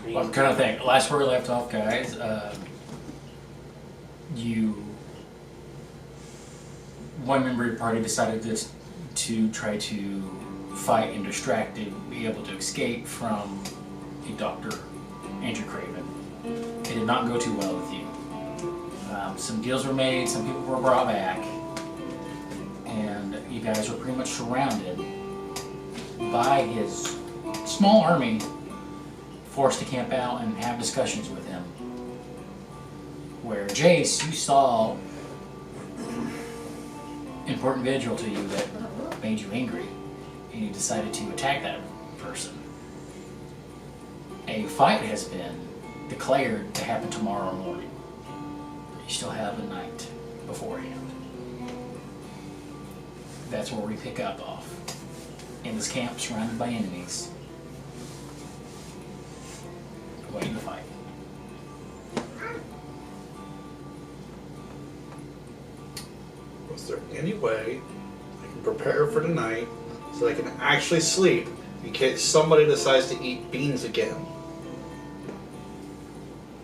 Well, I'm trying to think. Last where we left off, guys, one member of your party decided to try to fight and distract and be able to escape from a Dr. Andrew Craven. It did not go too well with you. Some deals were made, some people were brought back, and you guys were pretty much surrounded by his small army, forced to camp out and have discussions with him. Where Jace, you saw important vigil to you that made you angry, and you decided to attack that person. A fight has been declared to happen tomorrow morning. You still have the night beforehand. That's where we pick up off. In this camp, surrounded by enemies, waiting to fight. Was there any way I can prepare for tonight so that I can actually sleep in case somebody decides to eat beans again?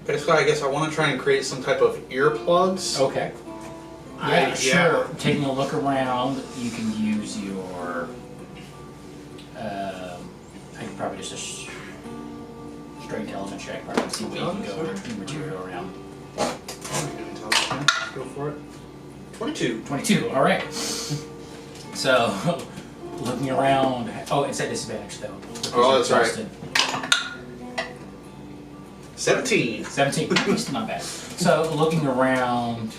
Basically, I guess I want to try and create some type of earplugs. Okay. Yeah, sure. Taking a look around, you can use your. I could probably just a straight intelligence check, probably see what you can go over material around. Go for it. 22. 22. All right. So, looking around. Oh, it's at disadvantage though. Oh, that's right. 17. 17. It's not bad. So, looking around,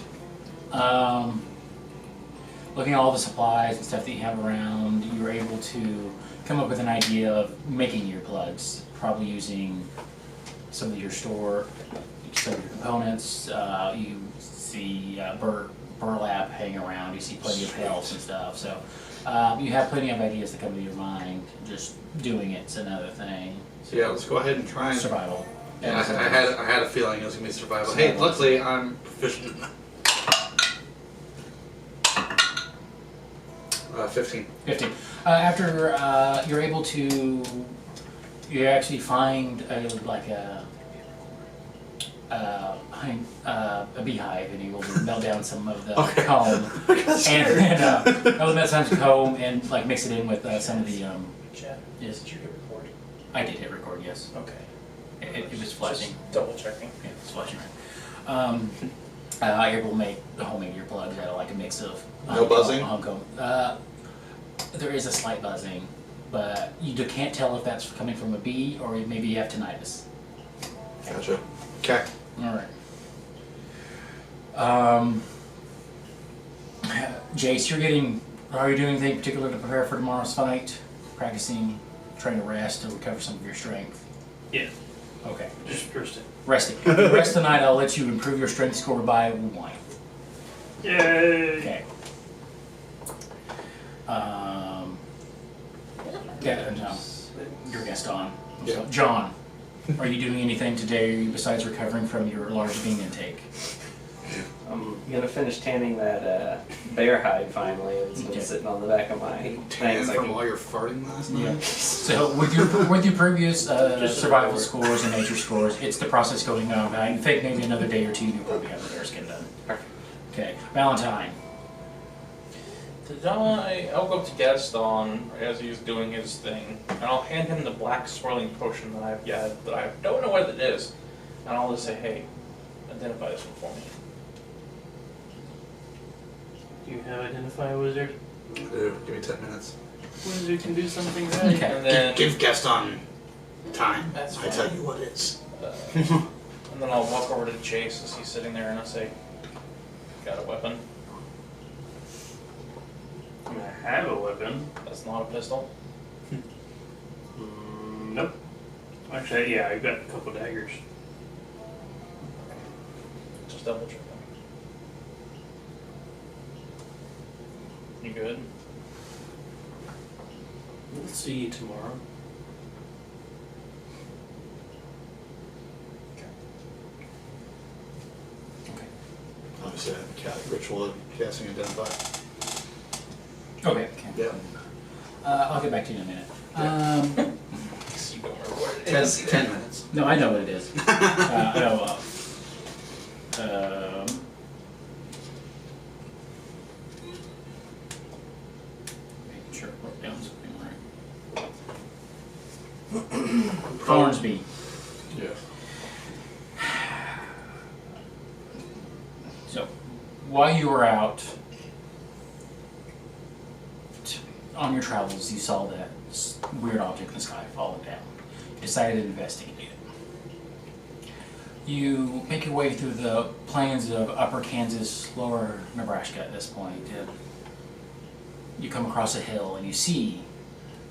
looking at all the supplies and stuff that you have around, you were able to come up with an idea of making earplugs, probably using some of your some of your components. You see burlap hanging around. You see plenty of pelts and stuff. So, you have plenty of ideas that come to your mind. Just doing it's another thing. So yeah, let's go ahead and try and survival. Yeah, I had a feeling it was gonna be survival. Hey, luckily I'm proficient. 15. 15. After you're able to, you actually find a beehive, and you will melt down some of the comb, and melt some comb and like mix it in with some of the. Yes. Did you hit record? I did hit record. Yes. Okay. It was flashing. Just double checking. Yeah, it was flashing. I able to make the homemade earplugs out of like a mix of no buzzing. Honeycomb. There is a slight buzzing, but you can't tell if that's coming from a bee or maybe you have tinnitus. Gotcha. Okay. All right. Jace, are you doing anything particular to prepare for tomorrow's fight? Practicing, trying to rest to recover some of your strength? Yeah. Okay. Just resting. Resting. If you rest tonight, I'll let you improve your strength score by 1. Yay! Okay. Your Gaston. Yeah. So, John, are you doing anything today besides recovering from your large bean intake? I'm gonna finish tanning that bear hide finally. It's been sitting on the back of my Tan things. from while you're farting last night? Yeah. So with your previous survival scores and nature scores, it's the process going on. I think maybe another day or two you'll probably have the bear skin done. Perfect. Okay. Valentine. I'll go up to Gaston as he's doing his thing, and I'll hand him the black swirling potion that I've got, that I don't know what it is, and I'll just say, hey, identify this one for me. Do you have Identify a Wizard? I do. Give me 10 minutes. Wizard can do something right. Okay. And then, Give Gaston time. That's I fine. tell you what it is. and then I'll walk over to Jace as he's sitting there, and I'll say, got a weapon? I have a weapon. That's not a pistol? Nope. Actually, yeah, I've got a couple daggers. Just double check them. You good? We'll see you tomorrow. Okay. Obviously, I have a Catholic ritual of casting Identify. Okay. Yeah. I'll get back to you in a minute. You don't remember what it is. 10 minutes. No, I know what it is. I know. Making sure I wrote down something right. Farnsby. Yes. So, while you were out on your travels, you saw that weird object in the sky falling down. You decided to investigate it. You make your way through the plains of Upper Kansas, Lower Nebraska at this point. And you come across a hill and you see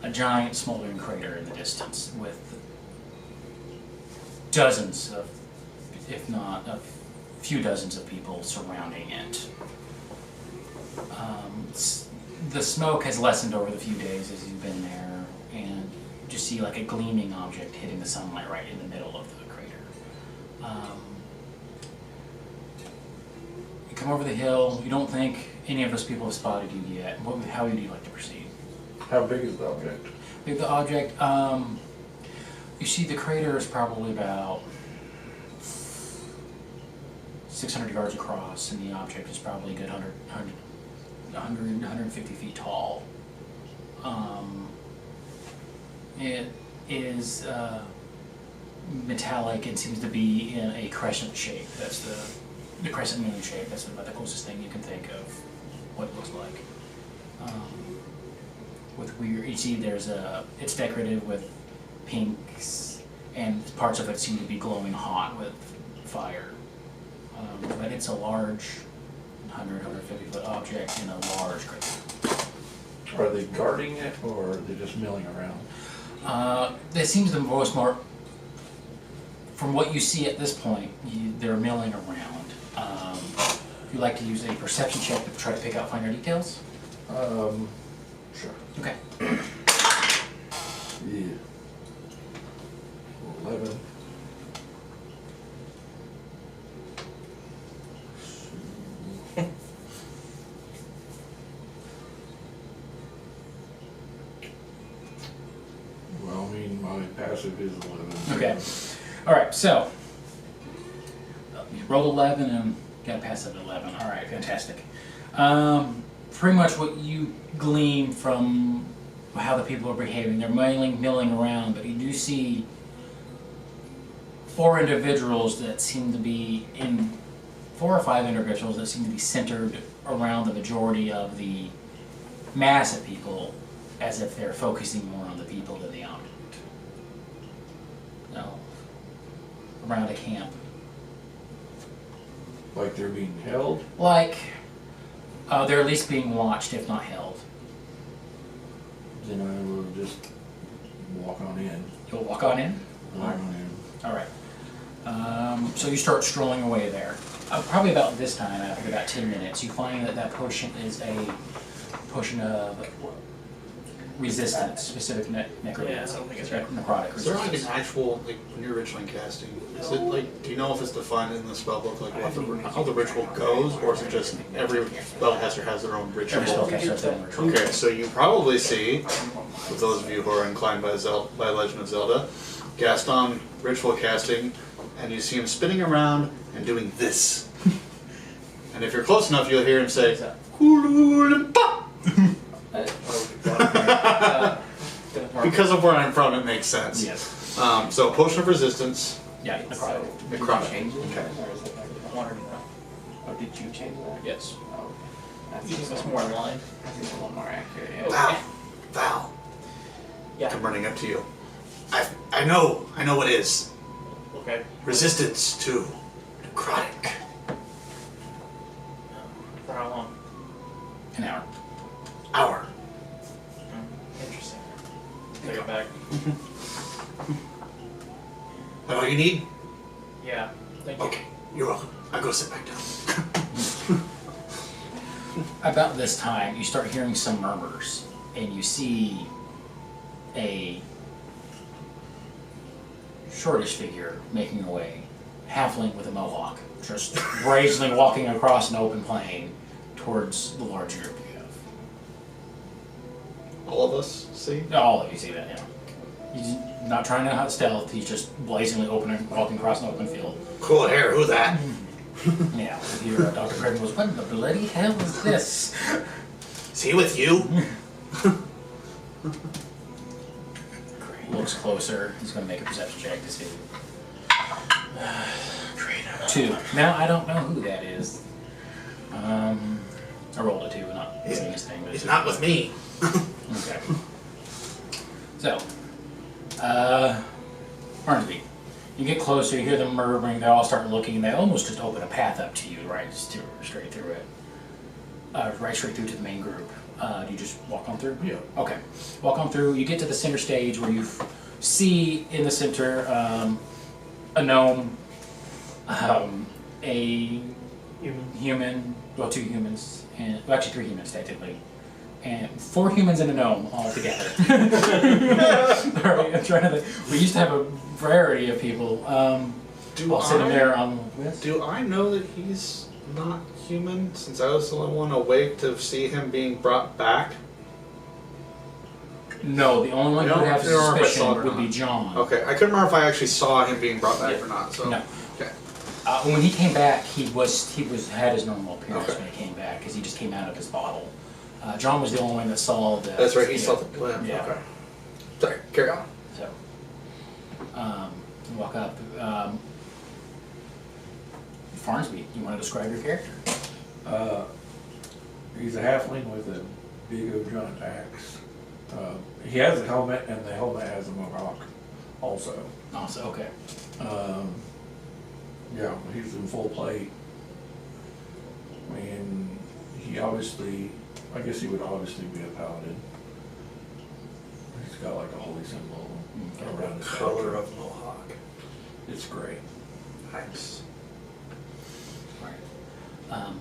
a giant smoldering crater in the distance with dozens of, if not a few dozens of people surrounding it. The smoke has lessened over the few days as you've been there, and you just see like a gleaming object hitting the sunlight right in the middle of the crater. You come over the hill. You don't think any of those people have spotted you yet. How would you like to proceed? How big is the object? Big the object. You see the crater is probably about 600 yards across, and the object is probably a good 150 feet tall. It is metallic and seems to be in a crescent shape. That's the crescent moon shape. That's about the closest thing you can think of what it looks like. With weird, you see it's decorated with pinks, and parts of it seem to be glowing hot with fire. But it's a large 150 foot object in a large crater. Are they guarding it, or are they just milling around? It seems the most more, from what you see at this point, they're milling around. If you'd like to use a perception check to try to pick out finer details? Sure. Okay. Yeah. 11. Well, I mean, my passive is 11. Okay. Alright, so, you rolled 11 and got a passive 11. Alright, fantastic. Pretty much what you glean from how the people are behaving, they're milling around, but you do see 4 individuals that seem to be 4 or 5 individuals that seem to be centered around the majority of the mass of people, as if they're focusing more on the people than the object. No. Around a camp. Like they're being held? Like, they're at least being watched, if not held. Then I will just walk on in. You'll walk on in? Walk on in. Alright. So you start strolling away there. Probably about this time, after about 10 minutes, you find that potion is a potion of resistance, specific necrotic. Yeah, I don't think it's necrotic Is there like an resistance. actual, like, when you're ritual casting, is it like, do you know if it's defined in the spellbook, like how the ritual goes, or is it just every spellcaster has their own ritual? Every spellcaster has their own ritual. Okay, so you probably see, for those of you who are inclined by Legend of Zelda, Gaston ritual casting, and you see him spinning around and doing this. And if you're close enough, you'll hear him say, "Kululimpa." Because of where I'm from, it makes sense. Yes. So potion of resistance, Yeah, necrotic. necrotic. Change it, Okay. or is it Wanted to know. Oh, did you change that? Yes. Oh, okay. That's You think just that's more in line? I think it's a little more accurate. Yeah. Val, Yeah. I'm running up to you. I know what it is. Okay. Resistance to necrotic. For how long? An hour. Hour. Interesting. Take it back. That all you need? Yeah. Thank you. Okay, you're welcome. I'll go sit back down. About this time, you start hearing some murmurs, and you see a shortish figure making her way, halfling with a mohawk, just brazenly walking across an open plain towards the large group you have. All of us see? All of you see that, yeah. He's not trying to stealth. He's just blazingly walking across an open field. Cool hair, who's that? Yeah, here Dr. Craven goes, what in the bloody hell is this? Is he with you? Looks closer. He's going to make a perception check to see. 2. Now, I don't know who that is. I rolled a 2, not doing his thing. But He's not with me. Okay. So, Farnsby, you get closer, you hear them murmuring, they all start looking, and they almost just open a path up to you, right, straight through it. Right straight through to the main group. Do you just walk on through? Yeah. Okay. Walk on through, you get to the center stage where you see in the center a gnome, a human, well, 2 humans, and well, actually 3 humans technically, and 4 humans and a gnome all together. Sorry, I'm trying to think. We used to have a variety of people. Do I'll sit him there on with. Do I know that he's not human, since I was the only one awake to see him being brought back? No, the only one who would have I don't remember if I saw it suspicion or would be not. John. Okay, I couldn't remember if I actually saw him being brought back or not. So No. okay. When he came back, he had his normal appearance Okay. when he came back because he just came out of his bottle. John was the only one that saw the. That's right. He saw the blimp. Yeah. Okay. Sorry. Carry on. So, you walk up. Farnsby, you want to describe your character? He's a halfling with a big old giant axe. He has a helmet, and the helmet has a mohawk also. Also, okay. Yeah, he's in full plate. I mean, I guess he would obviously be a paladin. He's got like a holy symbol around his Color back. of mohawk. It's great. Nice.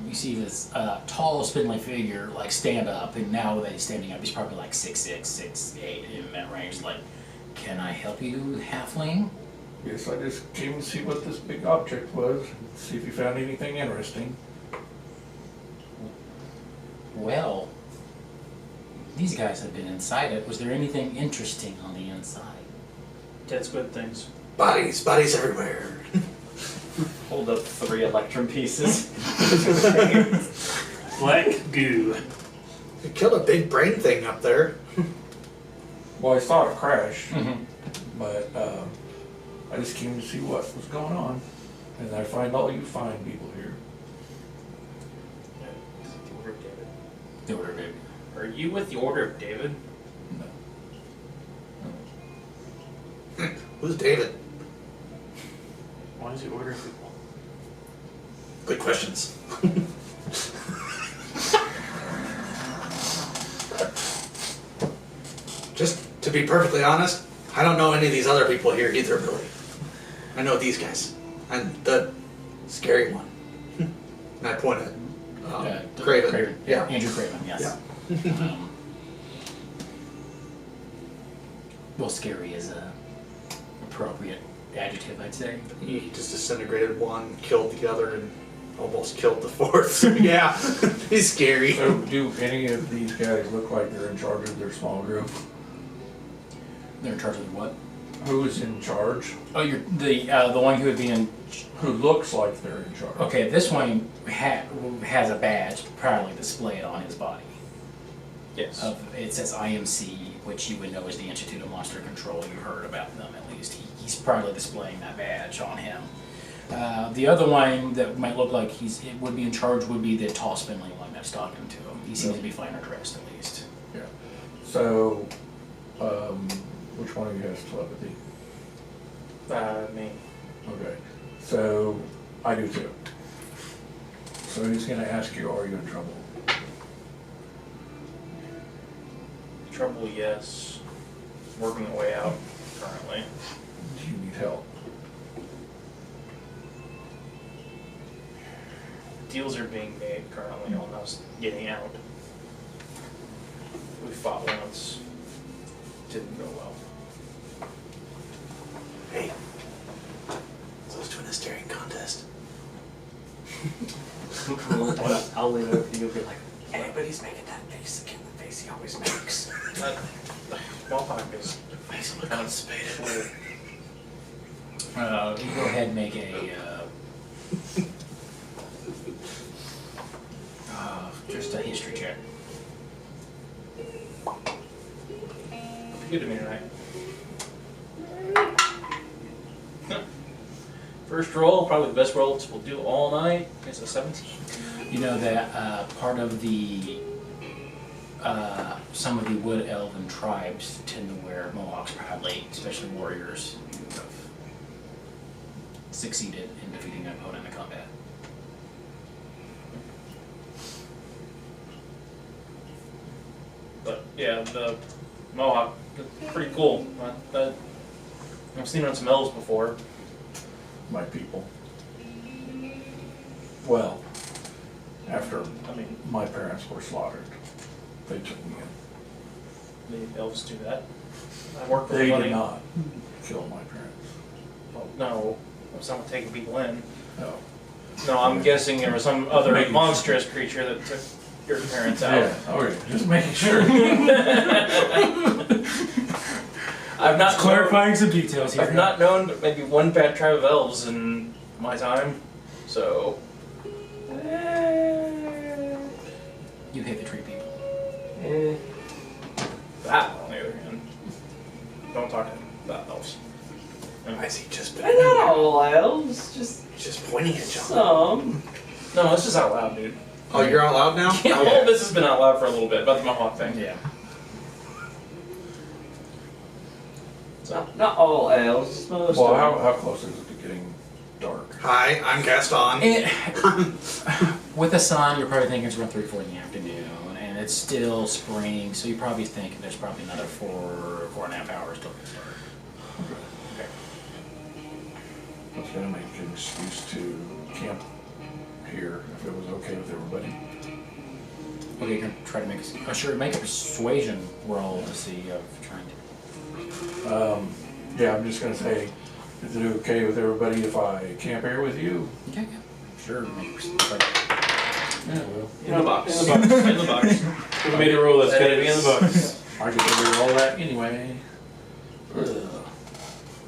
You see this tall, spindly figure like stand up, and now that he's standing up, he's probably like 6'6", 6'8", in that range. Like, can I help you, halfling? Yes, I just came to see what this big object was, see if you found anything interesting. Well, these guys have been inside it. Was there anything interesting on the inside? That's good things. Bodies everywhere. Hold up 3 electrum pieces. Black goo. You killed a big brain thing up there. Well, I saw it crash, Mm-hmm. but I just came to see what was going on. And I find all you fine people here. The Order of David. The Order of David. Are you with the Order of David? No. Who's David? Why is the Order of People? Good questions. Just to be perfectly honest, I don't know any of these other people here either, really. I know these guys. And the scary one. And I point at Craven. Yeah. Andrew Craven, yes. Yeah. Well, scary is a appropriate adjective, I'd say. He just disintegrated one, killed the other, and almost killed the fourth. So yeah, he's scary. So do any of these guys look like they're in charge of their small group? They're in charge of what? Who is in charge? Oh, you're the one who would be in. Who looks like they're in charge? Okay, this one has a badge proudly displayed on his body. Yes. It says IMC, which you would know is the Institute of Monster Control. You heard about them at least. He's proudly displaying that badge on him. The other one that might look like it would be in charge would be the tall, spindly one that's talking to him. He seems to be finer dressed at least. Yeah. So, which one of you has telepathy? Me. Okay. So, I do too. So he's gonna ask you, are you in trouble? Trouble, yes. Working the way out currently. Do you need help? Deals are being made currently on us getting out. We fought once. Didn't go well. Hey, those two in a staring contest. I'll leave it up to you. Be like, Anybody's making that face again, the face he always makes. Mohawk is Constipated. You go ahead and make a just a history check. good to me tonight. First roll, probably the best roll we'll do all night. It's a 17. You know that part of the some of the wood elven tribes tend to wear mohawks proudly, especially warriors who have succeeded in defeating an opponent in combat. But yeah, the Mohawk is pretty cool. I've seen it on some elves before. My people. Well, after I mean, my parents were slaughtered, they took me in. the elves do that. I work with They money. did not kill my parents. Well, no, someone taking people in. No. No, I'm guessing there was some other monstrous creature that took your parents out. Yeah, okay, just making sure. I've not Clarifying some details here. I've not known but maybe one bad tribe of elves in my time, so. You hate the tree people. That on the other hand, don't talk about elves. Why is he just Not all elves, just pointing at John? some. No, this is out loud, dude. Oh, you're out loud now? Yeah, all this has been out loud for a little bit about the Mohawk thing. Yeah. Not all elves, most Well, of them. how close is it to getting dark? Hi, I'm Gaston. With the sun, you're probably thinking it's around 3, 4 in the afternoon, and it's still spring, so you're probably thinking there's probably another 4.5 hours till it's dark. Okay. I was gonna make an excuse to camp here if it was okay with everybody. Okay, you can try to make make a persuasion roll to see if you're trying to. Yeah, I'm just gonna say, is it okay with everybody if I camp here with you? Okay, yeah. Sure, make a persuasion. Yeah, well, In the box. In the box. In the box. We made a rule that's gotta be in the books. I get to do all that anyway.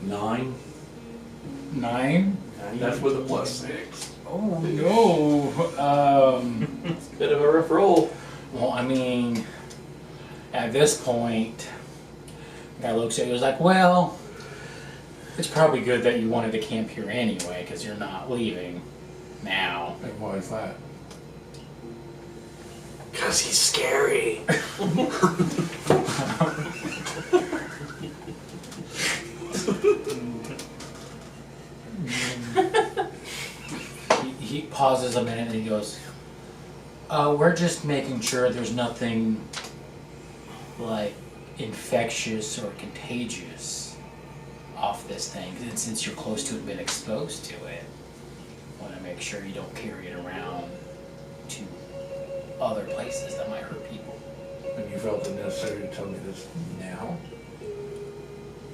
9. 9? That's with a +6. Oh no. Bit of a rough roll. Well, I mean, at this point, the guy looks at you and is like, well, it's probably good that you wanted to camp here anyway, because you're not leaving now. And why is that? Because he's scary. He pauses a minute and he goes, we're just making sure there's nothing like infectious or contagious off this thing. And since you're close to it, been exposed to it, want to make sure you don't carry it around to other places that might hurt people. And you felt it necessary to tell me this now?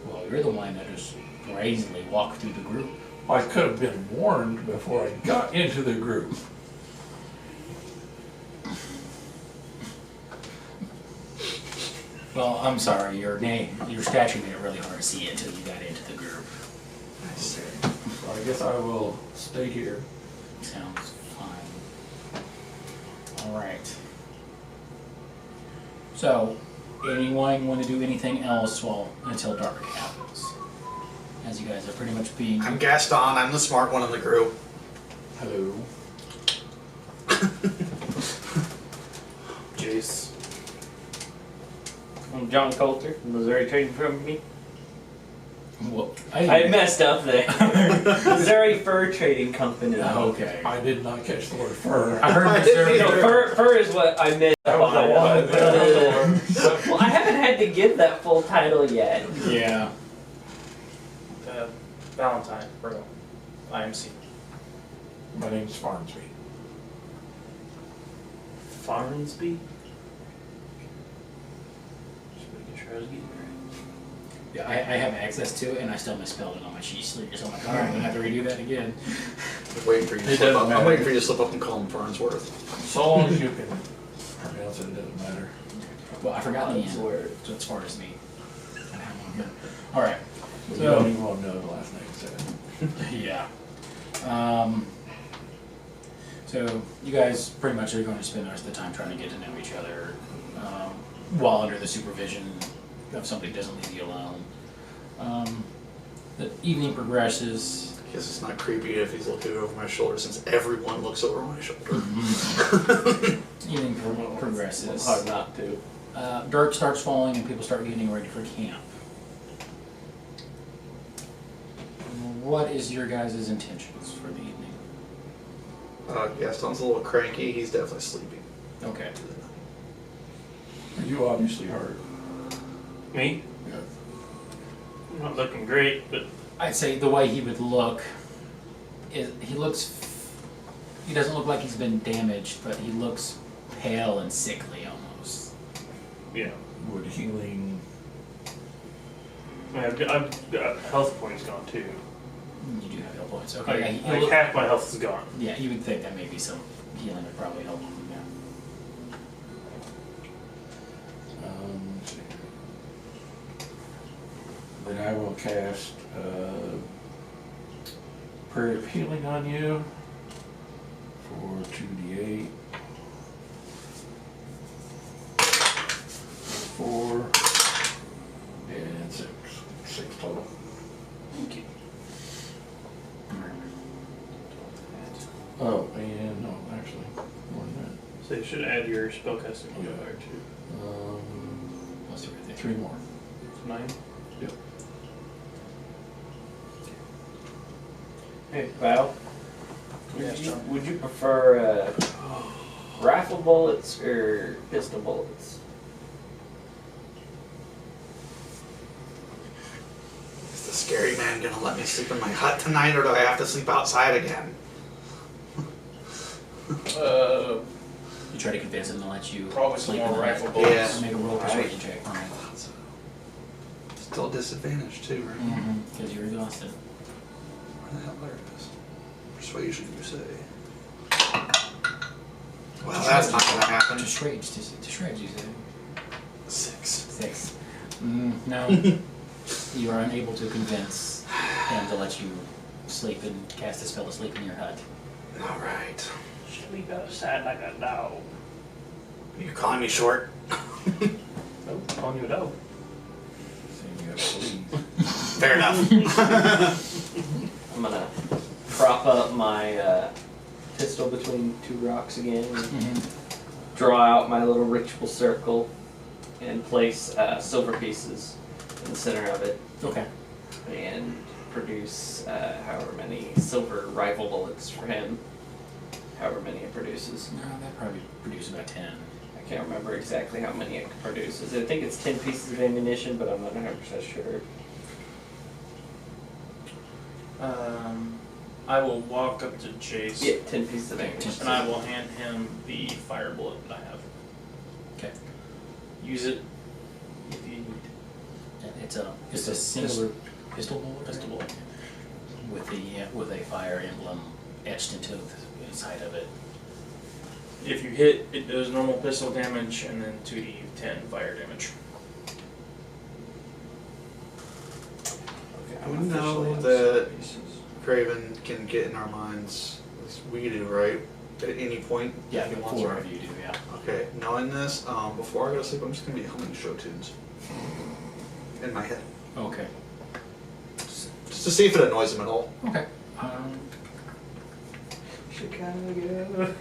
Well, you're the one that just brazenly walked through the group. I could have been warned before I got into the group. Well, I'm sorry, your stature made it really hard to see it until you got into the group. I see. So I guess I will stay here. Sounds fine. Alright. So, anyone want to do anything else until dark happens? As you guys are pretty much being... I'm Gaston. I'm the smart one in the group. Hello. Jace. I'm John Colter, Missouri Trading Company. Well, I messed up there. Missouri Fur Trading Company. Okay. I did not catch the word fur. I heard Missouri... No, fur is what I meant. That was the one. Well, I haven't had to give that full title yet. Yeah. Valentine Rowe, IMC. My name's Farnsby. Farnsby? Just making sure I was getting it Yeah, I have access to it, and I still misspelled it on my sheet sleeve, so I'm like, alright, I'm gonna have to redo that again. I'm waiting for you to It slip doesn't up. matter. I'm waiting for you to slip up and call him Farnsworth. So long as you can pronounce it, it doesn't matter. Well, I forgot the That's end, word. so as far as me. All right. We So- don't even want to know the last name, so. Yeah. So you guys pretty much are going to spend the rest of the time trying to get to know each other, while under the supervision of somebody who doesn't leave you alone. The evening progresses. I guess it's not creepy if he's looking over my shoulder since everyone looks over my shoulder. Evening progresses. Hard not to. Dark starts falling and people start getting ready for camp. What is your guys' intentions for the evening? Gaston's a little cranky. He's definitely sleeping. Okay. You obviously hurt. Me? Yeah. I'm not looking great, but I'd say the way he would look is he doesn't look like he's been damaged, but he looks pale and sickly almost. yeah. Would healing, I mean, I've got health points gone too. You do have health points. Okay. Yeah, he Like half my health is gone. yeah, you would think that maybe some healing would probably help him. Yeah. let's see. Then I will cast, Prayer of Healing on you for 2d8. 4 and 6. 6 total. Okay. Oh, and no, actually, more than So you should add your spellcasting modifier too. that. Plus two right there. 3 more. It's 9. Yep. Hey, Val. Would you prefer rifle bullets or pistol bullets? Is the scary man gonna let me sleep in my hut tonight, or do I have to sleep outside again? You try to convince him to let you Probably some sleep more in the night. rifle bullets. Make a roll persuasion check for me. Still disadvantage too, right? Because you're exhausted. Where the hell are this? Persuasion, you say? Well, that's not gonna happen. To shreds, you say. 6. 6. No. You are unable to convince him to let you sleep and cast a spell to sleep in your hut. Alright. Sleep outside like a dog. You calling me short? Nope, calling you a dog. Saying you have fleas. Fair enough. I'm gonna prop up my pistol between two rocks again, and draw out my little ritual circle, and place silver pieces in the center of it, Okay. and produce however many silver rifle bullets for him. However many it produces. No, that probably produce about 10. I can't remember exactly how many it produces. I think it's 10 pieces of ammunition, but I'm not 100% sure. I will walk up to Jace Yeah, 10 pieces of ammunition. and I will hand him the fire bullet that I have. Okay. Use it if you need. It's a singular pistol bullet. Pistol bullet. With a fire emblem etched into the side of it. If you hit, it does normal pistol damage and then 2d10 fire damage. Okay, We I'm officially know on that some pieces. Craven can get in our minds, at least we do, right? At any point? Yeah, if the he wants, 4 right? of you do, yeah. Okay, knowing this, before I go to sleep, I'm just gonna be humming show tunes. In my head. Okay. Just to see if it annoys him at all. Okay. Chicago.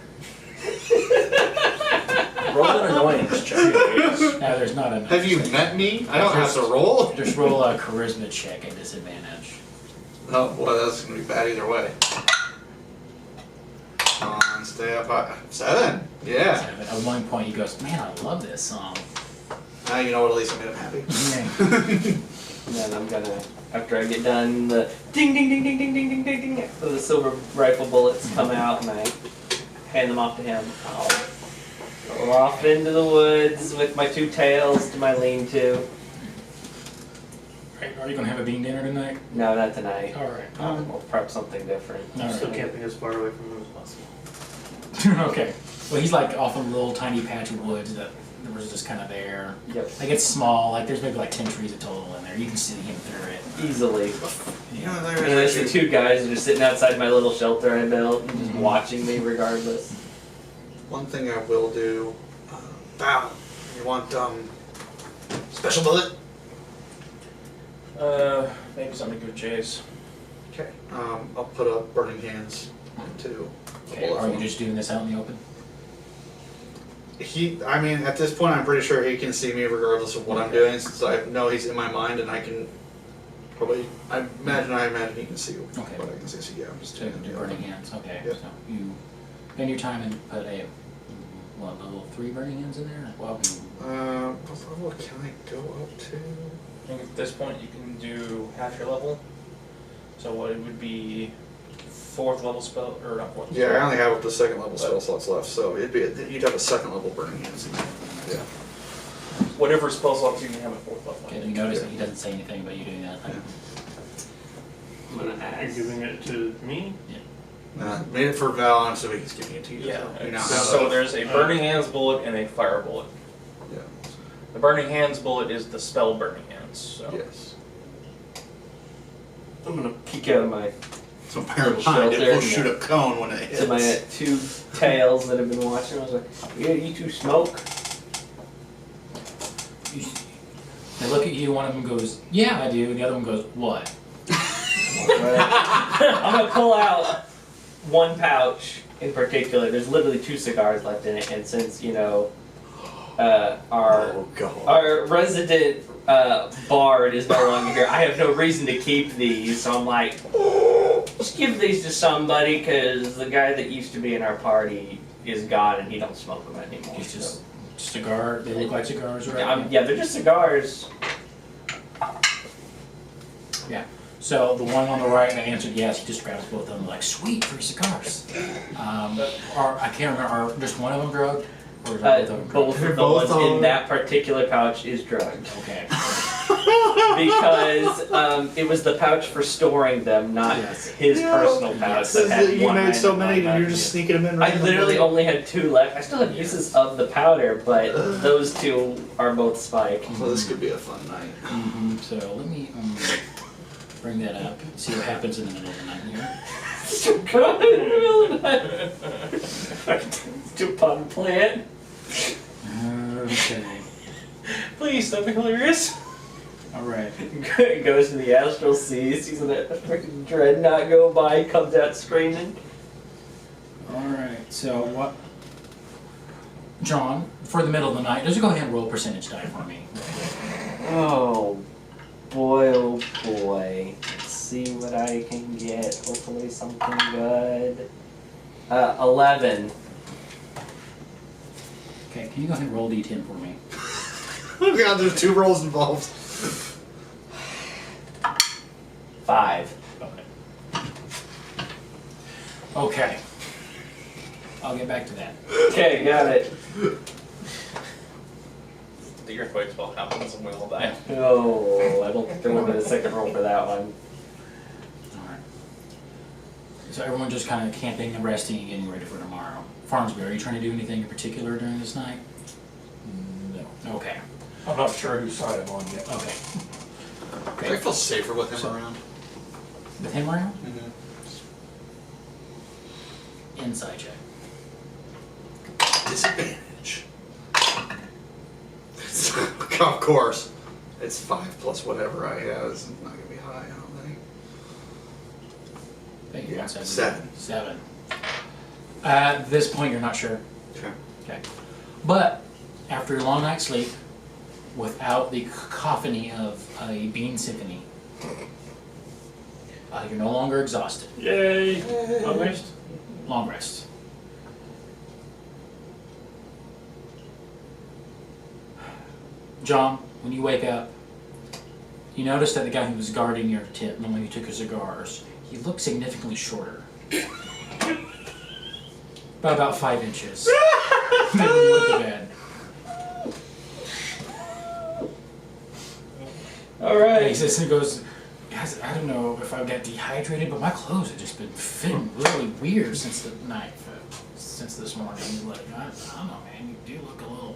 Roll an annoyance check. Now there's not enough. Have you met me? I don't have to roll. Just roll a charisma check at disadvantage. Oh, boy, that's gonna be bad either way. Stay up high. 7. Yeah. 7. At one point he goes, man, I love this song. Now you know what, at least I made him happy. And then I'm gonna, after I get done, the ding ding ding ding ding ding ding ding ding, so the silver rifle bullets come out, and I hand them off to him. I'll go off into the woods with my 2 tails to my lean-to. Right, are you going to have a bean dinner tonight? No, not tonight. Alright. We'll prep something different. Alright. Still camping as far away from him as possible. Okay. Well, he's like off in a little tiny patch of woods that there was just kind of there. Yep. Like it's small, like there's maybe like 10 trees total in there. You can see him through it. Easily. You know, And there's the two guys just sitting outside my little shelter I built and just watching me regardless. one thing I will do. Val, you want special bullet? Maybe something to do with Jace. Okay. I'll put a burning hands into the Okay, bullet. are for you him. just doing this out in the open? I mean, at this point, I'm pretty sure he can see me regardless of what I'm doing, since I know he's in my mind, and I can probably. I imagine he can see Okay. what I can see. So yeah, I'm just So you doing can do it. burning hands. Okay. Yep. So you spend your time and put a level 3 burning hands in there. Well, What level can I go up to? I think at this point you can do half your level. So what it would be 4th level spell, or not 4th Yeah, I spell. only have up to second level spell slots left, so you'd have a second level burning hands. Yeah. Whatever spell slots you can have at 4th level. I okay, you think. notice that he doesn't say anything about you doing that. Yeah. I'm gonna You're ask. giving it to me? Made it for Val, and so he's giving it to you. Yeah. So you now have So a- there's a burning hands bullet and a fire bullet. Yeah. The burning hands bullet is the spell burning hands. So. Yes. I'm gonna peek out of my So bear in Shelter, mind, it will yeah. shoot a cone when it hits. to my two tails that have been watching. I was like, yeah, you two smoke. They look at you. One of them goes, "Yeah, I do." And the other one goes, "What?" I'm gonna pull out one pouch in particular. There's literally 2 cigars left in it, and since our Oh god. our resident bard is no longer here, I have no reason to keep these. So I'm like, just give these to somebody, because the guy that used to be in our party is gone, and he don't smoke them anymore. It's so. just cigar. They look like cigars, right? Yeah, they're just cigars. So the one on the right, I answered yes. He just grabs both of them, like, sweet, 3 cigars. Or I can't remember. Are just one of them drugged, or is both of them drugged? Both of the Both ones in are- that particular pouch is drugged. Okay. Because it was the pouch for storing them, not Yes. his personal pouch. Says that had that you one made so random many, on and you're it. just sneaking them in. I literally only had 2 left. I still have pieces of the powder, but those 2 are both spike. So this could be a fun night. So let me bring that up. See what happens in the middle of the night here. God, in the middle of the night. To pot plant. Okay. Please, that'd be hilarious. All right. Goes to the astral seas, sees a freaking dreadnought go by, comes out screaming. All right. So what? John, for the middle of the night, just go ahead and roll percentage die for me. Oh boy. Let's see what I can get. Hopefully something good. 11. Okay. Can you go ahead and roll d10 for me? Oh god, there's 2 rolls involved. 5. Okay. Okay. I'll get back to that. Okay, got it. The earthquake spell happens and we all die. Oh, I don't think there will be a second roll for that one. All right. So everyone just kind of camping and resting and getting ready for tomorrow. Farnsby, are you trying to do anything in particular during this night? No. Okay. I'm not sure whose side I'm on yet. Okay. I feel safer with him So- around. With him around? Mm-hmm. Inside check. Disadvantage. Of course. It's 5 plus whatever I have. It's not gonna be high, I don't think. Thank you. Yeah, 7. 7. 7. At this point, you're not sure. Okay. Okay. But after a long night's sleep, without the cacophony of a bean symphony, you're no longer exhausted. Yay! Long rest? Long rest. John, when you wake up, you notice that the guy who was guarding your tent, the one who took your cigars, he looked significantly shorter. By about 5 inches. Than when you went to bed. And he Alright. says, he goes, guys, I don't know if I got dehydrated, but my clothes have just been fitting really weird since the night, since this morning. He's like, I don't know, man, you do look a little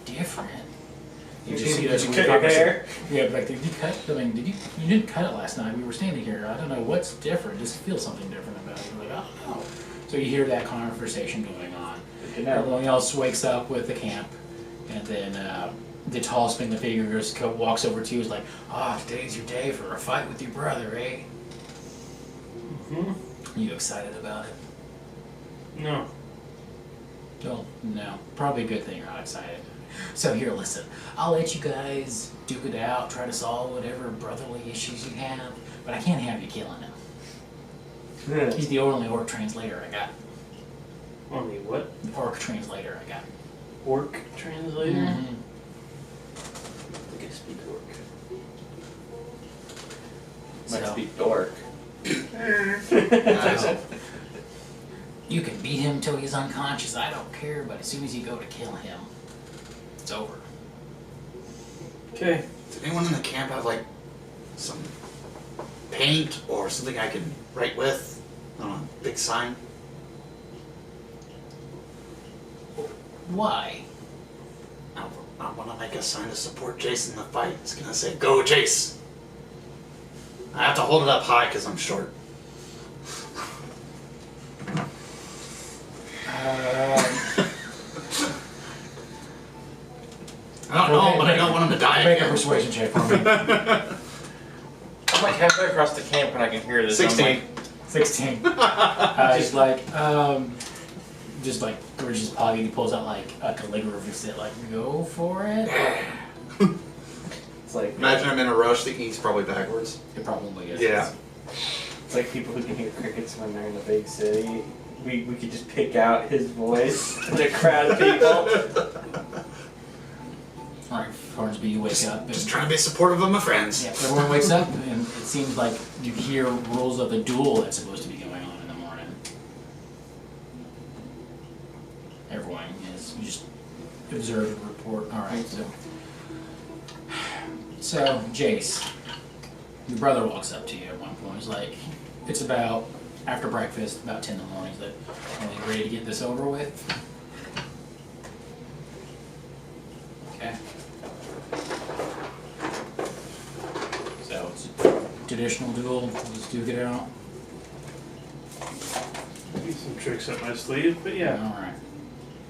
different. You Did just see this you weird cut your conversation. hair? Yeah, but like, did you cut? I mean, you didn't cut it last night. We were standing here. I don't know what's different. Just feel something different about it. You're like, I don't know. So you hear that conversation going on. Good to know. Everyone else wakes up with the camp, and then the tallest thing, the figure, walks over to you. Is like, today's your day for a fight with your brother, eh? Mm-hmm. Are you excited about it? No. Well, no. Probably a good thing you're not excited. So here, listen. I'll let you guys duke it out, try to solve whatever brotherly issues you have, but I can't have you killing him. He's the only orc translator I got. Only what? The orc translator I got. Orc translator? Mhm. I think I speak orc. Might So- speak dork. You can beat him till he's unconscious, I don't care, but as soon as you go to kill him, it's over. Okay. Does anyone in the camp have like some paint or something I can write with? I don't know, big sign? Why? I want to make a sign to support Jace in the fight. It's gonna say, "Go, Jace." I have to hold it up high because I'm short. I don't know, but I don't want him to die Make a again. persuasion check for me. I'm like halfway across the camp and I can hear this. 16. 16. Just like, we're just pocket, he pulls out like a calligraphy set, like, go for it. It's like Imagine I'm in a rush, the E's probably backwards. It probably is. Yeah. It's like people who can hear crickets when they're in a big city. We could just pick out his voice in a crowd of people. Alright, Farnsby, you wake up. Just trying to be supportive of my friends. Yeah, everyone wakes up, and it seems like you hear rules of the duel that's supposed to be going on in the morning. Everyone is, you just observe and report. Alright, so Jace, your brother walks up to you at one point. He's like, it's about, after breakfast, about 10 in the morning. He's like, are you ready to get this over with? Okay. So it's a traditional duel. Let's duke it out. Maybe some tricks up my sleeve, but yeah. Alright.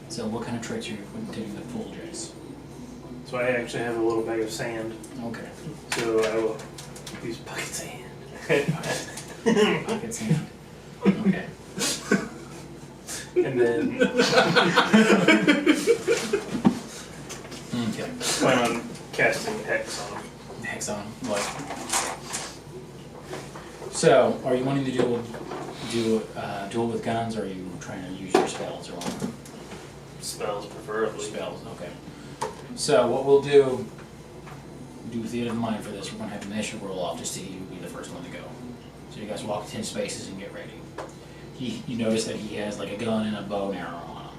So what kind of tricks are you intending to pull, Jace? So I actually have a little bag of sand. Okay. So I will use bucket sand. Pocket sand. Okay. And then Okay. plan on casting Hex on him. Hex on. What? So, are you wanting to duel with guns, or are you trying to use your spells or what? Spells preferably. Spells, okay. So what we'll do with the end in mind for this, we're gonna have an initiative roll off to see who will be the first one to go. So you guys walk 10 spaces and get ready. You notice that he has like a gun and a bow and arrow on him.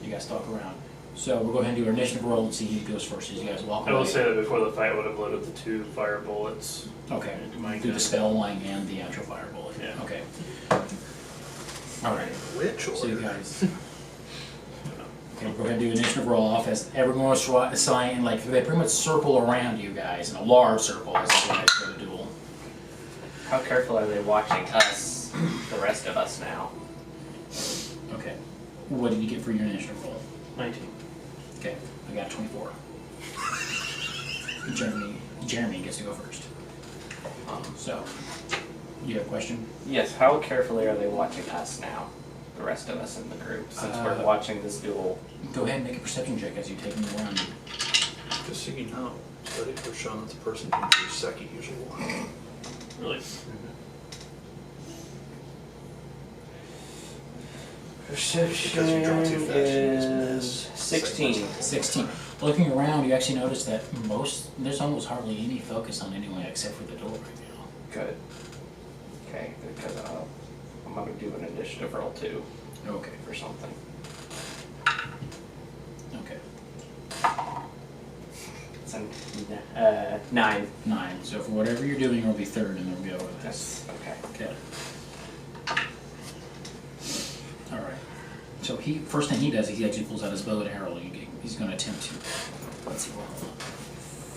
You guys talk around. So we'll go ahead and do our initiative roll and see who goes first as you guys walk I away. will say that before the fight, I would have loaded the 2 fire bullets. Okay, into my do gun. the spell line and the actual fire bullet. Yeah. Okay. Alright, Which so you order? guys. Okay, we're gonna do initiative roll off as everyone will assign, and like they pretty much circle around you guys in a large circle as you guys go to duel. How careful are they watching us, the rest of us now? Okay. What did you get for your initiative roll? 19. Okay, I got 24. Jeremy gets to go first. So, you have a question? Yes, how carefully are they watching us now? The rest of us in the group, since we're watching this duel. Go ahead and make a perception check as you take them around. Just so you know, study for Sean, that's a person who do second usually one. Really? Perception Because you draw too fast, you just is miss. 16. 16. Looking around, you actually notice that there's almost hardly any focus on anyone except for the door right now. Good. Okay, because I'm gonna do an initiative roll too Okay. for something. Okay. It's a 9. 9. So for whatever you're doing, it'll be third and they'll go with this. That's okay. Okay. Alright. So first thing he does is he actually pulls out his bow and arrow. He's going to attempt to. Let's see. Well, hold on.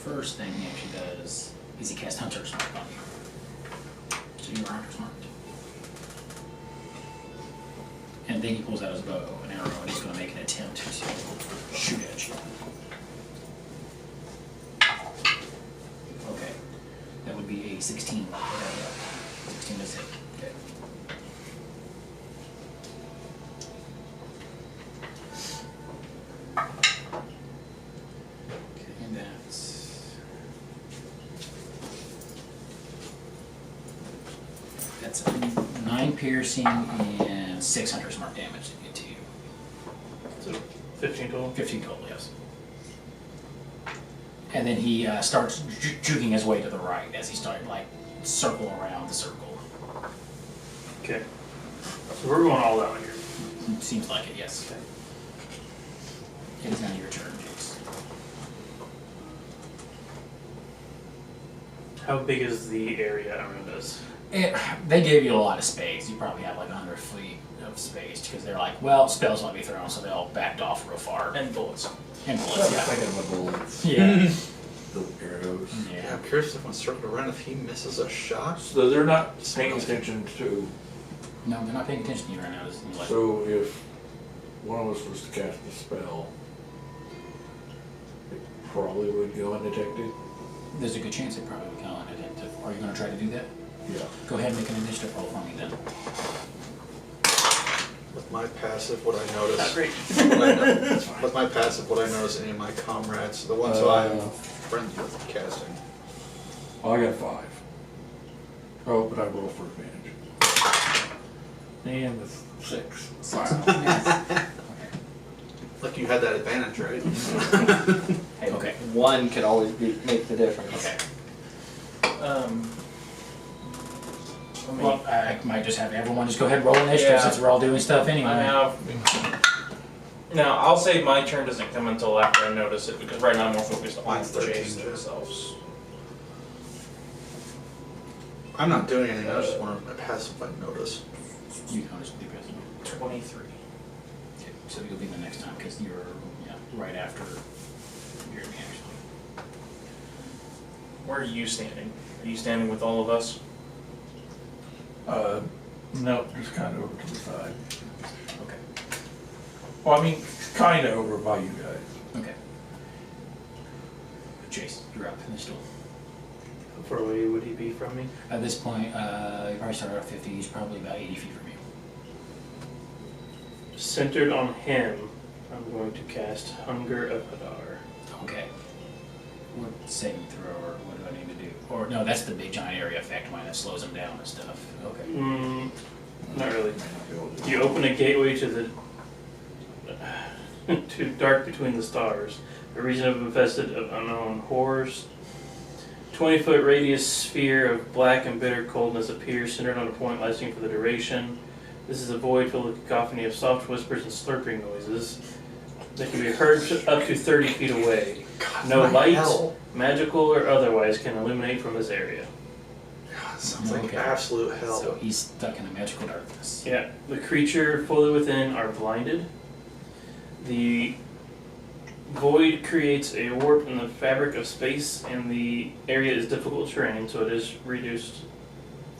First thing he actually does is he casts Hunter's Mark on you. So you're Hunter's Marked. And then he pulls out his bow and arrow, and he's going to make an attempt to shoot at you. Okay. That would be a 16. 16 is hit. Okay. And that's 9 piercing and 6 Hunter's Mark damage to get to you. So 15 total? 15 total, yes. And then he starts juking his way to the right as he started like circle around the circle. Okay. So we're going all out here. Seems like it, yes. It is now your turn, Jace. How big is the area around us? They gave you a lot of space. You probably have like 100 feet of space because they're like, well, spells might be thrown, so they all backed off real far. And bullets. And I bullets, was yeah. thinking of the bullets, Yeah. the arrows. Yeah, Yeah. I'm curious if when circled around, if he misses a shot. So they're not paying attention to, No, they're not paying attention to you right now. This is like, so if one of us was to cast a spell, it probably would go undetected. there's a good chance they probably would go on it. Are you going to try to do that? Yeah. Go ahead and make an initiative roll for me then. With my passive, what I notice. Not great. With my passive, what I notice, any of my comrades, the ones who I'm friends with, casting. Oh, I got 5. Oh, but I roll for advantage. And it's 6. Wow. Like you had that advantage, right? Hey, Okay. One could always make the difference. Okay. Let me- Well, I might just have everyone just go ahead and roll initiative Yeah. since we're all doing stuff anyway. I have. Now, I'll say my turn doesn't come until after I notice it because right now I'm more focused on Mine's 13, Jace yeah. themselves. I'm not doing anything, I just want my passive, I notice. You notice the present. 23. Okay, so you'll be the next time because you're right after you're me actually. Where are you standing? Are you standing with all of us? No, just kind of over to the side. Okay. Well, I mean, kind of over by you guys. Okay. Jace, you're up in the stool. How far away would he be from me? At this point, you probably started at 50. He's probably about 80 feet from you. Centered on him, I'm going to cast Hunger of Hadar. Okay. What saving throw or what do I need to do? Or no, that's the big giant area effect one that slows him down and stuff. Okay. Not really. May not be able to- You open a gateway to the to dark between the stars, a region of infested of unknown horrors. 20-foot radius sphere of black and bitter coldness appears, centered on a point lasting for the duration. This is a void filled with a cacophony of soft whispers and slurping noises that can be heard up to 30 feet away. God, No my light, hell. magical or otherwise, can illuminate from this area. God, sounds like Okay. absolute hell. So he's stuck in a magical darkness. Yeah, the creature fully within are blinded. The void creates a warp in the fabric of space, and the area is difficult terrain, so it is reduced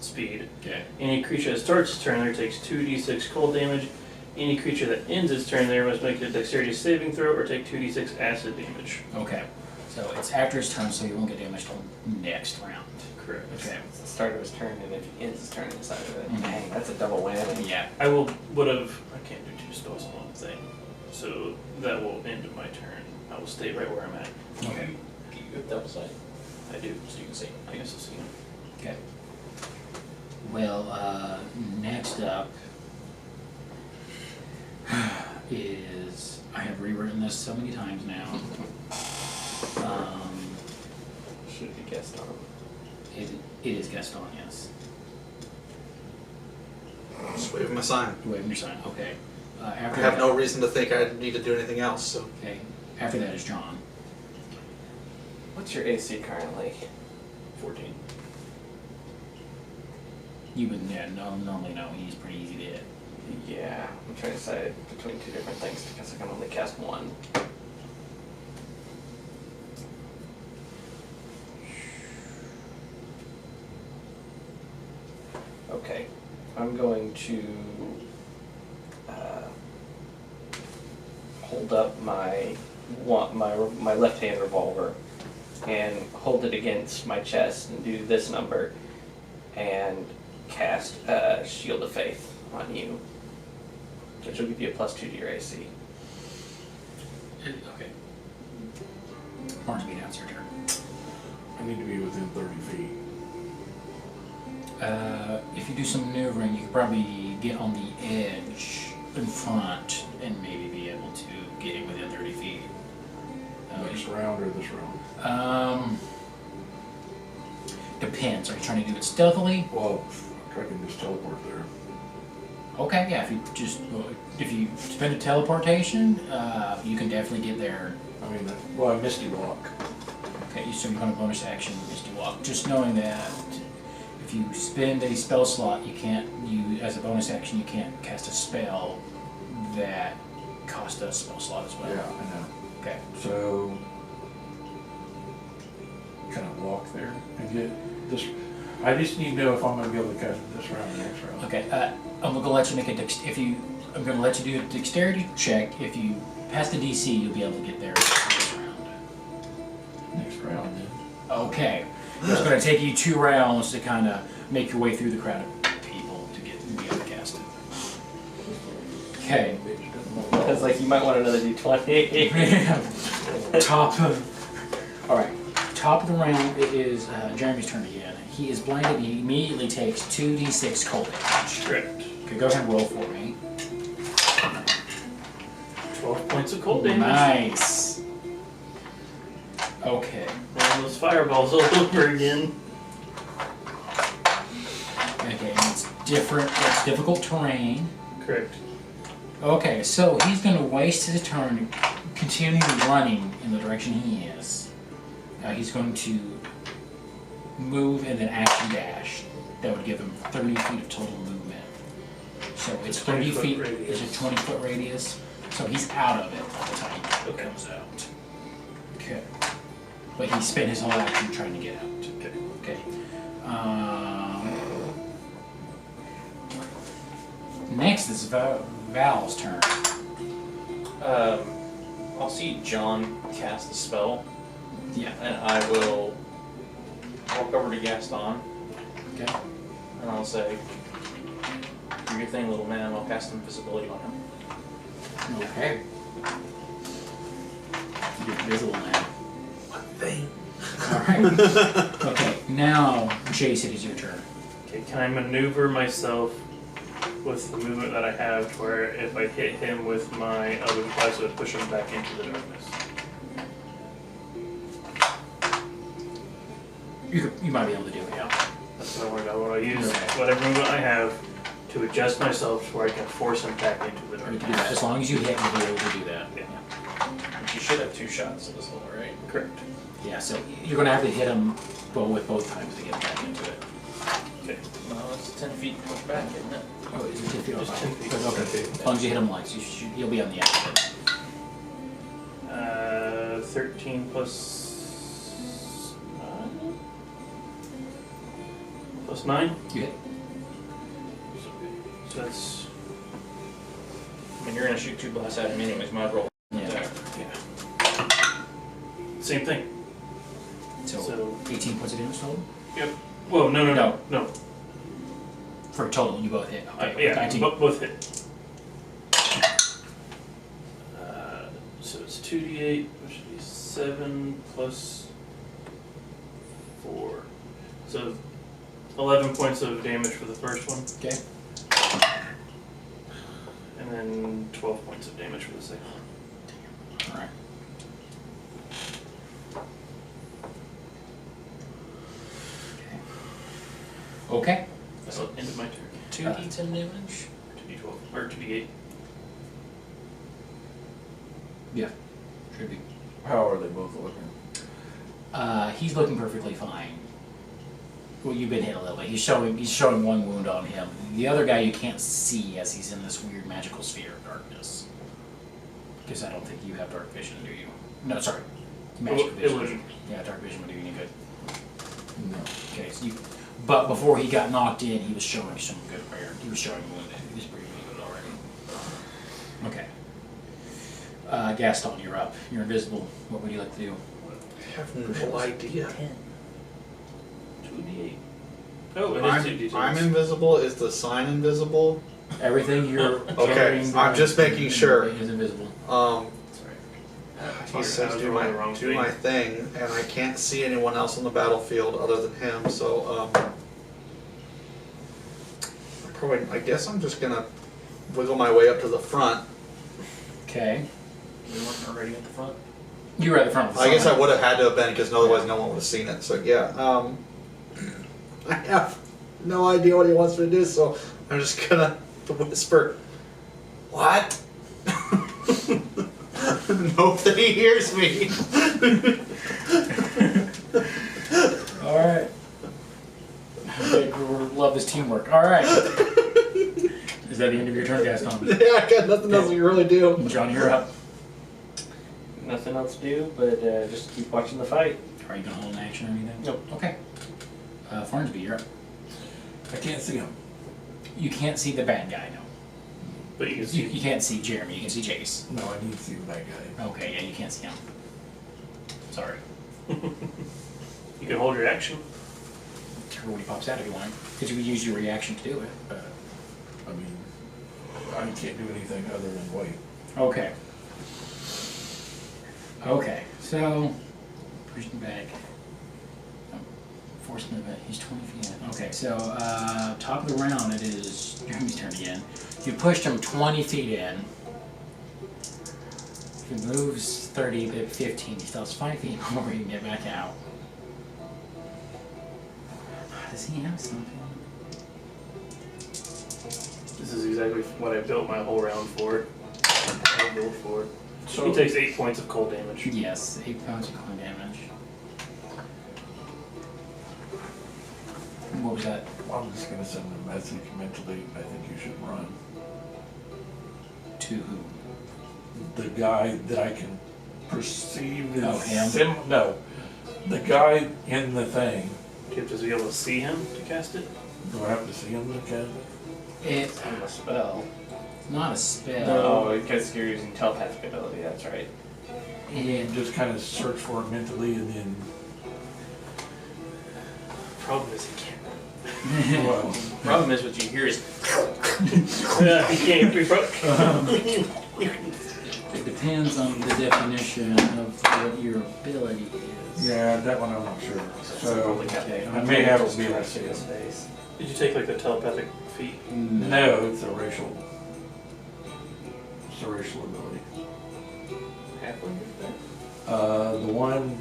speed. Okay. Any creature that starts its turn there takes 2d6 cold damage. Any creature that ends its turn there must make a dexterity saving throw or take 2d6 acid damage. Okay. So it's after his turn, so he won't get damaged till next round. Correct. Okay. It's the start of his turn, and if he ends his turn inside of it, Mhm. dang, that's a double whammy. Yeah. I can't do 2 spells in one thing, so that will end my turn. I will stay right where I'm at. Okay. You have double sight, I do. so you can see. I guess I'll see him. Okay. Well, next up is I have rewritten this so many times now. Should be Gaston. It is Gaston, yes. Just waving my sign. Waving your sign. Okay. I After have that, no reason to think I need to do anything else, so. Okay. After that is John. What's your AC currently? 14. You would normally know he's pretty easy to hit. Yeah, I'm trying to decide between two different things because I can only cast one. Okay, I'm going to hold up my left-hand revolver and hold it against my chest and do this number and cast Shield of Faith on you, which will give you a +2 to your AC. Okay. Farnsby, now it's your turn. I need to be within 30 feet. If you do some maneuvering, you could probably get on the edge in front and maybe be able to get in within 30 feet. Next round or this round? Depends. Are you trying to do it stealthily? Well, I can just teleport there. Okay, yeah. If you spend a teleportation, you can definitely get there. I mean, well, I Misty Walk. Okay, so you're going to bonus action Misty Walk. Just knowing that if you spend a spell slot, as a bonus action, you can't cast a spell that costs a spell slot as well. Yeah, I know. Okay. So, can I walk there and get this? I just need to know if I'm going to be able to cast it this round or next round. Okay. I'm going to let you make I'm going to let you do a dexterity check. If you pass the DC, you'll be able to get there this round. Next round, then. Okay. It's going to take you 2 rounds to kind of make your way through the crowd of people to be able to cast it. Okay. Because like you might want another D20. Alright. Top of the round, it is Jeremy's turn again. He is blinded and he immediately takes 2d6 cold damage. Correct. Okay, go ahead and roll for me. 12 points of cold damage. Nice. Okay. And those fireballs all over again. Okay, and it's different, it's difficult terrain. Correct. Okay, so he's going to waste his turn continuing running in the direction he is. He's going to move and then action dash. That would give him 30 feet of total movement. So it's 30 feet, it's a 20-foot radius. So he's out of it by the time he comes out. Okay. But he spent his whole action trying to get out. Okay. Next is Val's turn. I'll see John cast the spell, Yeah. and I will walk over to Gaston, Okay. and I'll say, "Do your thing, little man." I'll cast invisibility on him. Okay. You're visible now. One thing. Alright. Okay, now, Jace, it is your turn. Okay, can I maneuver myself with the movement that I have to where if I hit him with my other device, it would push him back into the darkness? You might be able to do it, yeah. That's what I want to know. When I use Okay. whatever movement I have to adjust myself to where I can force him back into the You can do darkness. that. As long as you hit, you'll be able to do that. Yeah. But you should have 2 shots at this level, right? Correct. Yeah, so you're going to have to hit him with both times to get back into it. Okay. Well, it's 10 feet push back, isn't it? Oh, is it 10 feet? Just 10 feet. Okay. As long as you hit him once, you'll be on the edge of it. 13 plus 9. You hit. So that's I mean, you're gonna shoot 2 blasts at him anyways, might as well. Yeah. same thing. So 18 points of damage total? Yep. Whoa, no. For total, you both hit. Okay, Yeah, 19. both hit. So it's 2d8, which would be 7 plus 4. So 11 points of damage for the first one, Okay. and then 12 points of damage for the second one. Alright. Okay. That's the end of my turn. 2d10 damage? 2d12, or 2d8. Yeah. Should be. How are they both looking? He's looking perfectly fine. Well, you've been hit a little bit. He's showing one wound on him. The other guy you can't see as he's in this weird magical sphere of darkness. Because I don't think you have dark vision, do you? No, sorry. Magic vision. Illusion. Yeah, dark vision would do you any good. No. Okay, so but before he got knocked in, he was showing some good prayer. He was showing wounded. He was pretty good already. Okay. Gaston, you're up. You're invisible. What would you like to do? I have no idea. 2d8. Oh, it is 2d8. I'm invisible. Is the sign invisible? Everything you're Okay, carrying I'm just making sure. is invisible. He says do my thing, and I can't see anyone else on the battlefield other than him. So I guess I'm just gonna wiggle my way up to the front. Okay. You weren't already at the front? You were at the front of the I guess I sign. would have had to have been, because otherwise no one would have seen it. So yeah, I have no idea what he wants me to do. So I'm just gonna whisper, "What?" Hope that he hears me. Alright. Love this teamwork. Alright. Is that the end of your turn, Gaston? Yeah, I got nothing else we can really do. John, you're up. Nothing else to do, but just keep watching the fight. Are you going to hold an action or anything? Nope. Okay. Farnsby, you're up. I can't see him. You can't see the bad guy, no. But you can see. You can't see Jeremy, you can see Jace. No, I need to see the bad guy. Okay, yeah, you can't see him. Sorry. You can hold your action. Or when he pops out if you want. Because you could use your reaction to do it. But... I mean, I can't do anything other than wait. Okay. Okay, so push him back. Oh, force him back. He's 20 feet in. Okay, so top of the round it is Jeremy's turn again. You pushed him 20 feet in. If he moves 30, 15, he still has 5 feet more he can get back out. Does he have something? This is exactly what I built my whole round for. I built for. So he takes 8 points of cold damage. Yes, 8 pounds of cold damage. What was that? I'm just gonna send a message mentally. I think you should run. To who? The guy that I can perceive is Oh, him? No, the guy in the thing. Do you have to be able to see him to cast it? Do I have to see him to cast it? It's I'm a spell. not a spell. No, because you're using telepathic ability, that's right. It, Just kind of search for it mentally and then. Problem is he can't. Well, Problem is what you hear is He can't be broke. it depends on the definition of what your ability is. yeah, that one I'm not sure. So Okay, I may have to be able to see his him. face. Did you take like the telepathic feat? No, it's a racial. It's a racial ability. Halfling is there? The one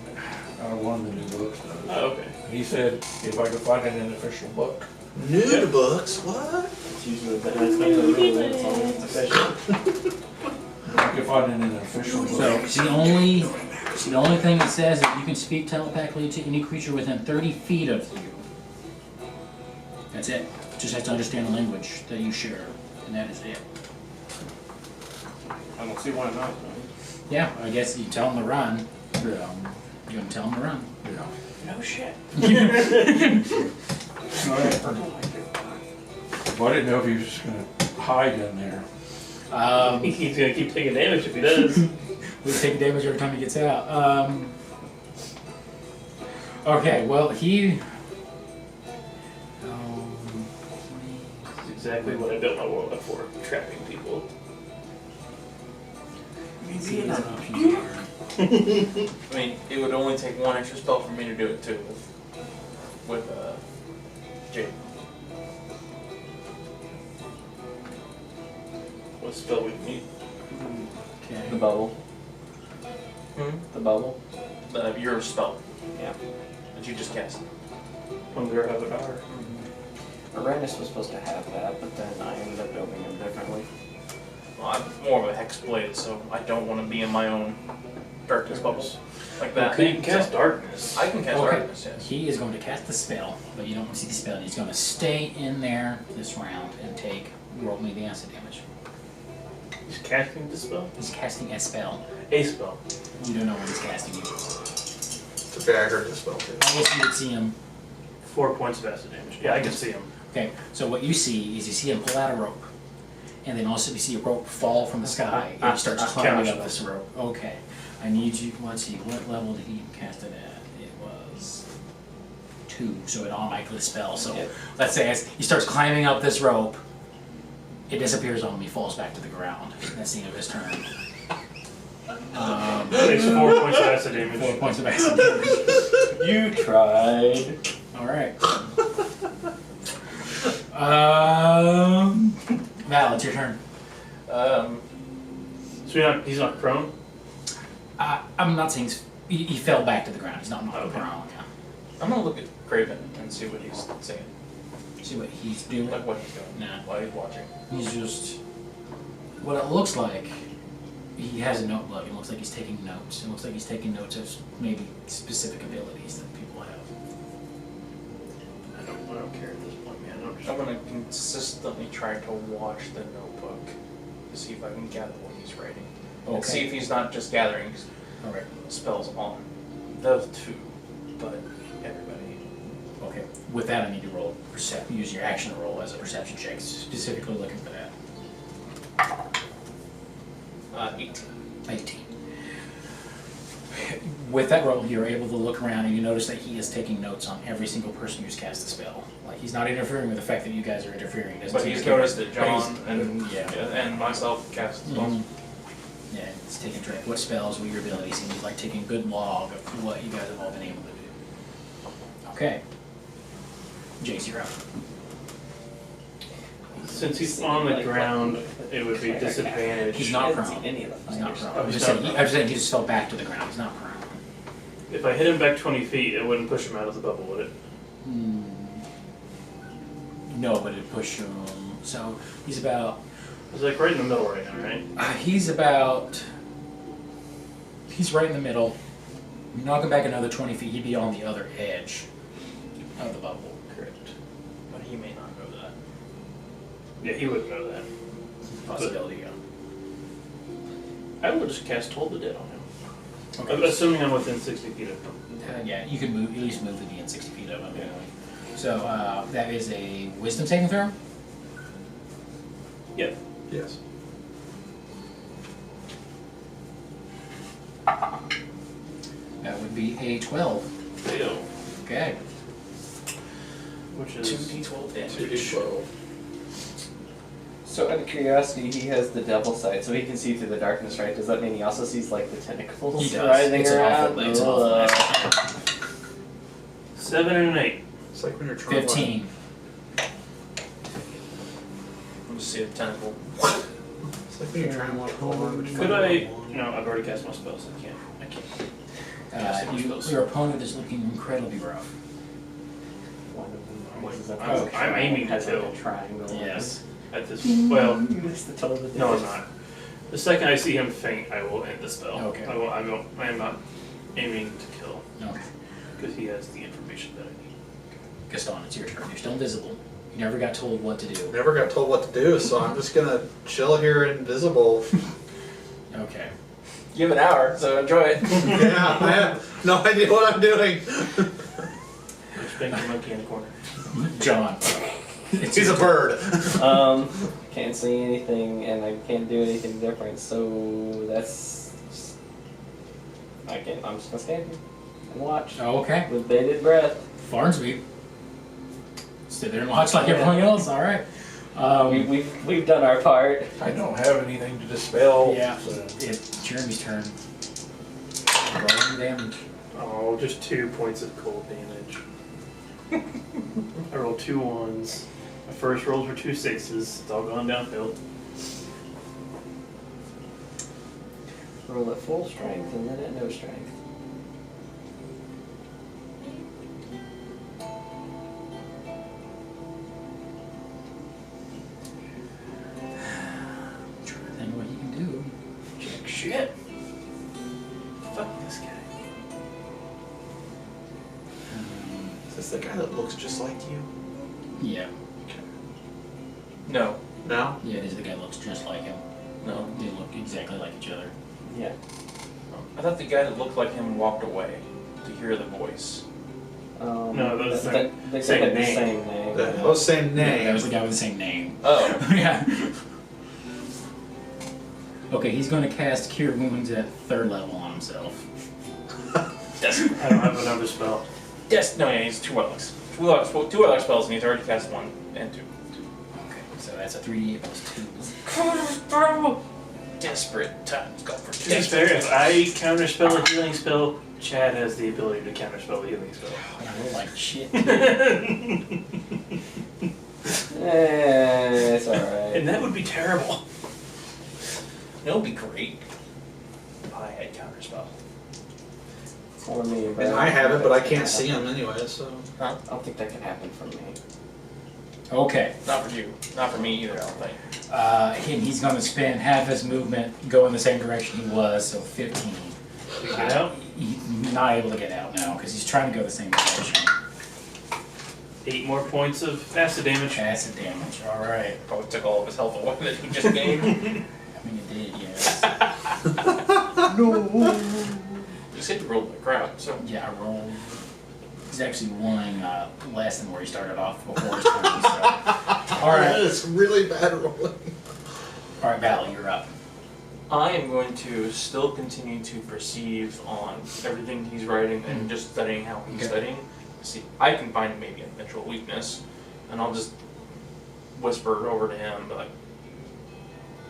out of one of the new books does. Oh, okay. He said if I could find it in an official book. Nude books? What? It's usually the that's not the rule, then it's always official. If I could find it in an official book. So it's the only thing it says is you can speak telepathically to any creature within 30 feet of you. That's it. Just have to understand the language that you share, and that is it. I don't see why not. Yeah, I guess you tell him to run. Yeah. You're gonna tell him to run. Yeah. No shit. Well, I didn't know if he was just gonna hide in there. He's gonna keep taking damage if he does. We take damage every time he gets out. Okay, well he. It's exactly what I built my world up for, trapping people. I mean, it would only take one extra spell for me to do it too with Jade. What spell would you need? The bubble. The bubble. Your spell Yeah. that you just cast. Hunger have an hour. Uranus was supposed to have that, but then I ended up building him differently. Well, I'm more of a hex blade, so I don't want to be in my own darkness bubbles like that. So you can cast darkness. I can cast Okay. darkness, yes. He is going to cast the spell, but you don't see the spell. He's going to stay in there this round and roll me the acid damage. He's casting the spell? He's casting a spell. A spell. You don't know what he's casting. You. To be, I heard the spell too. I guess you would see him. 4 points of acid damage. Yeah, I can see him. Okay, so what you see is you see him pull out a rope, and then also you see a rope fall from the sky, and he starts climbing up this rope. Okay, I need you. Let's see, what level did he cast it at? It was 2, so it automatically dispels. So Yep. let's say as he starts climbing up this rope, it disappears on him. He falls back to the ground. That's the end of his turn. Takes 4 points of acid damage. 4 points of acid damage. You tried. All right. Val, it's your turn. So he's not prone? I'm not saying he fell back to the ground. He's not knocked Okay. prone. Yeah. I'm gonna look at Craven and see what he's saying. See what he's doing. Like what he's doing. Nah. While he's watching. He's just what it looks like. He has a notebook. It looks like he's taking notes. It looks like he's taking notes of maybe specific abilities that people have. I don't care at this point, man. I'm gonna consistently try to watch the notebook to see if I can gather what he's writing. And see if he's not just gathering All right. spells on those two, but everybody. Okay. With that, I need to roll use your action roll as a perception check, specifically looking for that. 18. 18. With that roll, you're able to look around and you notice that he is taking notes on every single person who's cast the spell. Like, he's not interfering with the fact that you guys are interfering. He doesn't But seem he's to care. noticed that But John he's- and myself cast spells. Mhm. Yeah, he's taking track. What spells, what your abilities, and he's like taking good log of what you guys have all been able to do. Okay. Jace, you're up. Since he's on the ground, it would be disadvantage. He's not Hasn't seen prone. any of the He's not fighters. prone. I'm just saying he just fell back to the ground. He's not prone. If I hit him back 20 feet, it wouldn't push him out of the bubble, would it? No, but it'd push him. So he's about. He's like right in the middle right now, right? He's right in the middle. You knock him back another 20 feet, he'd be on the other edge of the bubble. Correct. But he may not know that. Yeah, he wouldn't know that. Possibility, yeah. I will just cast Toll the Dead on him. Okay. Assuming I'm within 60 feet of him. Yeah, you can move, at least move to be in 60 feet of him. Yeah. So that is a wisdom saving throw? Yep. Yes. That would be a 12. Ew. Okay. Which is 2d12 damage. 2d12. So out of curiosity, he has the devil sight, so he can see through the darkness, right? Does that mean he also sees like the tentacles He does. writhing It's an around? awful- it's an awful Ugh. 7 and an 8. It's like when you're trying 15. I'll just see a tentacle. It's like when you're trying to watch porn. Could I? No, I've already cast my spells. I can't. Your opponent is looking incredibly rough. One of them rises up I'm- as a I'm triangle, aiming to has like kill. a triangle. Yes. At this. Well, Missed the toe of the no, I'm dead. not. The second I see him faint, I will end the spell. Okay. I am not aiming to kill Okay. because he has the information that I need. Gaston, it's your turn. You're still invisible. You never got told what to do. Never got told what to do, so I'm just gonna chill here invisible. Okay. You have an hour, so enjoy it. Yeah, I have no idea what I'm doing. Spank the monkey in the corner. John. He's a bird. Can't see anything, and I can't do anything different. So that's. I'm just gonna stand here and watch Okay. with bated breath. Farnsby. Sit there and watch like everyone else. All right. We've done our part. I don't have anything to dispel. Yeah. So. It's Jeremy's turn. Rolling damage. Oh, just 2 points of cold damage. I rolled 2 1s. My first rolls were 2 6s. It's all gone downhill. Roll at full strength and then at no strength. Trying to think what he can do. Jack shit. Fuck this the guy that looks just like you? Yeah. No. No? Yeah, it is the guy that looks just like him. No. They look exactly like each other. Yeah. I thought the guy that looked like him walked away to hear the voice. No, those are they same had the name. same name. Oh, same Yeah, name. that was the guy with the same name. Oh. Yeah. Okay, he's going to cast Cure Wounds at 3rd level on himself. I don't have another spell. Yes. No, yeah, he's 2 Warlocks. 2 other spells, and he's already cast 1 and 2. Okay, so that's a 3d8 plus 2. Desperate times call for To be fair, if I counterspell a healing spell, Chad has the ability to counterspell a healing spell. I roll like shit. It's alright. And that would be terrible. It would be great if I had counterspell. For me, And I have it, but I can't see him anyway, so. I don't think that can happen for me. Okay, Not for you. Not for me either, I don't think. and he's going to spend half his movement, go in the same direction he was, so 15. Get out. He's not able to get out now because he's trying to go the same direction. 8 more points of acid damage. Acid damage. All right. Probably took all of his health away that he just gained. I mean, it did, yes. You said you rolled like crap, so. Yeah, I rolled. He's actually rolling less than where he started off before his 20. So. All right. It's really bad rolling. All right, Val, you're up. I am going to still continue to perceive on everything he's writing and just studying how he's Okay. studying. See, I can find maybe a mental weakness, and I'll just whisper over to him, be like,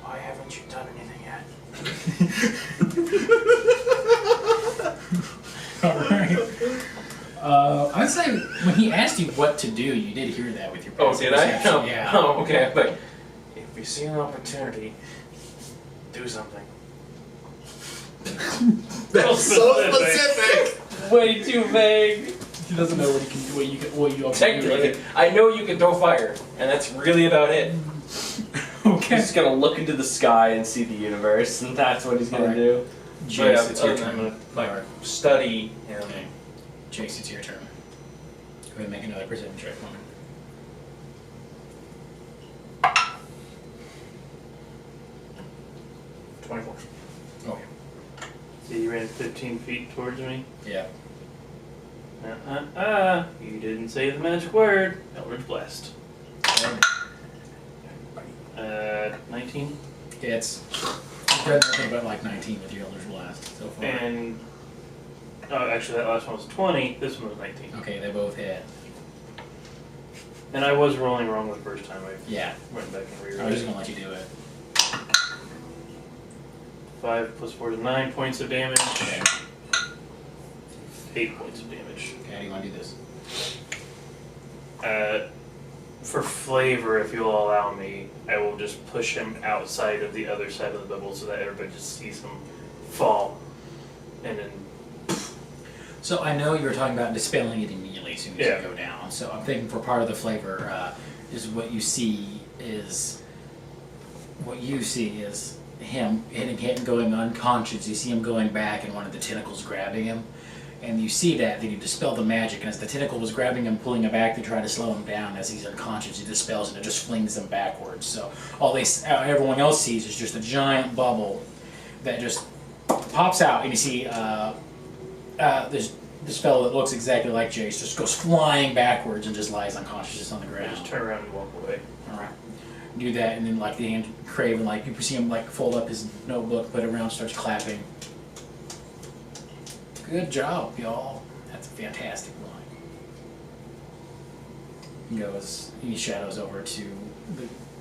"Why haven't you done anything yet?" All right. I'd say when he asked you what to do, you did hear that with your Oh, passive did I? perception. No. Yeah. Oh, okay. But if you see an opportunity, do something. That's so specific! Way too vague. He doesn't know what he can do. What you also do. Technically, I know you can throw fire, and that's really about it. He's Okay. just gonna look into the sky and see the universe, and that's what he's gonna Alright. do. Jace, it's your I'm turn. gonna like Alright. study him. Okay. Jace, it's your turn. Go ahead and make another perception check for me. 24. Okay. So you ran 15 feet towards me. Yeah. You didn't say the magic word. Eldritch Blast. 19. It's. You've done nothing but like 19 with your Elder's Blast so far. And, oh, actually that last one was 20, this one was 19. Okay, they both hit. And I was rolling wrong the first time I Yeah. went back and I was rewrote just it. gonna let you do it. 5 plus 4 is 9 points of damage. Okay. 8 points of damage. Okay, how do you want to do this? For flavor, if you'll allow me, I will just push him outside of the other side of the bubble so that everybody just sees him fall. And then, So I know you were talking about dispelling it immediately as soon as Yeah. you go down. So I'm thinking for part of the flavor is what you see is him hitting going unconscious. You see him going back and one of the tentacles grabbing him. And you see that, then you dispel the magic, and as the tentacle was grabbing him, pulling him back to try to slow him down, as he's unconscious, he dispels it and it just flings him backwards. So everyone else sees is just a giant bubble that just pops out, and you see this fellow that looks exactly like Jace just goes flying backwards and just lies unconscious just on the I ground. just turn around and walk away. Alright. Do that, and then like the hand Craven, like you see him like fold up his notebook, put it around, starts clapping. Good job, y'all. That's a fantastic line. He shadows over to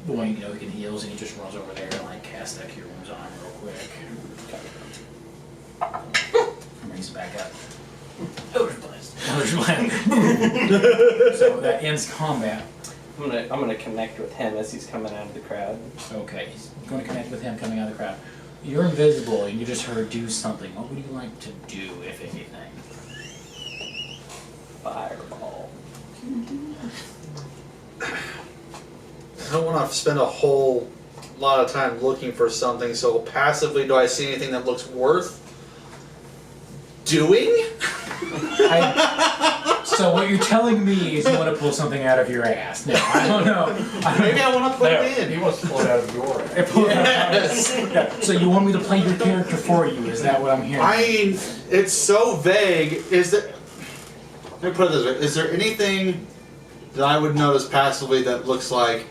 the one who can heals, and he just runs over there and like casts that cure wounds on him real quick. And brings it back up. Eldritch Blast. Eldritch Blast. So that ends combat. I'm gonna connect with him as he's coming out of the crowd. Okay, he's going to connect with him coming out of the crowd. You're invisible and you just heard her do something. What would you like to do, if anything? Fireball. I don't want to spend a whole lot of time looking for something, so passively, do I see anything that looks worth doing? So what you're telling me is you want to pull something out of your ass. No, I don't know. Maybe I want to put No, it he in. wants to pull it out of your ass. Yes. So you want me to play your character for you? Is that what I'm hearing? I mean, it's so vague. Is there? Let me put it this way: is there anything that I would notice passively that looks like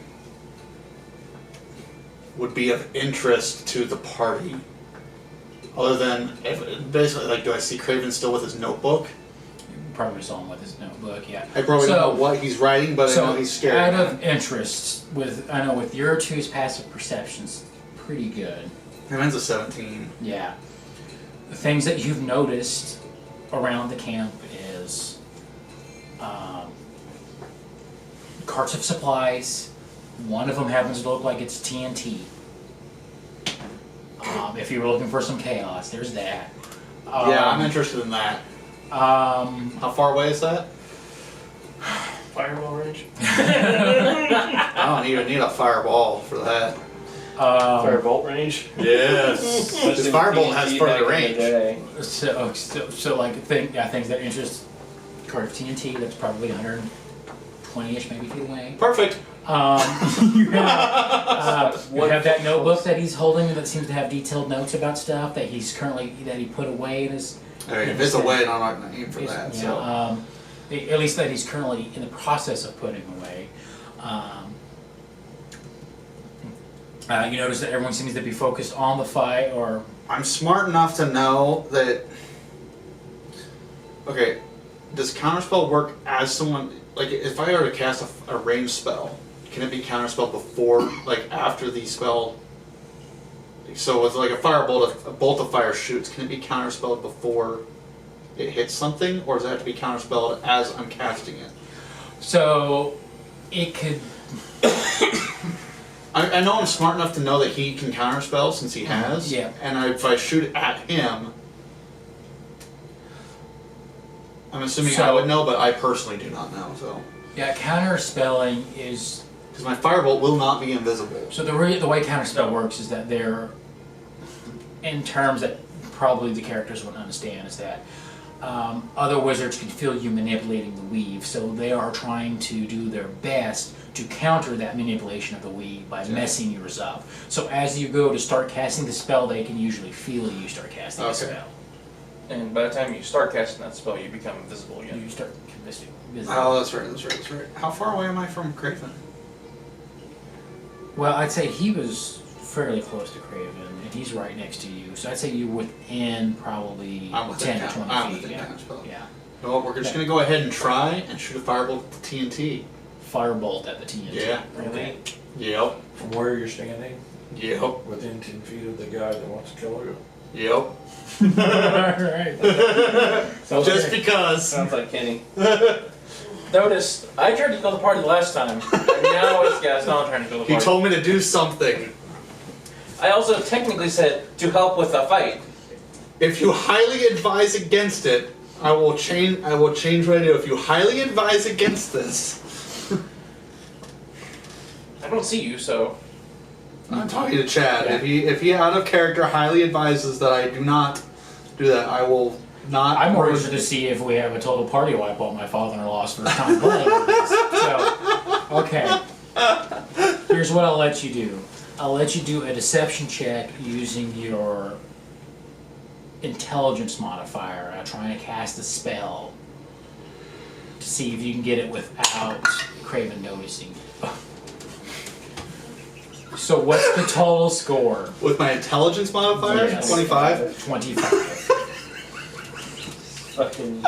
would be of interest to the party? Other than, basically, like, do I see Craven still with his notebook? Probably saw him with his notebook. Yeah. I probably So- don't know what he's writing, but I know he's scared. Out of interest, I know with your two's passive perception's pretty good. Mine's a 17. Yeah. The things that you've noticed around the camp is carts of supplies. One of them happens to look like it's TNT. If you were looking for some chaos, there's that. Yeah, I'm interested in that. How far away is that? Fireball range? I don't even need a fireball for that. Firebolt range? Yes. This firebolt has further range. So like things that interest cart of TNT. That's probably 120-ish, maybe feet away. Perfect. You have that notebook that he's holding that seems to have detailed notes about stuff that he put away in his. Alright, if it's away, I'm not gonna aim for Yeah, that. So. at least that he's currently in the process of putting away. You notice that everyone seems to be focused on the fight, or I'm smart enough to know that. Okay, does counterspell work as someone? Like, if I were to cast a ranged spell, can it be counterspell before, like, after the spell? So with like a firebolt, a bolt of fire shoots, can it be counterspelled before it hits something, or does it have to be counterspelled as I'm casting it? so it could. I know I'm smart enough to know that he can counterspell since he has. Yeah. And if I shoot at him, I'm assuming I would know, but I personally do not know. So. Yeah, counterspelling is. Because my firebolt will not be invisible. So the way counterspell works is that they're, in terms that probably the characters wouldn't understand, is that other wizards can feel you manipulating the weave, so they are trying to do their best to counter that manipulation of the weave by messing yours up. So as you go to start casting the spell, they can usually feel you start casting the spell. And by the time you start casting that spell, you become invisible again. You start visible. Oh, that's right. How far away am I from Craven? Well, I'd say he was fairly close to Craven, and he's right next to you. So I'd say you're within probably I'm within 10 to 20 I'm feet. within Yeah. counterspell. Yeah. You know what, we're just going to go ahead and try and shoot a firebolt with the TNT. Firebolt at the TNT. Yeah. Okay. Yep. From where you're standing, Yep. within 10 feet of the guy that wants to kill you. Yep. Alright. Just because. Sounds like Kenny. Notice, I tried to kill the party last time, and now it's Gaston trying to kill the He party. told me to do something. I also technically said to help with the fight. If you highly advise against it, I will change what I do. If you highly advise against this. I don't see you, so I'm talking to Chad. If he out of character highly advises that I do not do that, I will not. I'm more interested to see if we have a total party wipe on my father-in-law's first time playing this. So, okay. Here's what I'll let you do. I'll let you do a deception check using your intelligence modifier, trying to cast a spell to see if you can get it without Craven noticing. So what's the total score? With my intelligence modifier, Yes. 25. 25. Fucking.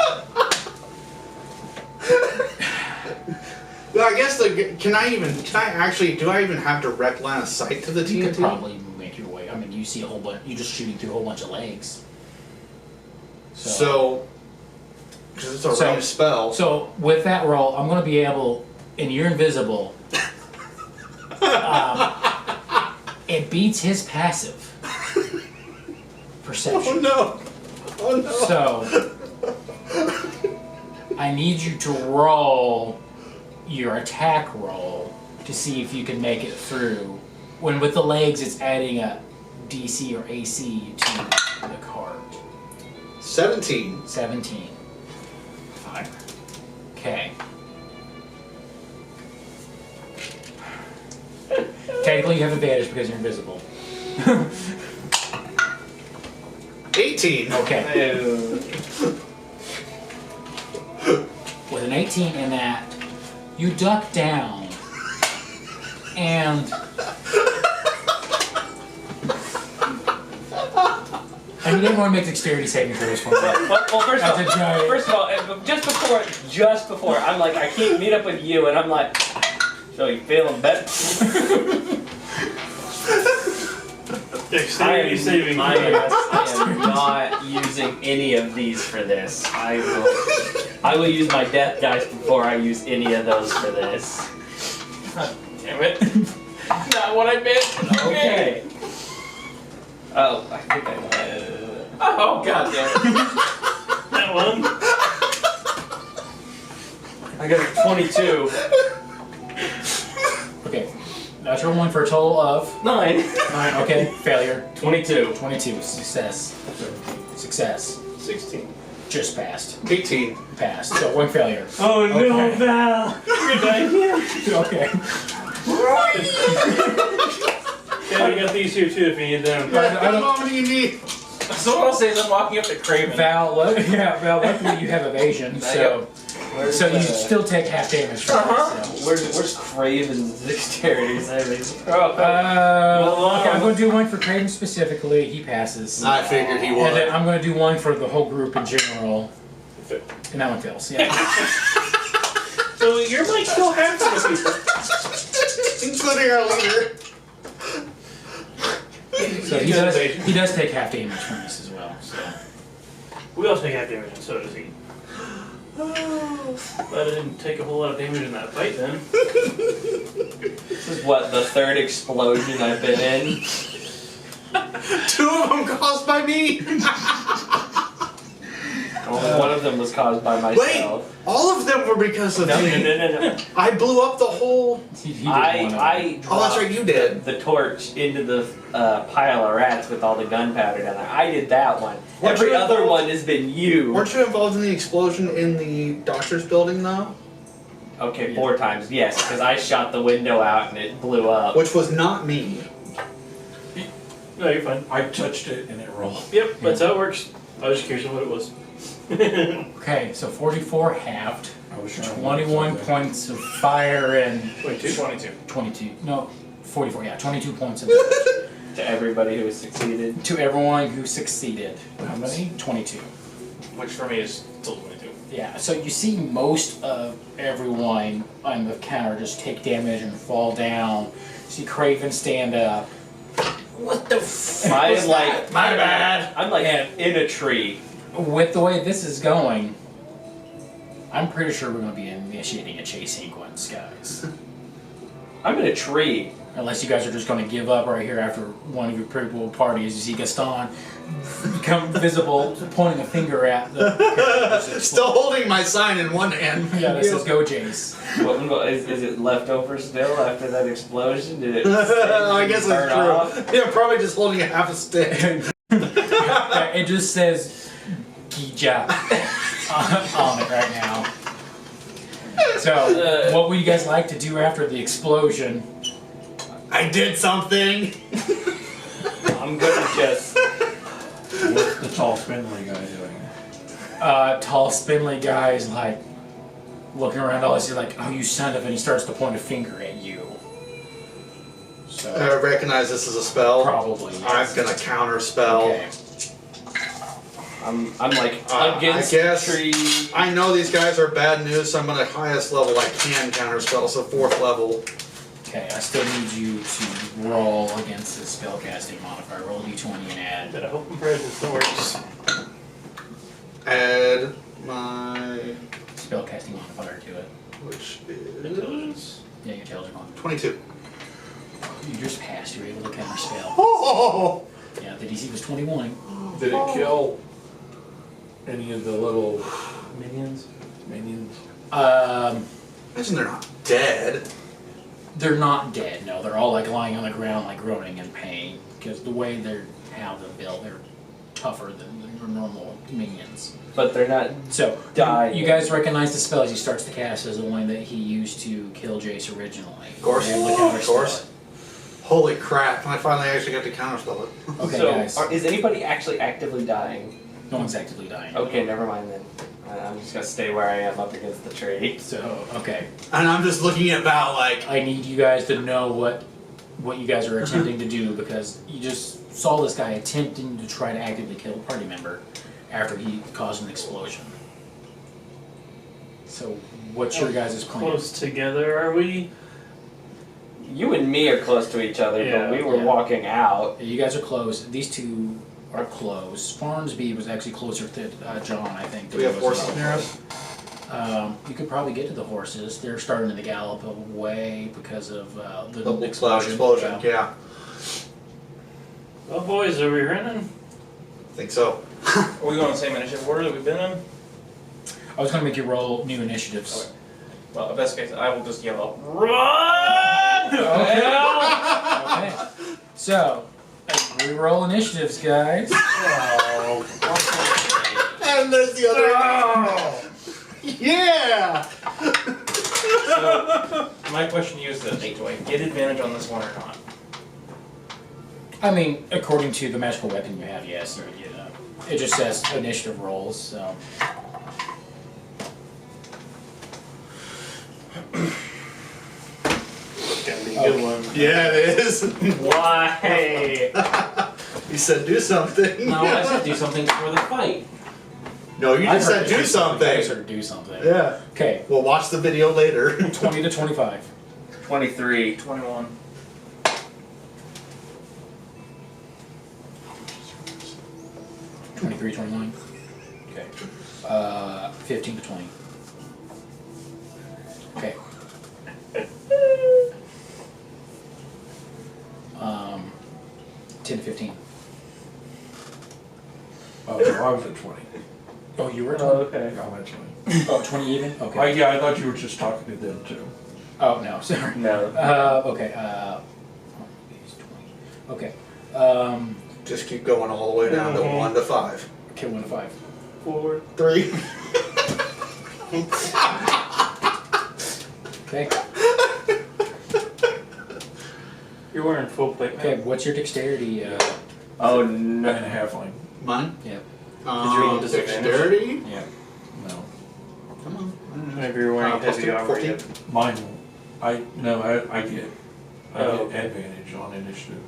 I guess do I even have direct line of sight to the You could TNT? probably make your way. I mean, you see a whole bunch. You're just shooting through a whole bunch of legs. So, because it's a ranged spell. So with that roll, I'm going to be able, and you're invisible. It beats his passive perception. Oh no! So I need you to roll your attack roll to see if you can make it through. When with the legs, it's adding a DC or AC to the card. 17. 17. 5. Technically, you have advantage because you're invisible. 18. Okay. Ew. With an 18 in that, you duck down and you didn't want to make dexterity saving throws for me. Well, first That's a giant. of all, just before, I'm like, I can't meet up with you, and I'm like, so you feeling better? Dexterity saving. I am not using any of these for this. I will use my death dice before I use any of those for this. God damn it. Not what I meant. Okay. Oh, I think I know. Oh, god damn it. That one. I got a 22. Okay. Natural 1 for a total of 9. 9. Okay. Failure. 22. 22. Success. Success. 16. Just passed. 18. Passed. So 1 failure. Oh no, Okay. Val! You're dying again. Okay. Yeah, I got these here too if you need them. How long do you need? So what I'll say is I'm walking up to Craven. Val, Val, luckily you have evasion, so you still take half damage from this. So. Where's Craven's dexterity savings? Okay, I'm going to do one for Craven specifically. He passes. I figured he And then would. I'm going to do one for the whole group in general. And that one fails, yeah. So you might kill half of the people. Including our leader. So he does take half damage from this as well. So. We all take half damage and so does he. But I didn't take a whole lot of damage in that fight then. This is what, the 3rd explosion I've been in? 2 of them caused by me. Only one of them was caused by Wait, myself. all of them were because of No. me. I blew up the whole. He did one of them. I Oh, that's right, you did. the torch into the pile of rats with all the gunpowder down there. I did that one. Weren't Every you other involved- one has been you. Weren't you involved in the explosion in the doctor's building though? Okay, 4 times, yes, because I shot the window out and it blew up. Which was not me. No, you're fine. I touched it and it rolled. Yep, that's how it works. I was just curious on what it was. Okay, so 44 halved. I was trying to 21 something. points of fire and 22. 22. No, 44, yeah, 22 points of damage. To everybody who has succeeded. To everyone who succeeded. How many? 22. Which for me is still 22. Yeah, so you see most of everyone on the counter just take damage and fall down. See Craven stand up. What the f? I was am that? like, My bad. I'm like in a tree. With the way this is going, I'm pretty sure we're going to be initiating a chase sequence, guys. I'm in a tree. Unless you guys are just going to give up right here after one of your people parties. You see Gaston become visible, pointing a finger at the. Still holding my sign in one hand. Yeah, that says "Go Jace." Is it left over still after that explosion? Did it? I guess burn that's off? true. Yeah, probably just holding a half a stick. It just says "Gija" on it right now. So, what would you guys like to do after the explosion? I did something. I'm gonna just. What's the tall spindly guy doing? Tall, spindly guy is like looking around all this. He's like, "Oh, you son of," and he starts to point a finger at you. So I recognize this as a spell. probably. I'm gonna counter spell. Okay. I'm like I against guess- the tree. I know these guys are bad news, so I'm gonna highest level I can counter spell, so 4th level. Okay, I still need you to roll against the spellcasting modifier. Roll d20 and add. But I hope and pray this works. Add my, Spellcasting modifier to it. which is Intelligence. Yeah, your tails are gone. 22. You just passed. You're able to counter spell. Oh! Yeah, the DC was 21. Did it kill any of the little Minions. minions? Imagine they're not dead. They're not dead. No, they're all like lying on the ground, like groaning in pain. Because the way they're how they're built, they're tougher than your normal minions. But they're not. So, Die. you guys recognize the spell as he starts to cast as the one that he used to kill Jace originally. Of course. You're able to counterspell Of course. it. Holy crap! I finally actually got to counterspell it. Okay, So, guys. is anybody actually actively dying? No one's actively dying. Okay, never mind then. I'm just gonna stay where I am up against the tree. So, okay. And I'm just looking at Val like, I need you guys to know what you guys are attempting to do, because you just saw this guy attempting to try to actively kill a party member after he caused an explosion. So, what's your guys' plan? Close together, are we? You and me are close to each other, Yeah. but we were walking out. You guys are close. These two are close. Farnsby was actually closer to John, I think. do we have horses near us? You could probably get to the horses. They're starting to gallop away because of the The explosion. explosion, yeah. Well, boys, are we running? I think so. Are we going the same initiative order that we've been in? I was going to make you roll new initiatives. Okay. Well, in best case, I will just yell out, RUN! Okay. So, re-roll initiatives, guys. And there's the other. Yeah! So, my question to you is this, do I get advantage on this one or not? I mean, according to the magical weapon you have, yes. It just says initiative rolls, so. Gotta be a good one. Yeah, it is. Why? You said do something. No, I said do something for the fight. No, you I just said heard do I something. heard do something. Yeah. Okay, We'll watch the video later. 20 to 25. 23. 21. 23, 21. Okay. 15 to 20. Okay. 10 to 15. Oh, no, I was at 20. Oh, you were at Oh, 20? okay. Yeah, I'm at 20. Oh, 20 even? Okay. Yeah, I thought you were just talking to them too. Oh, no, sorry. No. Okay. He's 20. Okay. Just keep going all the way down to 1 to 5. Okay, 1 to 5. 4. 3. Okay. You're wearing full plate, man. Okay, what's your dexterity? Oh And no. a halfling. Mine? Yeah. roll disadvantage? Dexterity? Yeah. No. Come on. Whenever you're wearing Plus heavy 2, armor, 14. you Mine, I get Oh. advantage on initiative.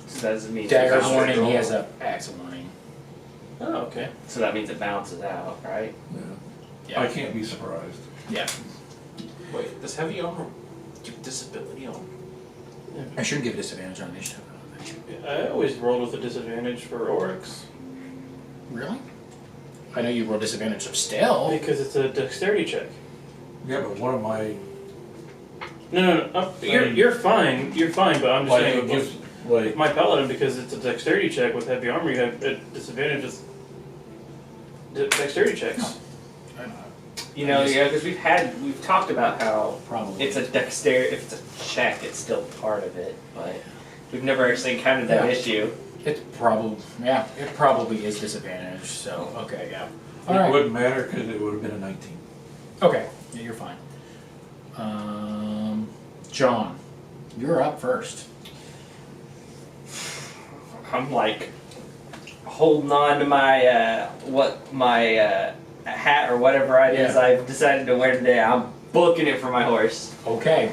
So that doesn't mean Dagger it's warning, he roll. has a axe warning. Oh, okay. So that means it bounces out, right? Yeah. I can't be surprised. Yeah. Wait, does heavy armor give disability on? I shouldn't give disadvantage on initiative. I always rolled with a disadvantage for orcs Really? I know you roll disadvantage of stealth. because it's a dexterity check. Yeah, but one of my, No. You're fine. You're fine, but I'm just like, saying. it gives, like, My paladin, because it's a dexterity check with heavy armor, you have disadvantages. Dexterity checks. I know. You know, yeah, because we've talked about how Probably. it's a dexterity, if it's a check, it's still part of it, but we've never actually encountered that Yeah. issue. It probably is disadvantage, so, okay, yeah. it Alright. wouldn't matter because it would have been a 19. Okay, yeah, you're fine. John, you're up first. I'm like holding on to my hat or whatever it is Yeah. I've decided to wear today. I'm booking it for my horse. Okay.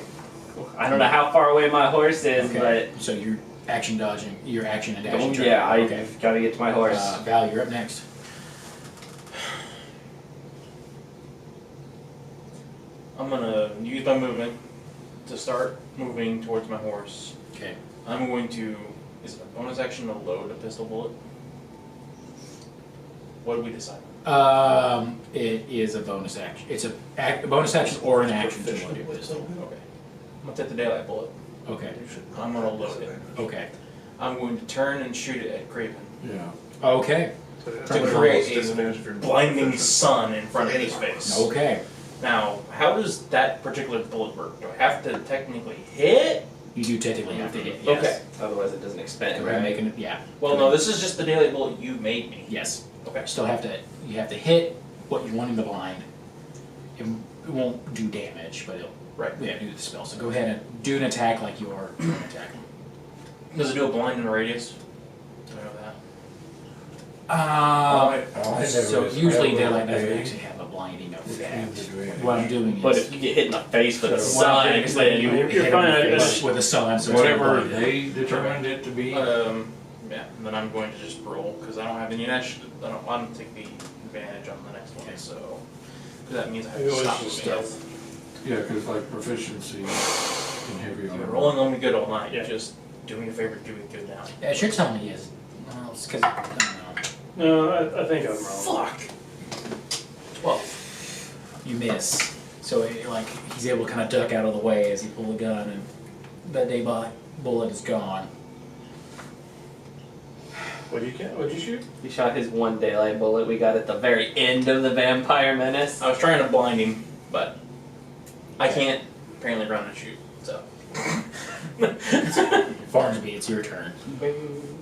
I don't know how far away my horse is, Okay. So you're action dodging, you're action and but dashing. oh, yeah, I Okay. gotta get to my horse. Val, you're up next. I'm gonna use my movement to start moving towards my horse. Okay. I'm going to, is it a bonus action to load a pistol bullet? What did we decide? It is a bonus action. It's a bonus action or an action to load your pistol. Okay. I'm gonna take the daylight bullet. Okay. I'm gonna load it. Okay. I'm going to turn and shoot it at Craven Yeah. Okay. to create a blinding sun in front of his face. Okay. Now, how does that particular bullet work? Do I have to technically hit? You do technically have to hit. Yes. Okay. Otherwise, it doesn't expend, Go ahead and right? make it. Yeah. Well, no, this is just the daylight bullet you made me. Yes. Okay. You still have to. You have to hit what you want in the blind. And it won't do damage, but it'll Right. do the spell. So go ahead and do an attack like you're trying to attack him. Does it do a blind in a radius? Do I know that? So usually daylight doesn't actually have a blinding effect. What I'm doing is But if you get hit in the face with a what I'm doing sign, is letting you then hit him fine, in the I- face with a sun, so it's Whatever not blinded. they determined it to be. Yeah, then I'm going to just roll, because I don't have any initiative, I don't take the advantage on the next one, so. Because that means I have It to was stop just moving. Yeah, because like proficiency in heavy You've been armor. rolling on me good all night, Yeah. just do me a favor, do it good now. Yeah, it should tell me yes. Well, it's because I don't No, I think I'm wrong. Fuck! 12. know. You miss. So like he's able to kind of duck out of the way as he pull the gun, and that daylight bullet is gone. What'd you shoot? he shot his one daylight bullet we got at the very end of the Vampire Menace. I was trying to blind him, but I can't apparently run and shoot, so. Farnsby, it's your turn.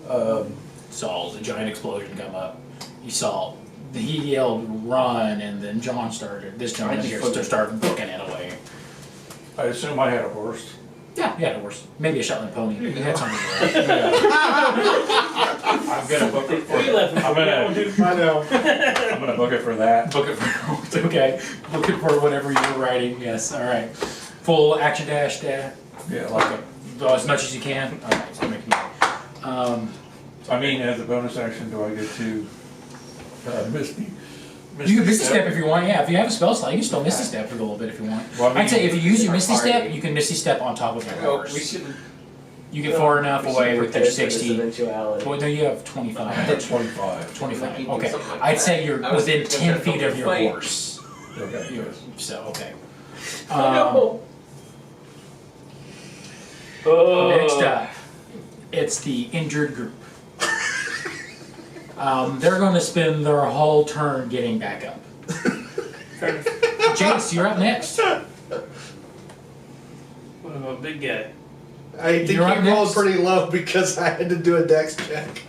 Um, Saw the giant explosion come up. You saw he yelled run, and then John started. This John here started booking it away. I assume I had a horse. Yeah, of course. Maybe a Shetland pony. You had something. I'm gonna book it for. We left I'm gonna. I know. I'm gonna book it for that. Book it for it's okay. Looking for whatever you were writing. Yes. All right. Full action dash. Yeah, like As much as you can. All right. So make me. I mean, as a bonus action, do I get to Misty? You can Misty Step if you want. Yeah, if you have a spell slot, you can still Misty Step for a little bit if you want. Well, I mean, I'd say if you use your Misty Party. Step, you can Misty Step on top of your horse. should. You get far enough away with your 60. Eventuality. Well, no, you have 25. I had 25. 25. Okay. I'd say you're within 10 feet of your horse. Okay, yes. So, okay. No. Next up, it's the injured group. They're going to spend their whole turn getting back up. Jace, you're up next. What about big guy? I think You're he up rolled next. pretty low because I had to do a dex check.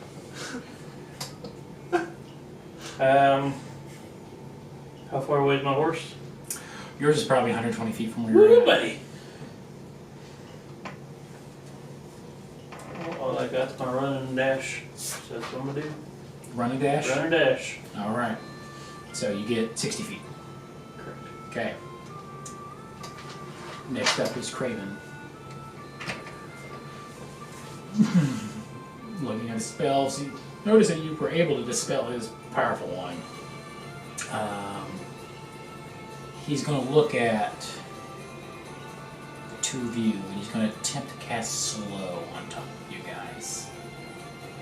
How far away is my horse? Yours is probably 120 feet from where you're Woo, at. buddy! Well, I got my run and dash. So that's what I'm gonna do. Run and dash? Run and dash. All right. So you get 60 feet. Correct. Okay. Next up is Craven. Looking at his spells, you notice that you were able to dispel his powerful one. He's going to look at the two of you, and he's going to attempt to cast slow on top of you guys.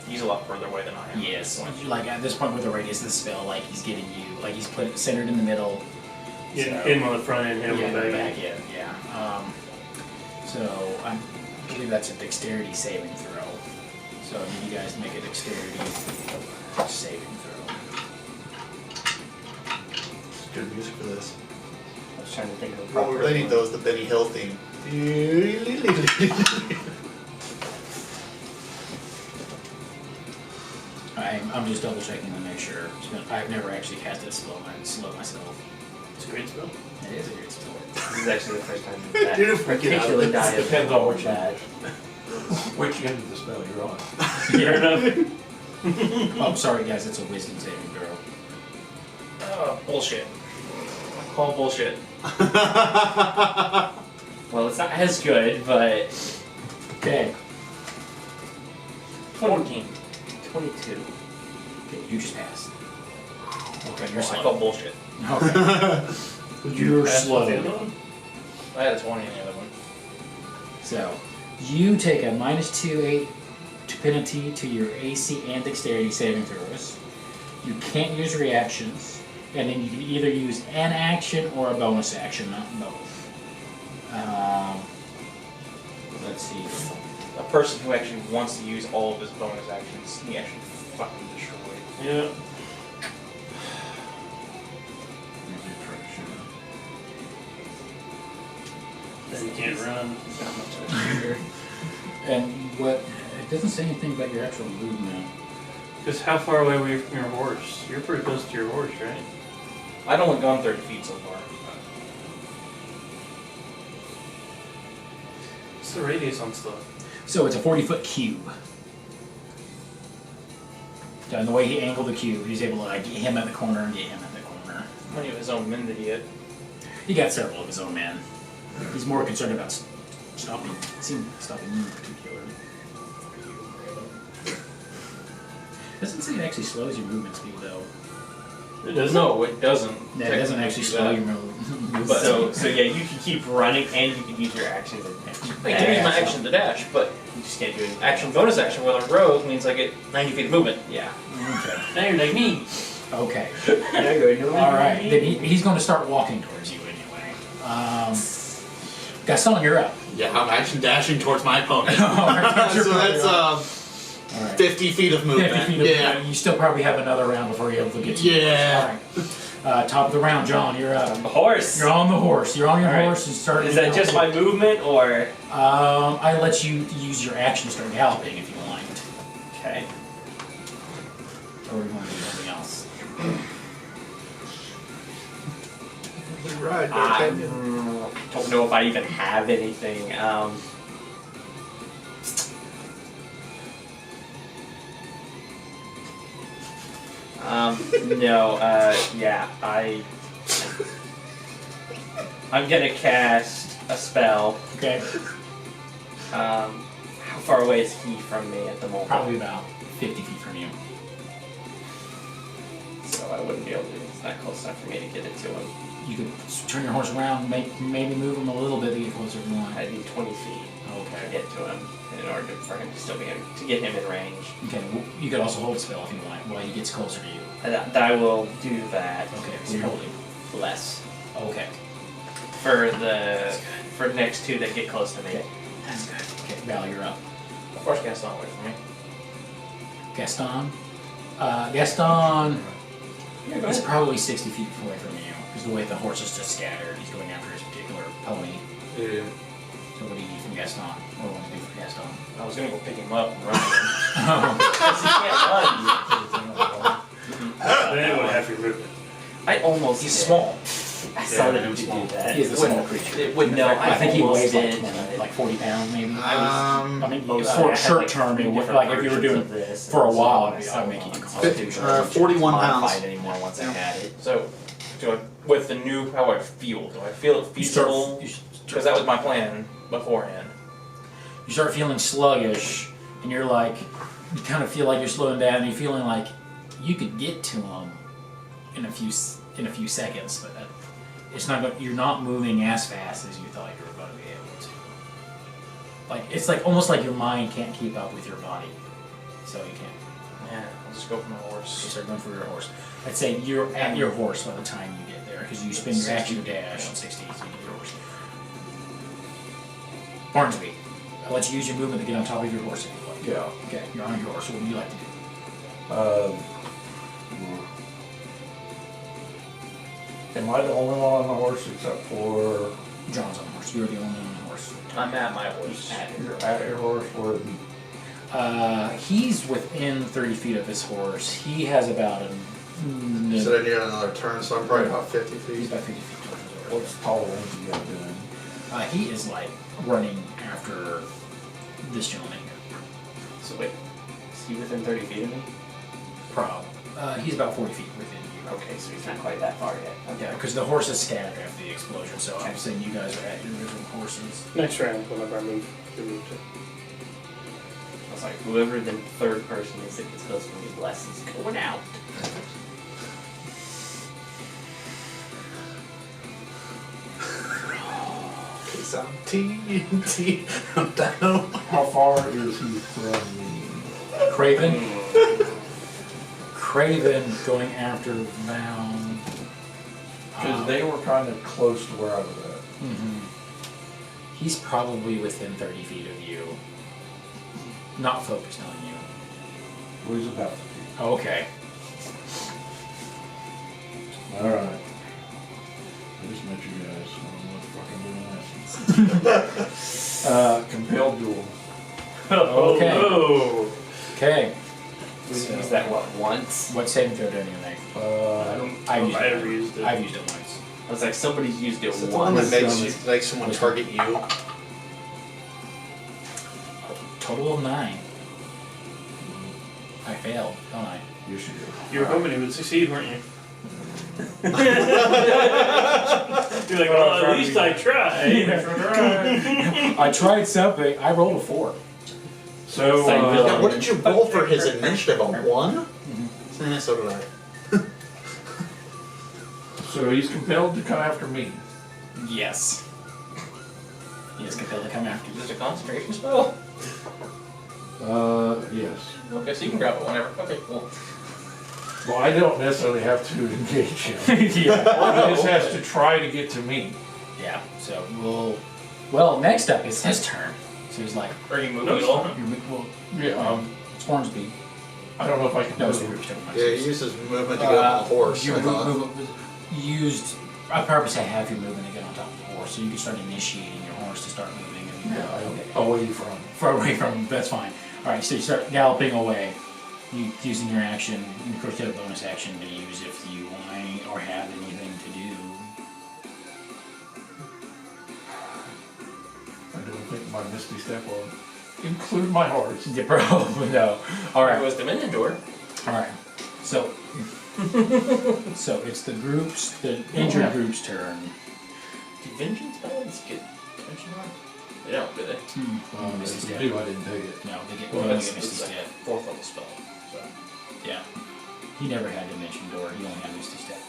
He's a lot further away than I am. Yes, like at this point with the radius of the spell, like he's getting you, like he's put it centered in the middle. Hit So- him on the front end, hit him Yeah, on the back end. end, yeah. So I believe that's a dexterity saving throw. So I need you guys to make a dexterity saving throw. Good music for this. I was trying to think of a Well, proper. we really need those, the Benny Hill theme. I'm just double checking to make sure. I've never actually cast it slow myself. It's a great spell. It is a great spell. This is actually the first time that Dude, if we get out of particular this, die has depends on rolled which bad. Which end of the spell you're on? Fair enough. Oh, sorry guys, it's a wisdom saving throw. Oh, bullshit. Call bullshit. Well, it's not as good, but Okay. 14. 22. Okay, you just passed. Okay, you're I slow. call bullshit. Okay. You're Pass slow. with the other one? I had a 20 in the other one. So, you take a -2/8 penalty to your AC and dexterity saving throws. You can't use reactions, and then you can either use an action or a bonus action, not both. Let's see. A person who actually wants to use all of his bonus actions, he actually fucking destroyed. Yeah. Then you can't run. And what? It doesn't say anything about your actual movement. Because how far away were you from your horse? You're pretty close to your horse, right? I'd only gone 30 feet so far. What's the radius on stuff? So it's a 40-foot cube. And the way he angled the cube, he's able to like, get him at the corner and get him at the corner. How many of his own men did he get? He got several of his own men. He's more concerned about stopping you in particular. Doesn't say it actually slows your movement speed though. It doesn't. No, it doesn't. Yeah, it doesn't actually slow your movement. But- So yeah, you can keep running and you can use your actions. I can use my action to dash, but You just can't do anything. action bonus action while I'm rogue means I get 90 feet of movement. Yeah. Okay. Now you're like me. Okay. Now go into All right. Then he's going to start walking towards you anyway. Gaston, you're up. Yeah, I'm action dashing towards my opponent. Alright, so that's All right. 50 feet of movement. 50 feet of yeah. movement. You still probably have another round before you're able to get to Yeah. All right. Top of the round, John. You're up. The horse. You're on the horse. You're on your All right. horse and start. Is that just my movement or? I let you use your action to start galloping if you liked, Okay. or you want to do something else. Right. I don't know if I even have anything. No, yeah, I'm gonna cast a spell. Okay. How far away is he from me at the moment? Probably about 50 feet from you. So I wouldn't be able to, it's not close enough for me to get it to him. You could turn your horse around, maybe move him a little bit to get closer to the line. I need 20 feet to Okay. get to him in order for him to still be to get him in range. Okay. Well, you could also hold spell if you want while he gets closer to you. That I will do that. Okay. So you're holding. Less Okay. for the next two that get close to me. That's good. Okay. Val, you're up. Of course, Gaston away from me. Gaston. Gaston Yeah, go is ahead. probably 60 feet away from you because the way the horse is just scattered, he's going after his particular pony. Yeah. So what do you need from Gaston? What do you want to do for Gaston? I was gonna go pick him up and run him. Because he can't run. Then it would have your movement. I almost He's did. small. I started to do that. He is a small creature. It wouldn't No, affect I think he almost weighs like did. 20, like 40 pounds maybe. Um, I mean, Oh, for I a had short like term, three it would, different like if you were versions doing of this, for a and while, so I'd on make and it so on. constitution. 41 Modify pounds. it anymore once I had it. So, with the new how I feel, do I feel it feasible? Because that was my plan beforehand. You start feeling sluggish, and you're like, you kind of feel like you're slowing down, and you're feeling like you could get to him in a few seconds, but it's not. You're not moving as fast as you thought you were going to be able to. Like it's like almost like your mind can't keep up with your body, so you can't. Yeah, I'll just go for my You horse. start going for your horse. I'd say you're at your horse by the time you get there, because you spend your action dash on 60, so you get your horse. Farnsby, I'll let you use your movement to get on top of your horse if you like. Yeah. Okay, you're on your horse. What would you like to do? Am I the only one on the horse except for John's on the horse. You're the only one on the horse. I'm at my horse. you're at your horse? Or He's within 30 feet of his horse. He has about So I need another turn, so I'm probably about 50 he's feet. about 50 feet towards his horse. what's tall range you got doing? He is like running after this gentleman. So wait, is he within 30 feet of me? He's about 40 feet within you. Okay, so he's not quite that far yet. Yeah, because the horse is scattered after the explosion, so I'm saying you guys are at your original horses. Next round, whenever I move, you move to. I was like, whoever the third person is that gets close to me, less is going out. Cause I'm TNT. I'm down. How far is he from me? Craven? Craven going after Val. Because they were kind of close to where I was at. He's probably within 30 feet of you. Not focused on you. Well, he's about to be. Okay. Alright. I just met you guys, so I don't know what fucking doing this. Compelled duel. Okay. Oh, Okay. We So- use that, what, once? What saving throw do I need to make? I don't I've know used if I it. ever used it. I've used it once. I was like, somebody's used it Is it the one once. that makes you, like someone target you? Total of 9. I failed, don't I? Yes, you do. You were hoping he would succeed, weren't you? You're like, well, at least I tried. I tried something. I rolled a 4. So, Now, what did you roll for his initiative? A 1? So did I. so he's compelled to come after me. Yes. He is compelled to come after Is you. this a concentration spell? Yes. Okay, so you can grab it whenever. Okay, cool. Well, I don't necessarily have to engage him. Yeah. He just has to try to get to me. Yeah. So well, next up is his turn. So he's like, Are you moving No, at all? well, Yeah, it's Farnsby. I don't know if I can No, it's do the it. group turn. Yeah, he uses movement to get on the horse. Your I thought. movement used. I purposely have your movement to get on top of the horse, so you can start initiating your horse to start moving. And Yeah, away from. far away from. That's fine. All right, so you start galloping away. You using your action. You of course get a bonus action to use if you want or have anything to do. I don't think my Misty Step will include my horse. Yeah, probably no. All It right. was Dominion Door. All right. So, so it's the injured group's turn. Do vengeance paladins get attention on? They don't, do they? Misty If Step. you do, I didn't take it. No, they get. Well, they that's get Misty it's like Step. 4th level spell. So. Yeah. He never had Dimension Door, he only had Misty Step.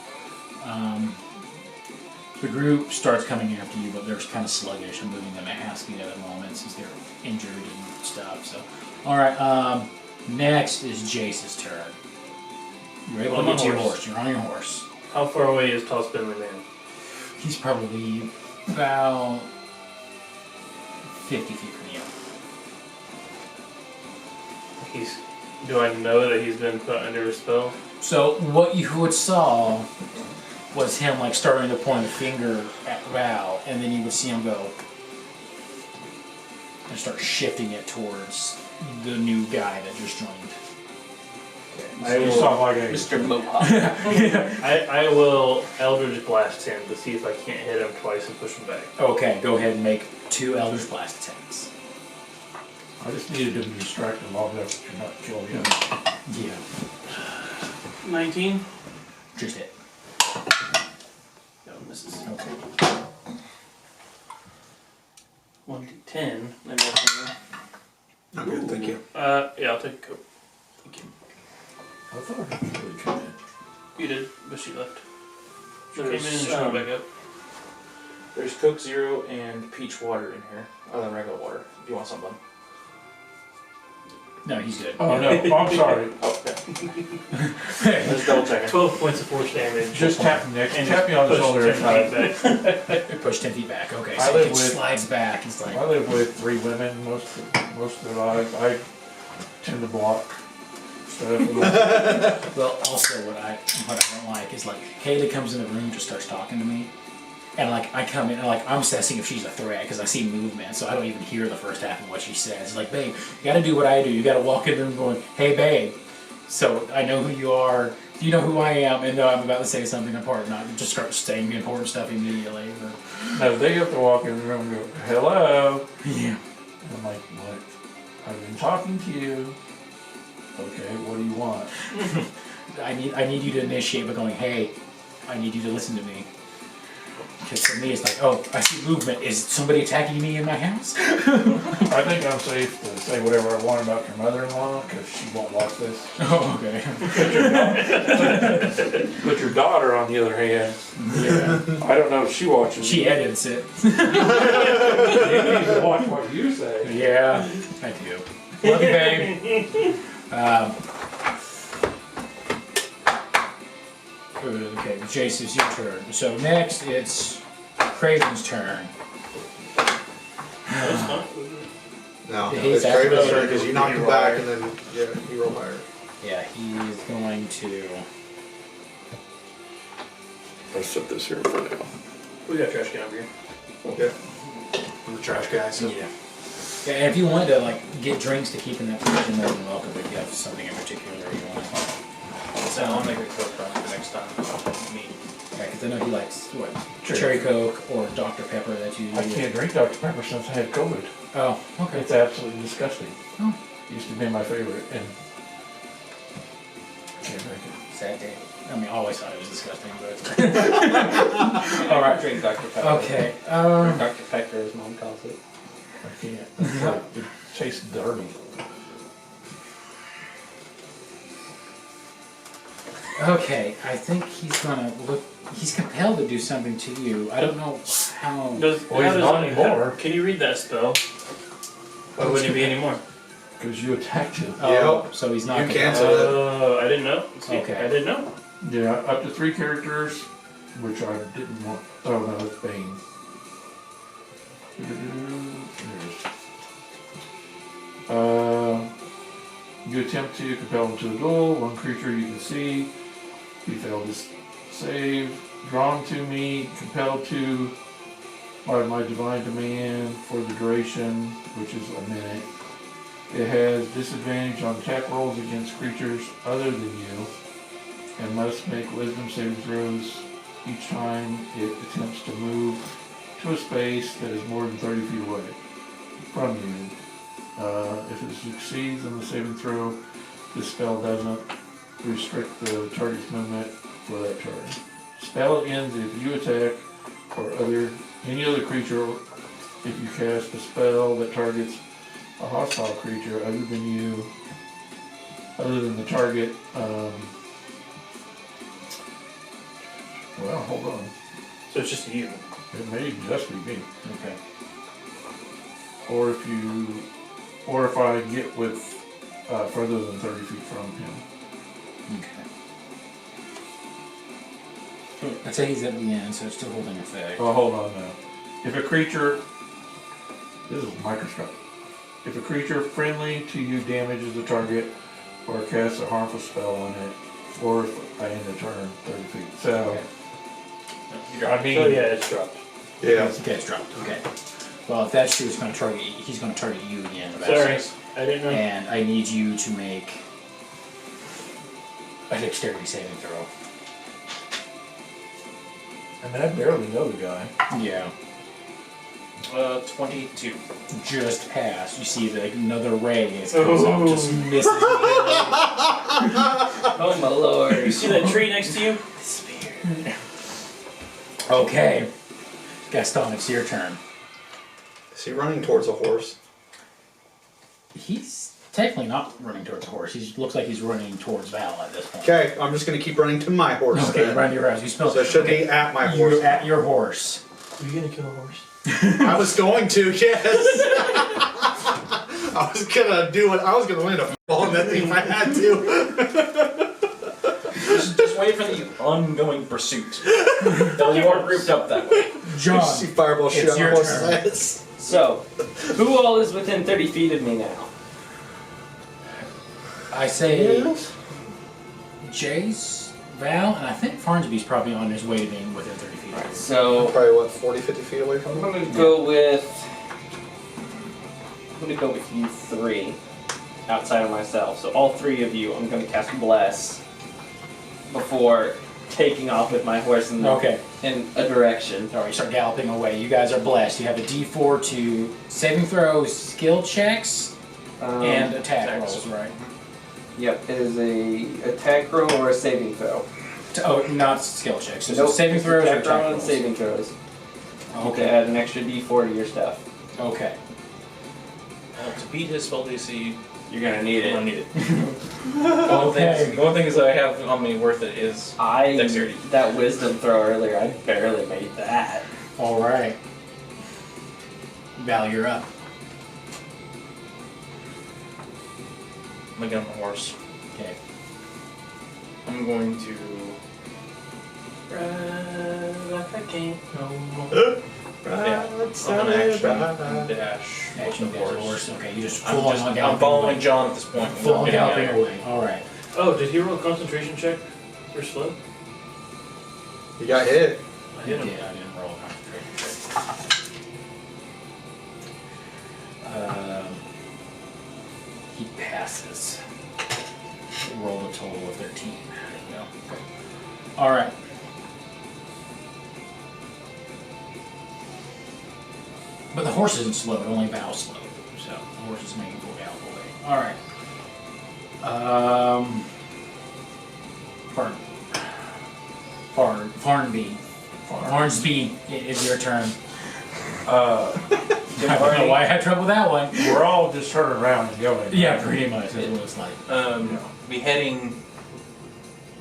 The group starts coming after you, but they're kind of sluggish. I'm moving them at half speed at the moment since they're injured and stuff. So, alright, next is Jace's turn. You're able I'm to on get to your horse. horse. You're on your horse. How far away is Tall Spindly Man? He's probably about 50 feet from you. Do I know that he's been put under a spell? So what you would saw was him like starting to point a finger at Val, and then you would see him go and start shifting it towards the new guy that just joined. I You will, saw my game. Mr. Mohawk. I will Eldritch Blast him to see if I can't hit him twice and push him back. Okay, go ahead and make 2 Eldritch Blast attacks. I just needed to distract him long enough to not kill him. Yeah. 19? Just hit. No, misses. Okay. 1d10. I imagine. I'm good, thank you. Yeah, I'll take a Coke. Thank you. I thought I could really come in. You did, but she left. She There's, came in and she went back up. There's Coke Zero and peach water in here, other than regular water. If you want something. No, he's good. Oh no, I'm sorry. Oh, yeah. Just double checking. 12 points of force damage. Just tap me next. And Tap me on the push shoulder 10 and feet back. Push 10 feet back. Okay, I so live he with- slides back. He's like, I live with 3 women most of their lives. I tend to block stuff. well, also what I don't like is like Kaylee comes in the room, just starts talking to me, and like I come in and like I'm assessing if she's a threat because I see movement, so I don't even hear the first half of what she says. Like, babe, you got to do what I do. You got to walk in the room going, hey, babe. So I know who you are. You know who I am, and know I'm about to say something important. Not just start saying important stuff immediately. But, No, they have to walk in the room and go, hello. yeah. And I'm like, what? I've been talking to you. Okay, what do you want? I need you to initiate by going, hey, I need you to listen to me. Because for me, it's like, oh, I see movement. Is somebody attacking me in my house? I think I'm safe to say whatever I want about your mother-in-law because she won't watch this. Oh, okay. But your daughter, on the other hand, Yeah. I don't know if she watches. She edits it. You need to watch what you say. Yeah, I do. Love you, babe. Okay, Jace, it's your turn. So next, it's Craven's turn. That's fine. No, He's it's Craven's after- turn because you knocked him back and then he rolled higher. Yeah, he's going to. I'll set this here for now. We got a trash can over here. Yeah. I'm the trash guy, so. Yeah. Yeah, and if you wanted to like get drinks to keep in that position, more than welcome. If you have something in particular you want. So I'll make a Coke run for next time. Me. Yeah, because I know he likes what cherry Coke or Dr Pepper that you. I can't drink Dr. Pepper since I had COVID. Oh, okay. It's absolutely disgusting. Oh. Used to be my favorite, and can't drink it. Sad day. I mean, I always thought it was disgusting, but. All right, drink Dr. Pepper. Okay. Dr. Pepper, as mom calls it. I can't. It's like, it tastes dirty. Okay, I think he's gonna look. He's compelled to do something to you. I don't know how. Does, Well, how he's does- not anymore. Can you read that spell? Why wouldn't it be anymore? Because you attacked him. Oh, so he's not. You compelled. cancel it. Oh, I didn't know. See, Okay. I didn't know. Yeah, up to 3 characters, which I didn't want. Oh no, that's Bane. There it is. You attempt to compel him to a duel. 1 creature you can see. He failed his save. Drawn to me, compelled to by my divine demand for the duration, which is a minute. It has disadvantage on attack rolls against creatures other than you, and must make wisdom saving throws each time it attempts to move to a space that is more than 30 feet away from you. If it succeeds in the saving throw, this spell doesn't restrict the target's movement for that turn. Spell ends if you attack or any other creature. If you cast a spell that targets a hostile creature other than the target. Well, hold on. So it's just you. It may just be me. Okay. Or if I get with further than 30 feet from him. Okay. I'd say he's at the end, so it's still holding effect. Oh, hold on now. If a creature, this is microscopic. If a creature friendly to you damages the target or casts a harmful spell on it, or if I end the turn 30 feet. So, I mean, So yeah, it's dropped. Yeah. Okay, it's dropped. Okay. Well, if that's true, he's going to target you again. Sorry, I didn't know. And I need you to make a dexterity saving throw. I mean, I barely know the guy. Yeah. 22. Just passed. You see another ray as it comes out, just misses. Oh my lord. You see that tree next to you? Okay. Gaston, it's your turn. Is he running towards a horse? He's technically not running towards the horse. He looks like he's running towards Val at this point. Okay, I'm just gonna keep running to my horse. Okay, then. run to your house. You spell. So it should be at my horse. You're at your horse. Are you gonna kill a horse? I was going to, yes. I was gonna do it. I was gonna land a ball on that thing if I had to. Just wait for the ongoing pursuit. Though you are grouped up that way. John, See fireball shoot it's on the your horse's turn. heads. So, who all is within 30 feet of me now? I say Jace, Val, and I think Farnsby's probably on his way to being within 30 feet. So, Probably what, 40, 50 feet away from I'm him? gonna go with you 3 outside of myself. So all 3 of you, I'm gonna cast Bless before taking off with my horse in Okay. in a direction. Alright, you start galloping away. You guys are blessed. You have a D4 to saving throws, skill checks, and attack attacks. rolls, right? Yep, it is a attack roll or a saving throw. Oh, not skill checks. So Nope, saving it's throws or attack attack roll and rolls. saving throws. You can Okay. add an extra D4 to your stuff. Okay. To beat his spell DC, You're gonna need I'm gonna it. need it. The only things that I have on me worth it is dexterity. That wisdom throw earlier, I barely made that. Alright. Val, you're up. I'm gonna get on the horse. Okay. I'm going to Ride like I can't no more. yeah, I'm gonna action dash Action with the dash horse. horse. Okay, you just I'm full on galloping I'm following away. John at this point. Full on Yeah. galloping away. Alright. Oh, did he roll a concentration check for slow? You got hit. I hit him. Yeah, I didn't roll a concentration check. He passes. He rolled a total of 13. There you go. Okay. Alright. But the horse horse isn't slowed, only Val's slowed. So the horse is making full gallop away. Alright. Farnsby, it is your turn. I don't know why I had trouble with that one. We're all just turning around and going. Yeah, pretty much. That's what it's like. Be heading.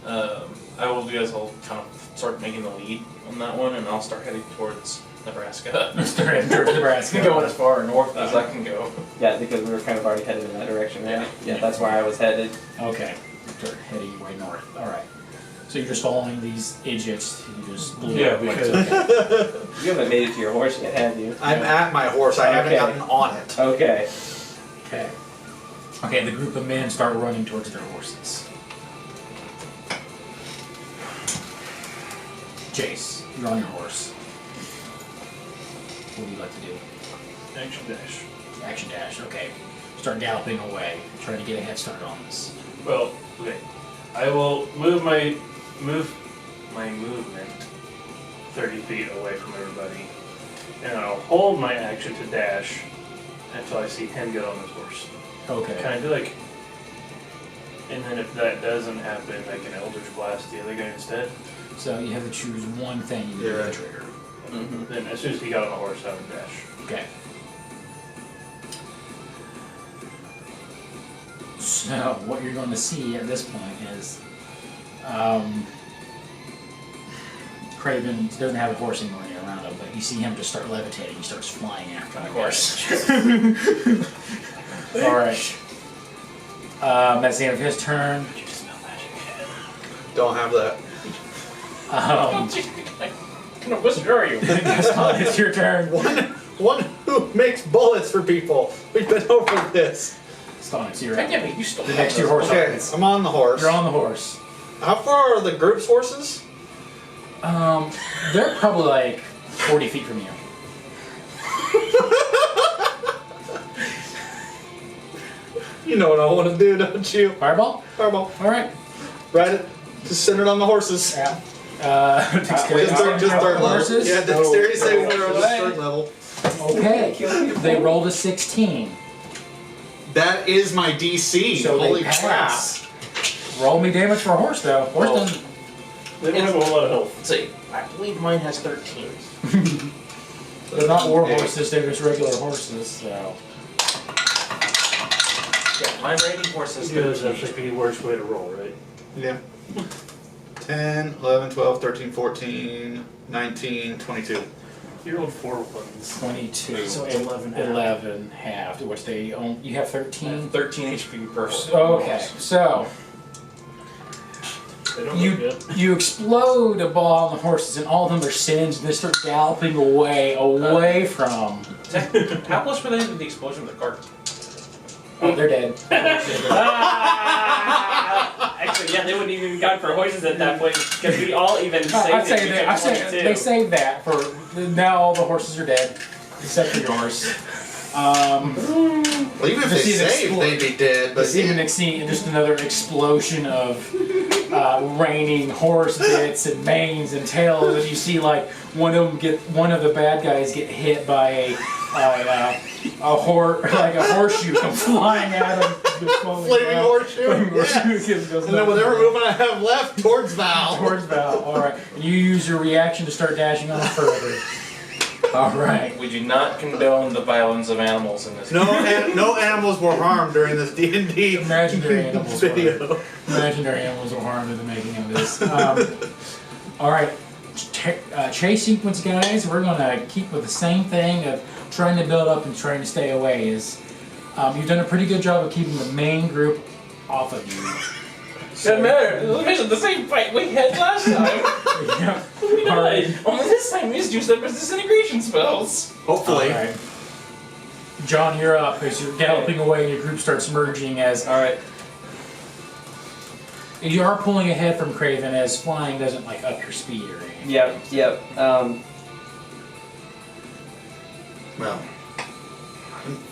I will do as I'll kind of start making the lead on that one, and I'll start heading towards Nebraska. Start heading towards Nebraska. Going as far north as I can go. Yeah, because we were kind of already headed in that direction, right? Yeah, that's where I was headed. Okay. Start heading your way north. Alright. So you're just following these idiots who just blew Yeah, up. because You haven't made it to your horse yet, have you? I'm at my horse. I haven't Okay. gotten on it. Okay. Okay. Okay, the group of men start running towards their horses. Jace, you're on your horse. What would you like to do? Action dash. Action dash, okay. Start galloping away. Try to get a head start on this. Well, okay. I will move my movement 30 feet away from everybody, and I'll hold my action to dash until I see him get on his horse. Okay. Kind of do like, and then if that doesn't happen, I can Eldritch Blast the other guy instead. So you have to choose one thing you do Yeah. to trigger. Mm-hmm. Then as soon as he got on the horse, I would dash. Okay. So what you're going to see at this point is Craven doesn't have a horse anymore around him, but you see him just start levitating. He starts flying after the horse. All right. That's the end of his turn. Did you smell magic? Don't have that. What kind of wizard are you? Gaston, it's your turn. One who makes bullets for people. We've been over this. Gaston, it's your Yeah, but you still the next to your horse. Okay, I'm on the horse. You're on the horse. How far are the group's horses? They're probably like 40 feet from you. You know what I want to do, don't you? Fireball? Fireball. All right. Ride it. Just center it on the horses. Yeah. Just third level. horses? Yeah, dexterity saving Go throw, away. just third level. Okay. They rolled a 16. That is my DC. So they Holy pass. Roll me damage for a horse, though. Horse Oh. doesn't. They don't have a whole lot of health. Let's see. I believe mine has 13. They're not war horses, they're just regular horses, so. Yeah, my rating horse has Because 13. that's the worst way to roll, right? Yeah. 10, 11, 12, 13, 14, 19, 22. You rolled 4 ones. 22. So it's 11 half. 11 half, which they own. You have 13? 13 HP per Okay, so. They don't look good. You explode a ball on the horses, and all of them are singed, and they start galloping away from. How close were they to the explosion of the cart? Oh, they're dead. Actually, yeah, they wouldn't even gone for horses at that point because we all even saved I'd it. say, You they, took I'd say 22. they saved that for now. All the horses are dead, except for yours. Well, even if they See the saved, explo- they'd be dead. But See the next scene, just another explosion of raining horse bits and manes and tails, and you see like one of the bad guys get hit by a horseshoe come flying at him. flaming horseshoe. Horseshoe And then whatever movement I have left towards Val. towards Val. All right, and you use your reaction to start dashing on further. All right. We do not condone the violence of animals in this. No animals were harmed during this D&D Imaginary animals. video. Imaginary animals were harmed in the making of this. All right, chase sequence, guys. We're gonna keep with the same thing of trying to build up and trying to stay away. You've done a pretty good job of keeping the main group off of you. Doesn't matter. This is the same fight we had last time. Yeah. We All right. died. Only this time we just used up his disintegration spells. Hopefully. All right. John, you're up as you're galloping away and your group starts merging as. All right. You are pulling ahead from Craven as flying doesn't like up your speed or anything. Yep. Well,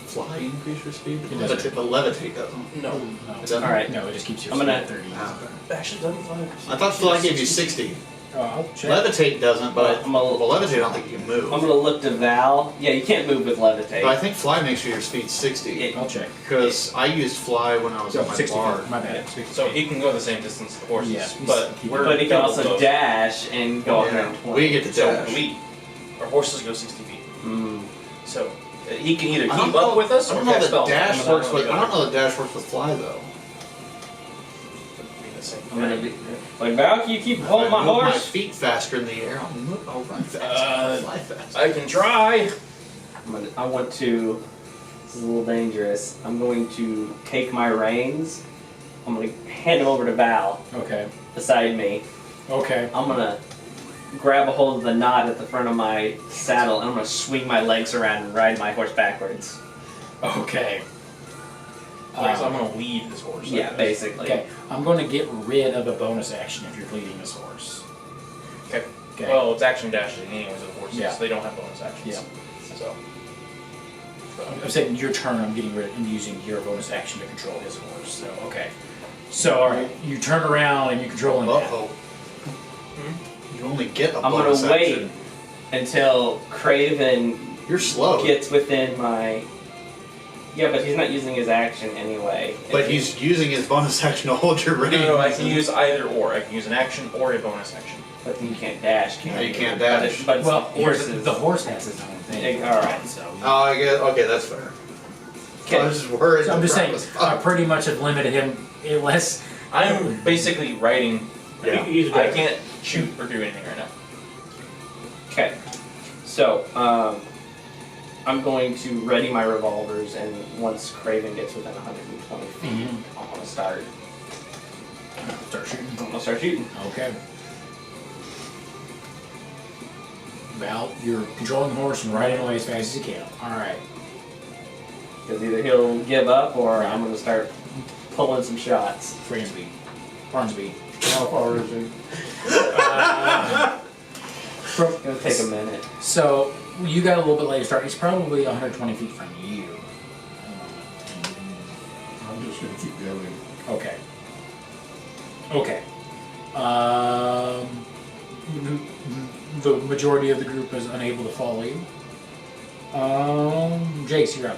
fly increase your speed? It doesn't. But levitate doesn't. No. No. Is that- All right. No, it just keeps your I'm speed gonna- at 30. Ah, okay. Actually, doesn't fly. I thought fly gave you 60. I'll check. Levitate doesn't, but I'm a- well, levitate I don't think you can move. I'm gonna look to Val. Yeah, you can't move with levitate. But I think fly makes sure your speed's 60. I'll check. Because I used fly when I was So on my 60 bar. feet. My bad. 60 So feet. he can go the same distance as the horses, Yeah, but we're But he can double also those. dash and go Yeah, 120. we get to So dash. our horses go 60 feet. Mm. So he can either I don't keep know- up with us I or don't know cast that spells. dash I'm works not with. I gonna don't know that dash works with fly though. be the same I'm gonna thing. be like, Val, can you keep If holding I my move my horse? feet faster in the air. I'll run fast. I'll fly fast. I can try. I want to. This is a little dangerous. I'm going to take my reins. I'm gonna hand them over to Val Okay. beside me. Okay. I'm gonna grab a hold of the knot at the front of my saddle and I'm gonna swing my legs around and ride my horse backwards. Okay. So I'm gonna lead this horse. I Yeah, guess. basically. Okay. I'm going to get rid of a bonus action if you're leading this horse. Okay. Okay. Well, it's action dashing anyways of the horses. Yeah. They don't have bonus actions. Yeah. So. I'm saying your turn. I'm getting rid. I'm using your bonus action to control his horse. So okay. So all right, you turn around and you're controlling that. Uh-oh. You only get a I'm gonna bonus wait action. until Craven You're slow. gets within my. Yeah, but he's not using his action anyway. But he's using his bonus action to hold your reins. No, I can use either or. I can use an action or a bonus action. But then you can't dash, can No, you can't But dash. it- But it's Well, the here's horses. the horse has his own thing. Yeah, all right. So. Oh, I guess. Okay, that's fair. I Okay. was just worried. So I'm just the saying, front was I up. pretty much have limited him unless. I'm basically riding. Yeah. He's a I driver. can't shoot or do anything right now. Okay. So, I'm going to ready my revolvers, and once Craven gets within 120 feet, I'm gonna start. Start shooting. I'm gonna start shooting. Okay. Val, you're controlling the horse and riding away as fast as you can. All right. Because either he'll give up, or I'm gonna start pulling some shots. Farnsby. How far is he? From, It's gonna take a minute. so you got a little bit later start. He's probably 120 feet from you. I'm just gonna keep going. Okay. Okay. The majority of the group is unable to follow you. Jace, you're up.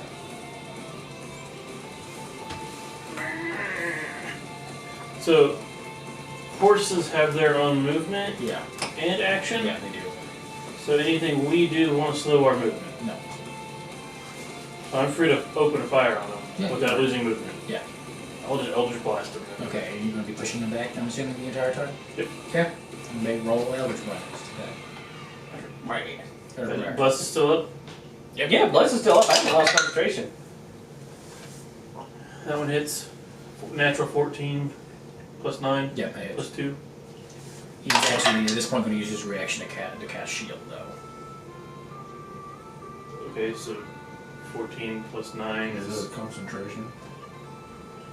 So, horses have their own movement Yeah. and action. Yeah, they do. So anything we do won't slow our movement. No. So I'm free to open a fire on them Yeah. without losing movement. Yeah. I'll just blast them. Okay, and you're going to be pushing them back, I'm assuming, the entire time? Yep. Okay. And they roll Eldritch Blast. Right. Okay. Bless is still up. Yeah, Bless is still up. I haven't lost concentration. That one hits. Natural 14 plus 9 Yeah, that plus is. 2. He's actually, at this point, going to use his reaction to cast Shield, though. Okay, so 14 plus 9 Is is. that concentration?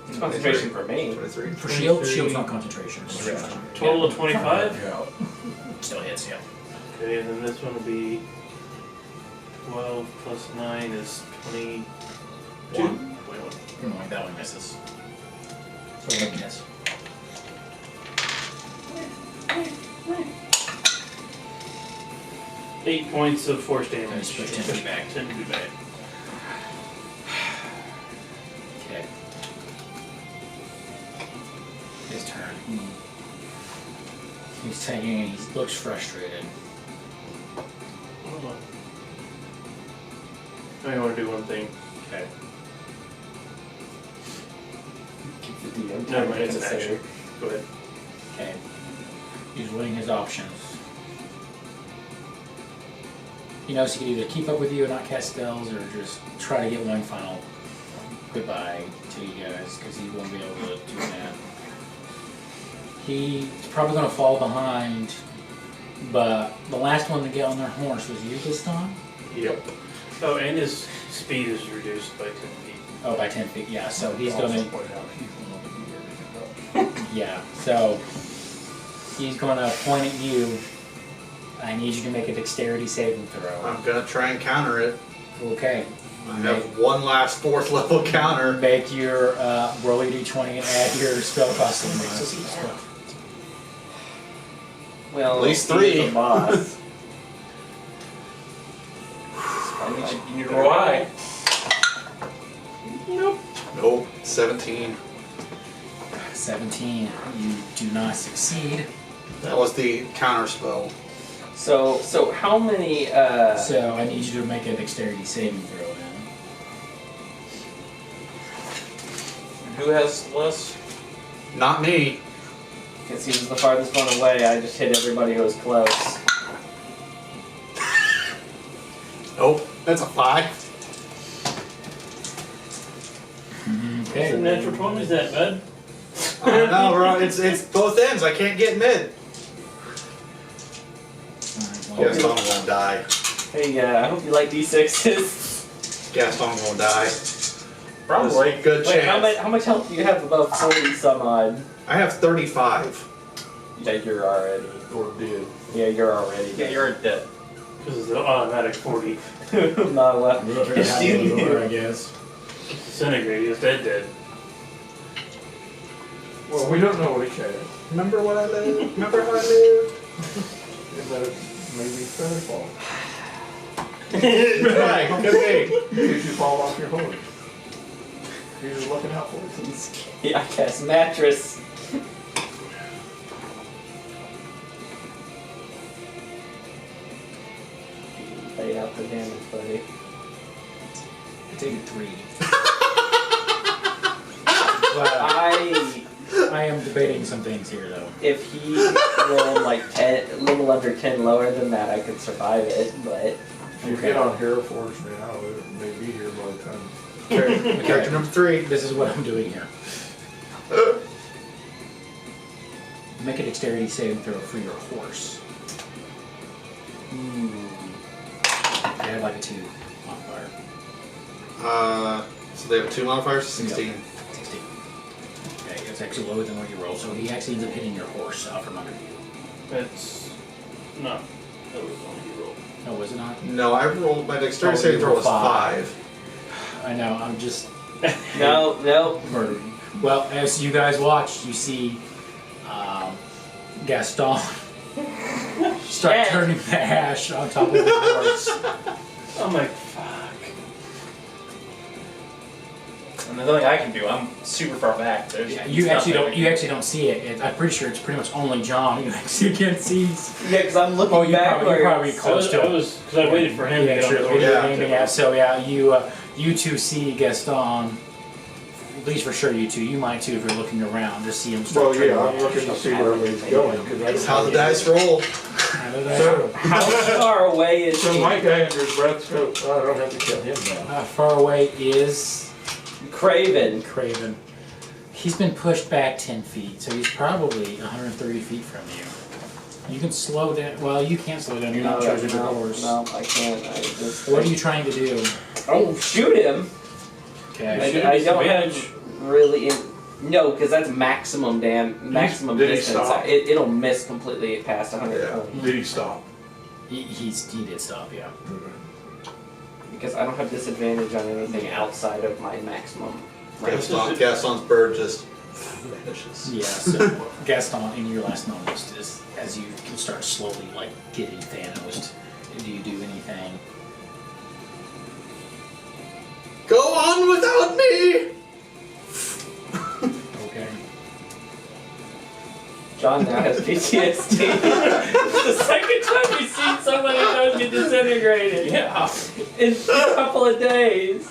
It's concentration for me. 23. For Shield, 23. Shield's not concentration. It's reaction. Total of 25? Yeah. Still hits, yeah. Okay, and then this one will be 12 plus 9 is 22. 21. No, that one misses. So one miss. Eight points of force damage. Nice, push 10 feet back. 10 feet back. Okay. His turn. He's taking, he looks frustrated. Hold on. I want to do one thing. Okay. Keep the DM. Never mind, it's an action. Go ahead. Okay. He's weighing his options. He knows he can either keep up with you and not cast spells, or just try to get one final goodbye to you guys, because he won't be able to do that. He's probably going to fall behind, but the last one to get on their horse was you this time? Yep. Oh, and his speed is reduced by 10 feet. Oh, by 10 feet, yeah, so he's Also going to... point out he's the one that can do everything. Yeah, so he's going to point at you. I need you to make a dexterity saving throw. I'm gonna try and counter it. Okay. I have one last 4th level counter. Make your roll your d20 and add your spell cost. Well, At least he's 3. the boss. You need to roll high. Nope. 17. 17. You do not succeed. That was the counter spell. So how many? So I need you to make a dexterity saving throw then. And who has less? Not me. Because he was the farthest one away, I just hit everybody who was close. Nope. That's a 5. What's the natural 20 is that, bud? No, bro. It's both ends. I can't get mid. Gaston won't die. Hey, I hope you like D6s. Gaston won't die. Probably. Good Wait, chance. how much health do you have above 40 some odd? I have 35. Yeah, you're already. Or did. Yeah, you're already. Yeah, you're dead. Because it's the automatic 40. Not left. We'll figure out how to do it, I guess. Disintegrate, he's dead. Well, we don't know what he had. Remember what I lived? Remember how I lived? Is that maybe feather fall? Right, could be. Did you fall off your horse? You're just looking out for it. Yeah, I guess. Mattress. Lay out the damage, buddy. I take a 3. I am debating some things here though. If he rolled like 10, a little under 10 lower than that, I could survive it, but If you get on Hereford's now, it may be here by the time. Character number 3. This is what I'm doing here. Make a dexterity saving throw for your horse. I have like a 2 modifier. So they have 2 modifiers? 16. 16. Okay, it's actually lower than what you rolled, so he actually ends up hitting your horse out from under you. That's not. That was only you rolled. No, was it not? No, I rolled my dexterity Oh, saving you throw was rolled 5. I know, I'm just no. murdered. Well, as you guys watch, you see Gaston start Shit. turning the ash on top of the horse. I'm like, fuck. And there's nothing I can do. I'm super far back. There's Yeah, you actually don't see it. I'm pretty sure it's pretty much only John who actually can see. Yeah, because I'm looking Oh, you're backwards. probably close to it. Because I waited for him to get on sure. the horse. Yeah. So you two see Gaston. At least for sure, you two. You might too if you're looking around. Just see him start. Well, yeah, turning I'm looking to see where he's going. That's how the dice roll. So, How far away is so he? my guy under his breath goes, oh, I don't have to kill him now. How far away is Craven. Craven? He's been pushed back 10 feet, so he's probably 130 feet from you. You can slow down. Well, you can't slow down. You're not charging your horse. No, I can't. I just. What are you trying to do? Oh, shoot him! Okay. I don't have really. No, because that's maximum maximum Did he distance. stop? It'll miss completely past 120. Did he stop? He did stop. Yeah. Because I don't have disadvantage on anything outside of my maximum range. Gaston's bird just vanishes. Yeah. So Gaston, in your last moments, is as you can start slowly like getting Thanos. Do you do anything? Go on without me! Okay. John now has PTSD. It's the second time we've seen someone who knows get disintegrated. Yeah. In a couple of days.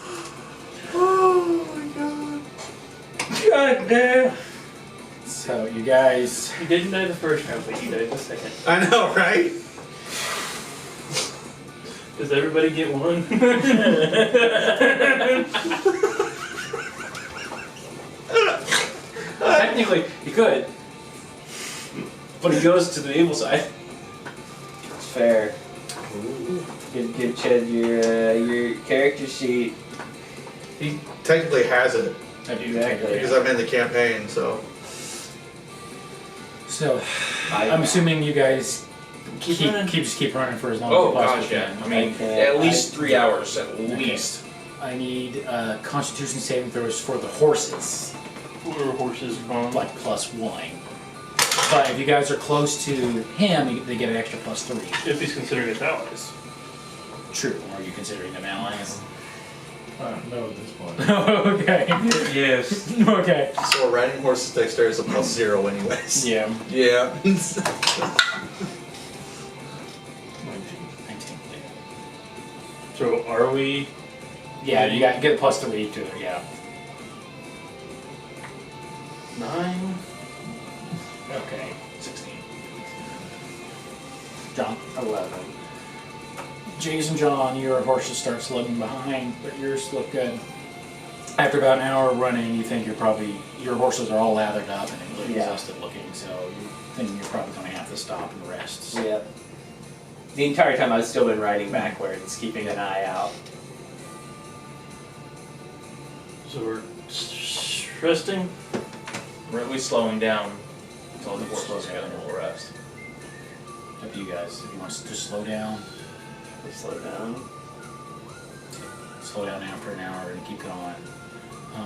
Oh my god. God damn. So you guys. He didn't die the first round, but he died the second. I know, right? Does everybody get one? Technically, you could. But he goes to the evil side. It's fair. Good Chad, your character sheet. He technically has it I do. Exactly. because I'm in the campaign, so. So I'm assuming you guys Keep running. keep running for as long Oh as you possibly gosh, yeah. can. I mean, Okay. at least 3 hours, at least. I need Constitution saving throws for the horses, Poor horses gone. like +1. But if you guys are close to him, they get an extra +3. If he's considering us allies. True. Are you considering them allies? No, at this point. Okay. Yes. Okay. So a riding horse's dexterity is a +0 anyways. Yeah. Yeah. 19. 19. So are we? Yeah, you got get a +3 to it. Yeah. 9. Okay. 16. John. 11. Jace and John, your horses start slugging behind, but yours look good. After about an hour of running, you think your horses are all lathered up and they look exhausted looking, so you're thinking you're probably going to have to stop and rest. Yep. The entire time I've still been riding backwards, keeping an eye out. So we're resting. We're at least slowing down until the horse slows down and we'll rest. Up to you guys. If you want to just slow down after an hour and keep going.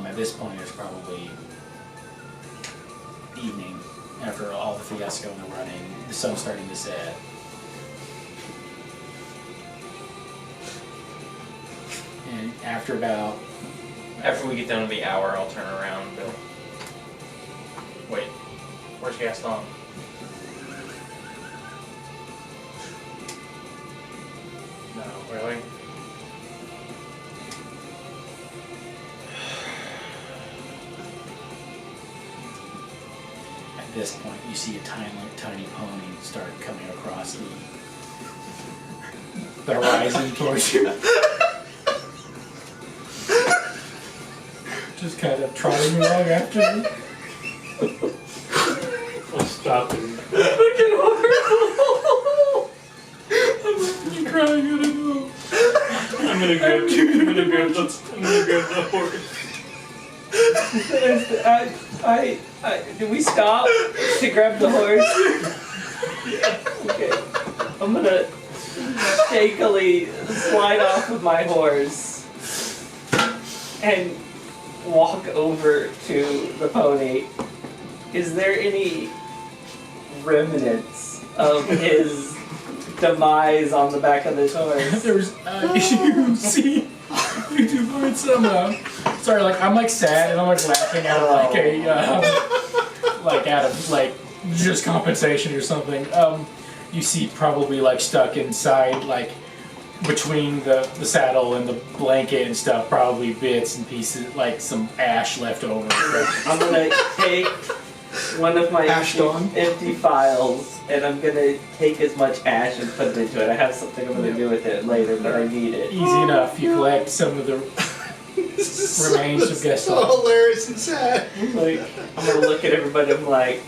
At this point, it's probably evening after all the fiasco and the running. The sun's starting to set. And after After we get down to the hour, I'll turn around, Bill. Wait, where's Gaston? No, really? At this point, you see a tiny pony start coming across the horizon towards you. Just kind of trotting along after you. I'll stop him. Fucking horrible! You're crying, I don't know. I'm gonna grab the horse. Do we stop to grab the horse? Yeah. Okay. I'm gonna shakily slide off of my horse and walk over to the pony. Is there any remnants of his demise on the back of this horse? There's, you see, you do find some, sorry, I'm sad and I'm laughing out of just compensation or something. You see probably stuck inside, between the saddle and the blanket and stuff, probably bits and pieces, some ash left over. I'm gonna take one of my empty files and I'm gonna take as much ash and put it into it. I have something I'm gonna do with it later, but I need it. Easy enough. You collect some of the remains of Gaston. So hilarious and sad. I'm gonna look at everybody. I'm like,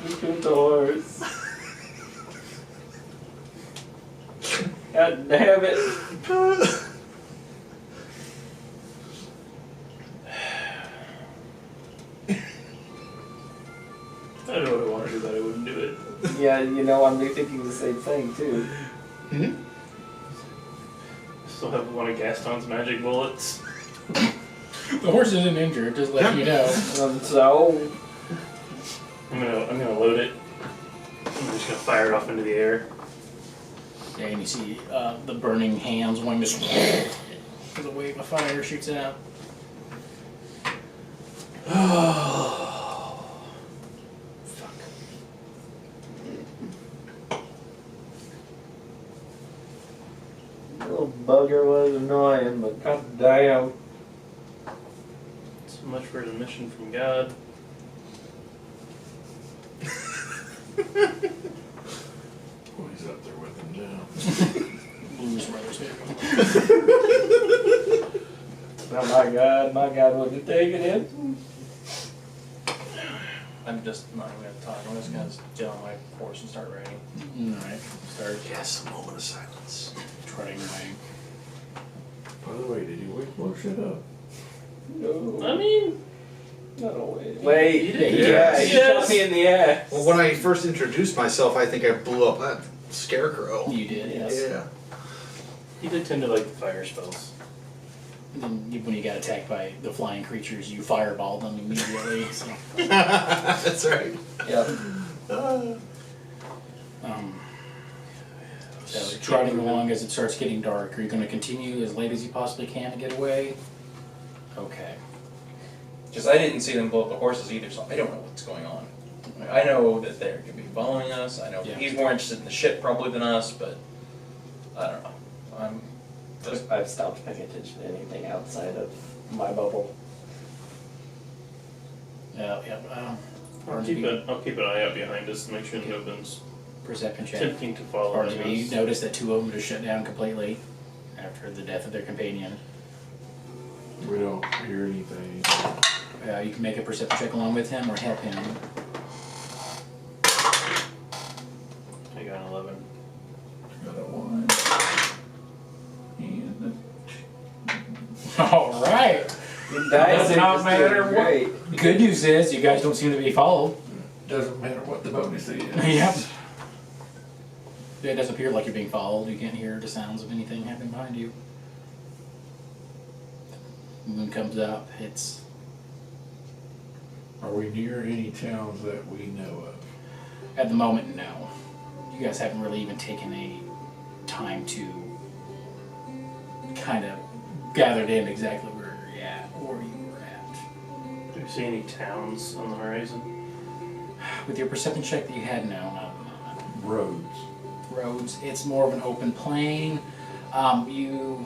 look at the horse. God damn it! I know what I want to do, but I wouldn't do it. Yeah, I'm thinking the same thing too. Hmm? Still have one of Gaston's magic bullets. The horse isn't injured, just let you know. So I'm gonna load it. I'm just gonna fire it off into the air. Yeah, and you see the burning hands wanting to as a wave of fire shoots out. Fuck. little bugger was annoying, but god damn. So much for the mission from God. Well, he's up there with him now. Blues Brothers baby. Oh my god, would you take it in? I'm just not even gonna talk. I'm just gonna get on my horse and start riding. Alright, start Yes, a moment of silence. trotting away. By the way, did you wake blow shit up? No. I mean, No, wait. You did. Yeah, Yes. you shot me in the ass. Well, when I first introduced myself, I think I blew up that scarecrow. You did, yes. Yeah. he did tend to like the fire spells. And then when you got attacked by the flying creatures, you fireball them immediately. So, That's right. Yep. so trotting along as it starts getting dark. Are you going to continue as late as you possibly can to get away? Okay. Because I didn't see them blow up the horses either, so I don't know what's going on. I know that they could be following us. I know Yeah. he's more interested in the ship probably than us, but I don't know. I'm just I've stopped paying attention to anything outside of my bubble. Yeah. I'll keep an eye out behind us to make sure nobody's Perception check. attempting to follow Farnsby, you us. notice that two of them just shut down completely after the death of their companion. We don't hear anything. You can make a perception check along with him or help him. I got an 11. Got a 1. And All right. Does not matter what- Great. Good news is you guys don't seem to be followed. doesn't matter what the bonus is. Yep. It does appear like you're being followed. You can't hear the sounds of anything happening behind you. The moon comes up. It's Are we near any towns that we know of? at the moment no. You guys haven't really even taken a time to kind of gathered in exactly where you're at or you were at. Do we see any towns on the horizon? With your perception check that you had, no, not at the moment. Roads. Roads, it's more of an open plain. You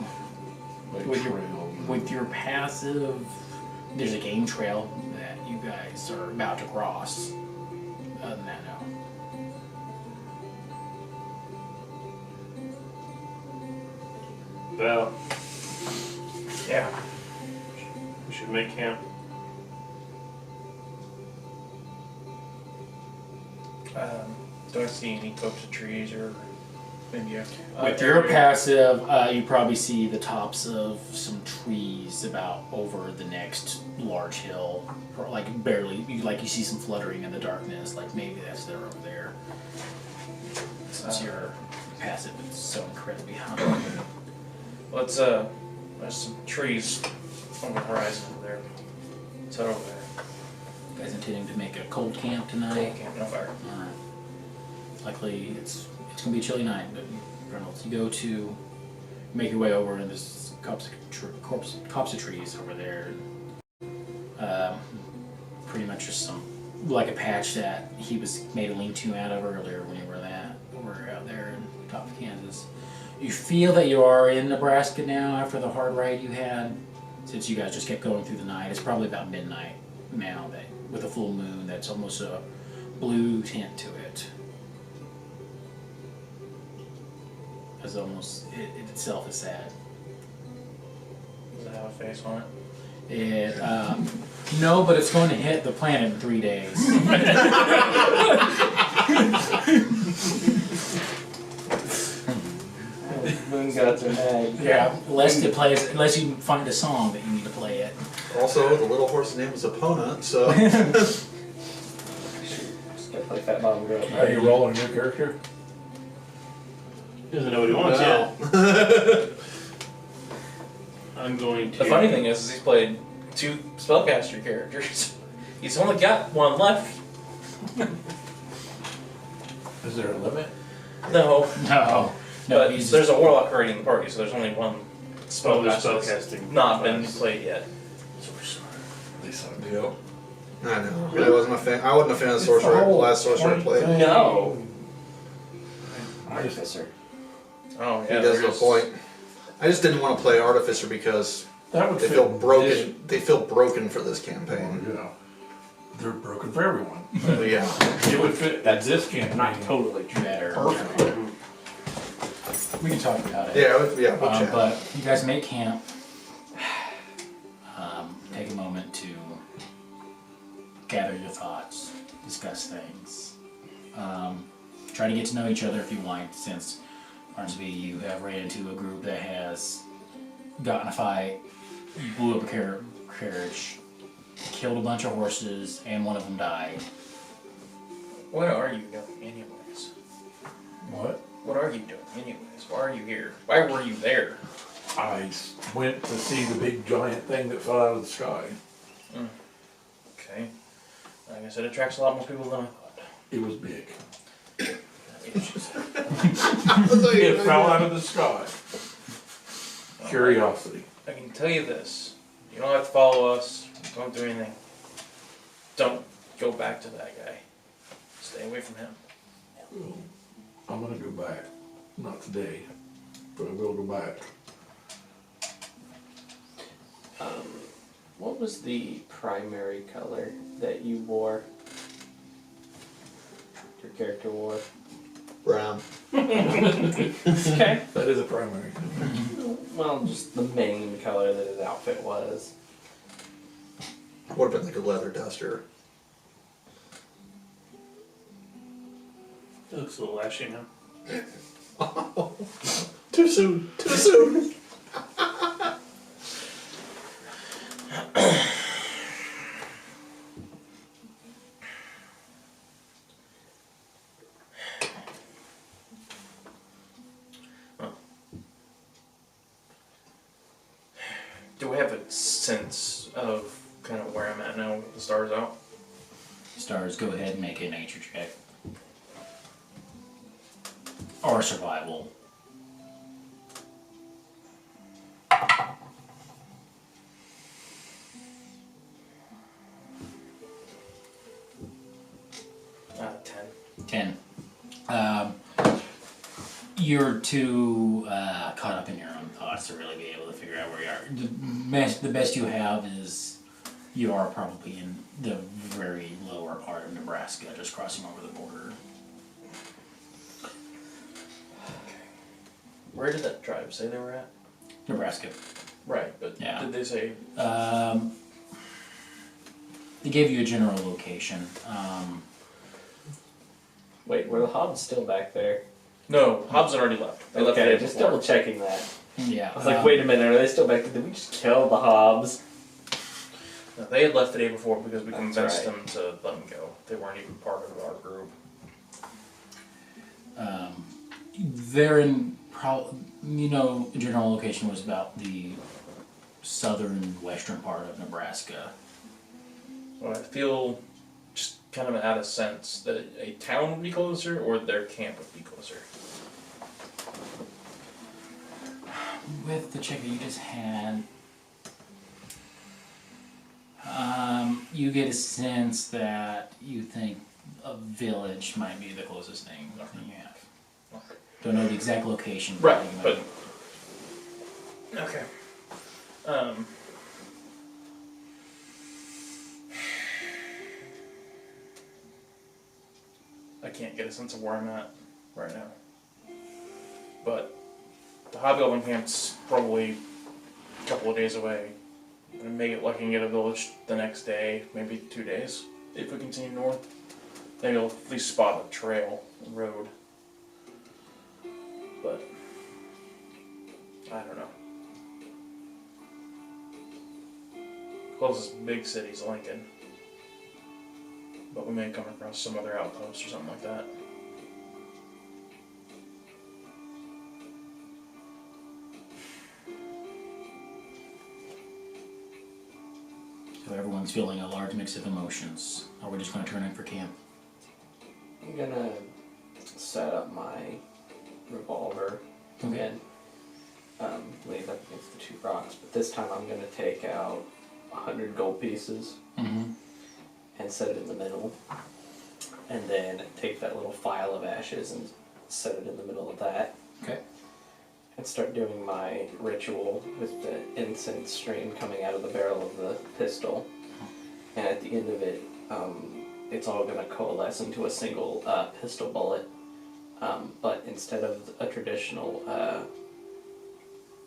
Like with your trails. with your passive, there's a game trail that you guys are about to cross. Other than that, no. Val, yeah. we should make camp. Do I see any copse of trees or maybe With your passive, you probably see the tops of some trees about over the next large hill, or like barely. You see some fluttering in the darkness. Like maybe that's there over there. Since your passive is so incredibly high. Let's there's some trees on the horizon over there. What's that over there? You guys intending to make a cold camp tonight? Cold camp, no fire. Alright. Likely it's gonna be a chilly night, but Reynolds, you go to make your way over and there's copse of trees over there. Pretty much just some like a patch that he was made a lean-to out of earlier when you were out there in top of Kansas. You feel that you are in Nebraska now after the hard ride you had, since you guys just kept going through the night. It's probably about midnight now, that with a full moon that's almost a blue tint to it. It's almost, it itself is sad. Does it have a face on it? It, no, but it's going to hit the planet in 3 days. Moon gods are mad. Yeah, unless you find a song that you need to play it. Also, the little horse's name is Epona, so. Just gotta play Fat Bottom Girl. Are you rolling your character? He doesn't know what he wants yet. No. I'm going to. The funny thing is he's played 2 spellcaster characters. He's only got 1 left. Is there a limit? No. No, But he's there's a warlock already in the party, so there's only 1 Oh, there's spellcaster that's spellcasting. not been played yet. They suck. Yep. I know. I wasn't a fan. I wasn't a fan of sorcerer. Last sorcerer I played. No. I just, Artificer. Oh He yeah. does there the is. point. I just didn't want to play artificer because that would they fit feel this- broken. They feel broken for this Oh, campaign. yeah. They're broken for everyone. But yeah. It would fit this campaign. not totally better. Perfect. We can talk about it. Yeah. We'll chat. But you guys make camp. Take a moment to gather your thoughts, discuss things. Try to get to know each other if you want, since Farnsby, you have ran into a group that has gotten a fight, blew up a carriage, killed a bunch of horses, and one of them died. What are you doing anyways? What? What are you doing anyways? Why are you here? Why were you there? I went to see the big giant thing that fell out of the sky. Okay. Like I said, it attracts a lot more people than I thought. It was big. It's- It fell out of the sky. Curiosity. I can tell you this. You don't have to follow us. Don't do anything. Don't go back to that guy. Stay away from him. Well, I'm gonna go back. Not today, but I will go back. What was the primary color that you wore? Your character wore? Brown. Okay. That is a primary. Well, just the main color that his outfit was. Would have been like a leather duster. It looks a little ashy now. Too soon. Too soon. Do we have a sense of kind of where I'm at now with the stars out? Stars, go ahead and make a nature check. Or survival. Uh, 10. 10. You're too caught up in your own thoughts to really be able to figure out where you are. The best you have is you are probably in the very lower part of Nebraska, just crossing over the border. Where did that tribe say they were at? Nebraska. Right, but Yeah. did they say? They gave you a general location. Wait, were the hobs still back there? No, Hobbs had already left. They left the Okay, day just before. double checking that. Yeah. I was like, wait a minute, are they still back there? Did we just kill the hobs? No, they had left the day before because we That's convinced right. them to let them go. They weren't even part of our group. They're in, general location was about the southern western part of Nebraska. So I feel just kind of out of sense that a town would be closer or their camp would be closer. With the check that you just had, you get a sense that you think a village might be the closest thing that you have. Don't know the exact location. Right, you but might- okay. I can't get a sense of where I'm at right now. But the Hobgoblin camp's probably a couple of days away. And make it lucky and get a village the next day, maybe 2 days, if we continue north. Maybe I'll at least spot a trail, a road. But I don't know. Closest big city's Lincoln. But we may come across some other outpost or something like that. So everyone's feeling a large mix of emotions. Are we just going to turn in for camp? I'm gonna set up my revolver again. Leave up against the 2 rocks, but this time I'm gonna take out 100 gold pieces Mm-hmm. and set it in the middle, and then take that little file of ashes and set it in the middle of that. Okay. And start doing my ritual with the incense stream coming out of the barrel of the pistol. And at the end of it, it's all going to coalesce into a single pistol bullet. But instead of a traditional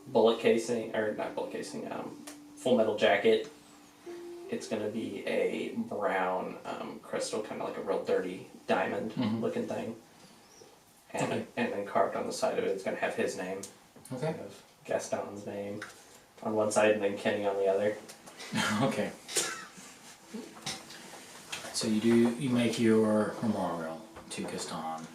bullet casing, or not bullet casing, full metal jacket, it's going to be a brown crystal, kind of like a real dirty diamond looking thing. And, Okay. and then carved on the side of it, it's going to have his name. Okay. Have Gaston's name on one side and then Kenny on the other. Okay. So you make your memorial to Gaston.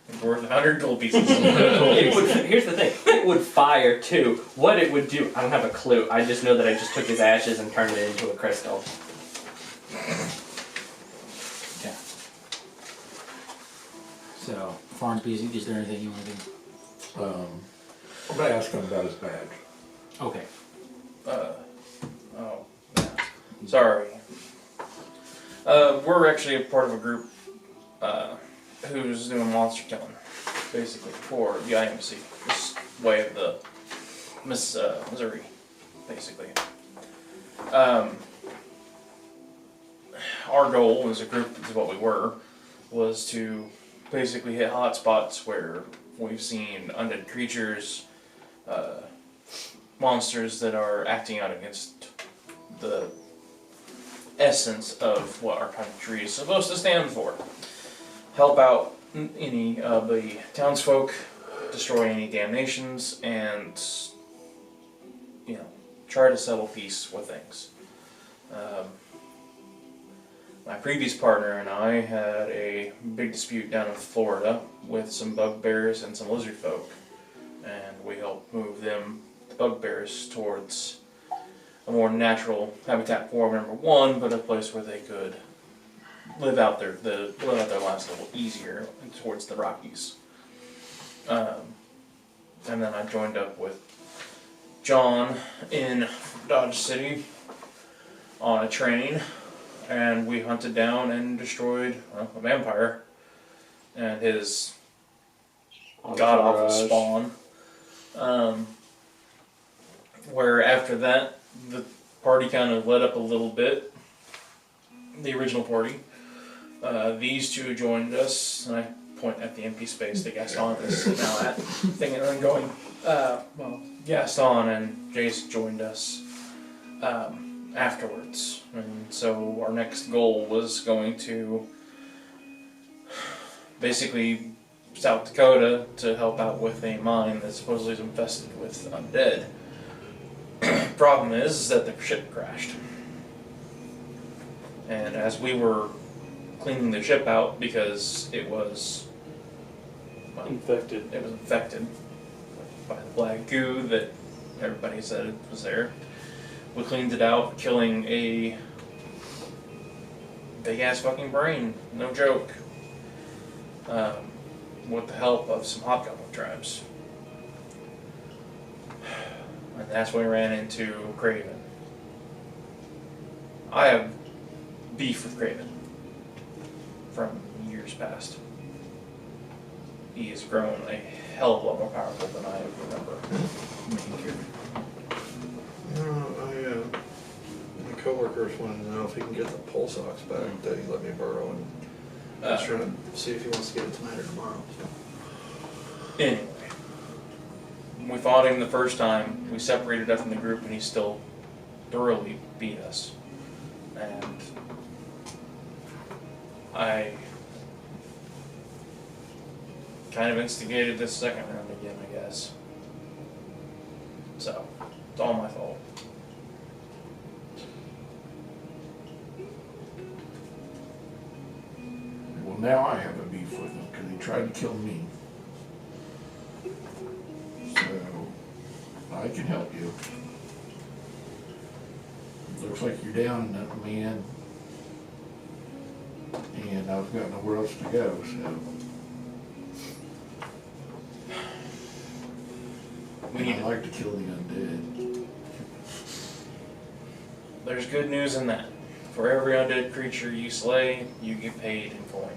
It's worth 100 gold pieces. It would, here's the thing. It would fire too. What it would do, I don't have a clue. I just know that I just took his ashes and turned it into a crystal. Yeah. So, Farnsby, is there anything you want to do? I'm gonna ask him about his badge. Okay. Oh, yeah. Sorry. We're actually a part of a group who's doing monster killing, basically, for the IMC, this way of the Missouri, basically. Our goal as a group, is what we were, was to basically hit hotspots where we've seen undead creatures, monsters that are acting out against the essence of what our country is supposed to stand for. Help out any of the townsfolk, destroy any damnations, and, you know, try to settle peace with things. My previous partner and I had a big dispute down in Florida with some bugbears and some lizard folk, and we helped move them, the bugbears, towards a more natural habitat for them, number one, but a place where they could live out their lives a little easier towards the Rockies. And then I joined up with John in Dodge City on a train, and we hunted down and destroyed a vampire and his god-awful spawn. Where after that, the party kind of let up a little bit, the original party. These two joined us, and I point at the empty space that Gaston is now at, thinking I'm going, well, Gaston and Jace joined us afterwards. And so our next goal was going to basically South Dakota to help out with a mine that supposedly is infested with undead. Problem is that the ship crashed. And as we were cleaning the ship out because it was Infected. it was infected by the black goo that everybody said it was there. We cleaned it out, killing a big ass fucking brain, no joke. With the help of some hobgoblin tribes. And that's when we ran into Craven. I have beef with Craven from years past. He has grown a hell of a lot more powerful than I remember. My coworkers wanted to know if he can get the pulse ox back that he let me borrow, and I was trying to see if he wants to get it tonight or tomorrow. Anyway, we fought him the first time, we separated up from the group, and he still thoroughly beat us. And I kind of instigated this second round again, I guess. So, it's all my fault. Well, now I have a beef with him because he tried to kill me. So, I can help you. Looks like you're down enough, man. And I've got nowhere else to go, so. I like to kill the undead. There's good news in that. For every undead creature you slay, you get paid in coin.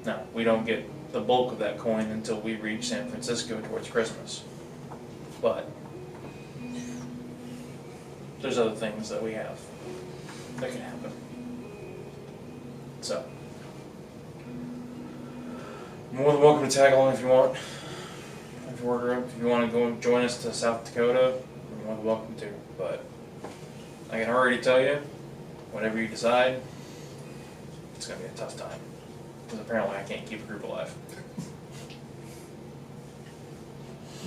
Now, we don't get the bulk of that coin until we reach San Francisco towards Christmas. But there's other things that we have that can happen. So, more than welcome to tag along if you want. If you want to go and join us to South Dakota, you're more than welcome to. But I can already tell you, whatever you decide, it's going to be a tough time. Because apparently I can't keep a group alive.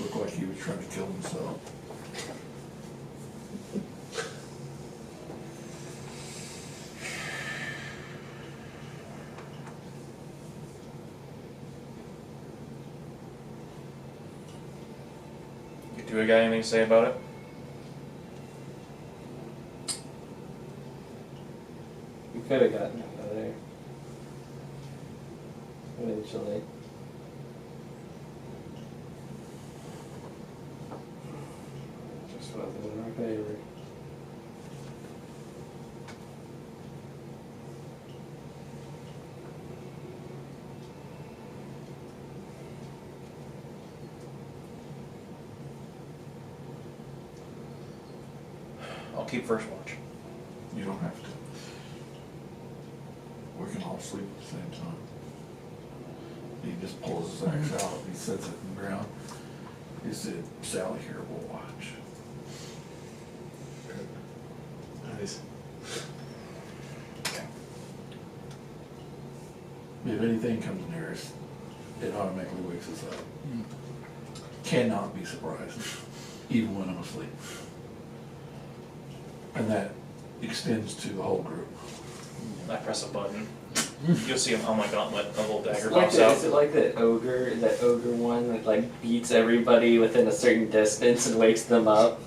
Looked like he was trying to kill himself. two got anything to say about it? We could have gotten out of there. Eventually. Just wasn't in our favor. I'll keep first watch. You don't have to. We can all sleep at the same time. He just pulls his axe out, he sets it in the ground. He said, Sally here will watch. Nice. If anything comes near us, it automatically wakes us up. Cannot be surprised, even when I'm asleep. And that extends to the whole group. I press a button. You'll see on my gauntlet a little dagger Like pops the, out. is it like that ogre one that like beats everybody within a certain distance and wakes them up?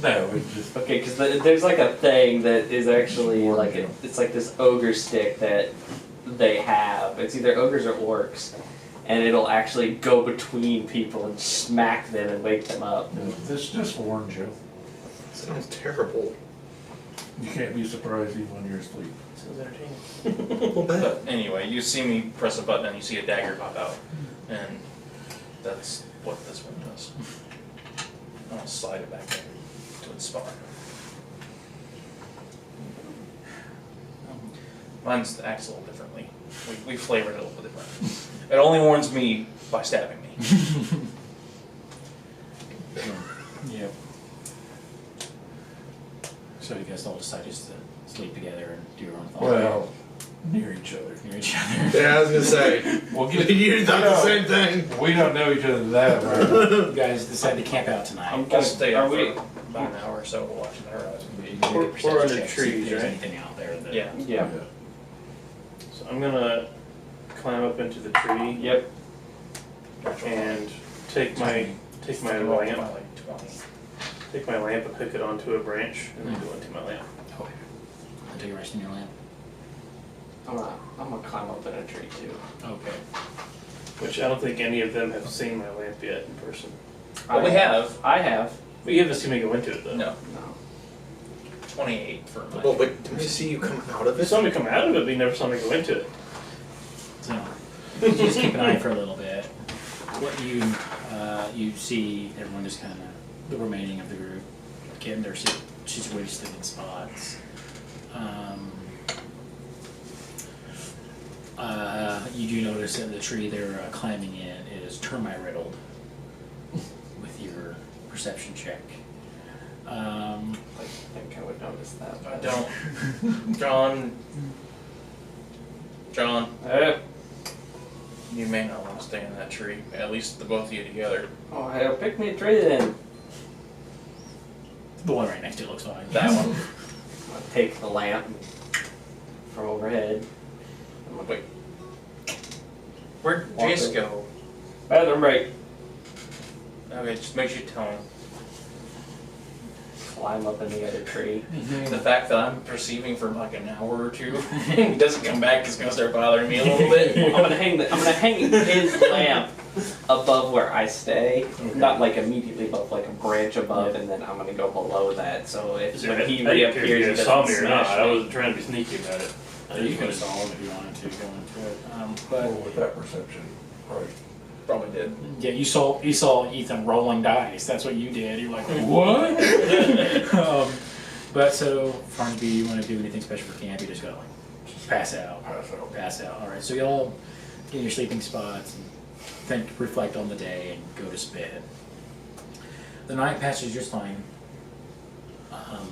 No, it just, Okay, because there's like a thing that is actually like it's like this ogre stick that they have. It's either ogres or orcs, and it'll actually go between people and smack them and wake them up. this just warns you. Sounds terrible. You can't be surprised even when you're asleep. Sounds entertaining. But anyway, you see me press a button and you see a dagger pop out. And that's what this one does. I'll slide it back in to its spot. Mine's acts a little differently. We flavored it a little different. It only warns me by stabbing me. Yeah. So you guys all decide just to sleep together and do your own thing? Well, near each other. Near each other. Yeah, I was gonna say. We'll You thought the same thing. We don't know each other that well. You guys decide to camp out tonight. I'll stay up Are we- for about an hour or so watching the horizon. You can make a perception We're under check, see if trees, there's right? anything out there that... Yeah. Yeah. So I'm gonna climb up into the tree Yep. and take my lamp, Like 20. take my lamp and hook it onto a branch and then go into my lamp. Okay. Until you rest in your lamp. I'm gonna climb up in a tree too. Okay. Which I don't think any of them have seen my lamp yet in person. Well, we have. I have. But you haven't seen me go into it though. No. No. 28 for mine. Well, but didn't we see you come out of They it? saw me come out of it, but you never saw me go into it. So, you just keep an eye for a little bit. What you see everyone just kind of, the remaining of the group, getting their situated in spots. You do notice that the tree they're climbing in is termite riddled with your perception check. I think I would notice that. I don't. John, you may not want to stay in that tree. At least the both of you together. Oh, hell, pick me a tree then. The one right next to it looks fine. That one. I'll take the lamp from overhead. Wait. Where'd Walk Jace over. go? Bathroom break. Okay, just make sure you tell him. Climb up in the other tree. The fact that I'm perceiving for like an hour or two, and he doesn't come back is gonna start bothering me a little bit. I'm gonna hang his lamp above where I stay, not like immediately above, like a branch above, and then I'm gonna go below that. So if when he I didn't care if reappears, you he guys saw me doesn't or not. smash I me. wasn't trying to be sneaky about it. You could have saw him if you wanted to go into it. But Well, with that perception, right. Probably did. yeah, you saw Ethan rolling dice. That's what you did. You're like, what? But so, Farnsby, you want to do anything special for camp? You just gotta like pass out. Pass out. All right. So y'all get in your sleeping spots and think, reflect on the day, and go to bed. The night passes just fine.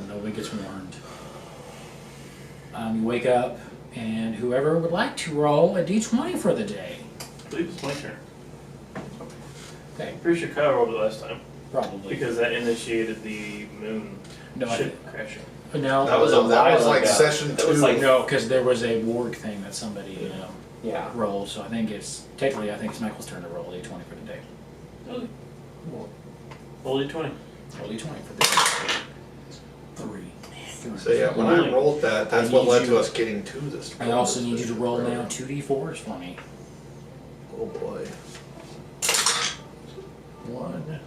Nobody gets warned. You wake up, and whoever would like to roll a d20 for the day. I believe it's my turn. Okay, I'm pretty sure Kyle rolled it last time probably. because that initiated the moon No, ship crashing. No, That was like session That was 2. like- no, because there was a warg thing that somebody Yeah. rolled. So I think it's Michael's turn to roll a d20 for the day. Really? Roll D20. Roll D20 for this. 3. So yeah, when I rolled that, that's I what need led you- to us getting to this. I also need you to roll Right. now 2d4s for me. Oh boy. 1,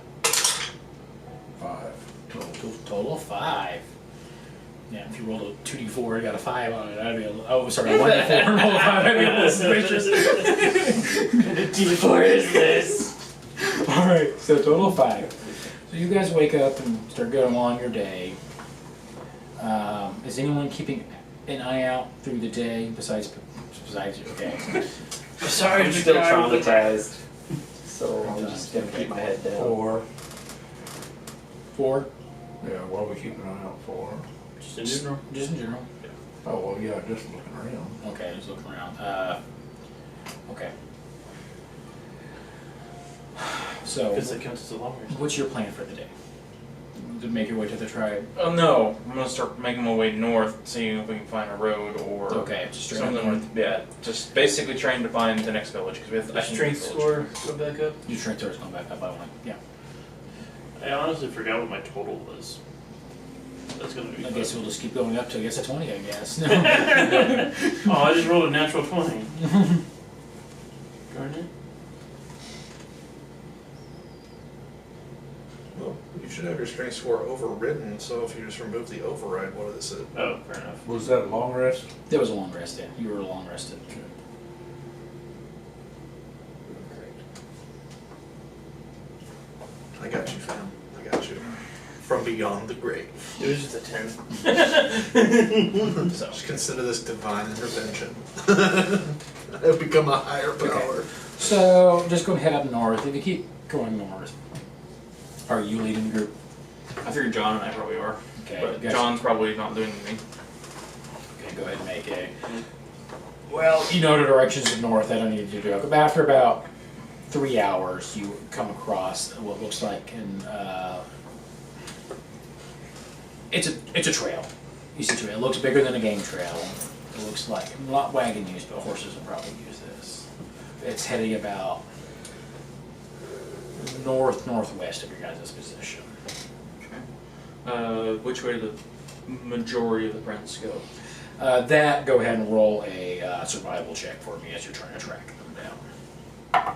5 total. Total of 5. Yeah, if you rolled a 2d4 and got a 5 on it, I'd be a little, oh, sorry, 1d4 and roll a 5, I'd be a little suspicious. What a D4 is this? Alright, so total of 5. So you guys wake up and start going along your day. Is anyone keeping an eye out through the day besides you? Okay. Sorry, I'm still traumatized. So I'm just gonna keep my head down. 4. 4? Yeah, what are we keeping an eye out for? Just in general. Just in general. Oh, well, yeah, just looking around. Okay, just looking around. Okay. So, Because that counts as a long rest. what's your plan for the day? To make your way to the tribe? Oh no, I'm gonna start making my way north, seeing if we can find a road or Okay, just straight something. north. Yeah, just basically trying to find the next village because we have. I think Strength the score, village. go back up. Your strength score is going back up by 1. Yeah. I honestly forgot what my total was. That's gonna be I fun. guess we'll just keep going up till it gets to 20, I guess. No. Oh, I just rolled a natural 20. Darn it. Well, you should have your strength score overridden, so if you just remove the override, what is it? Oh, fair enough. Was that a long rest? There was a long rest in. You were long rested. I got you, fam. I got you. From beyond the grave. It was just a 10. So, Just consider this divine intervention. I've become a higher power. so just go and head up north. If you keep going north, are you leading the group? I figured John and I probably are, Okay. but guys- John's probably not doing anything. Okay, go ahead and make a. Well, you know the directions of north. I don't need you to go. But after about 3 hours, you come across what looks like it's a trail. You see a trail. It looks bigger than a game trail. It looks like not wagon use, but horses would probably use this. It's heading about northwest of your guys' position. Which way do the majority of the friends go? That go ahead and roll a survival check for me as you're trying to track them down.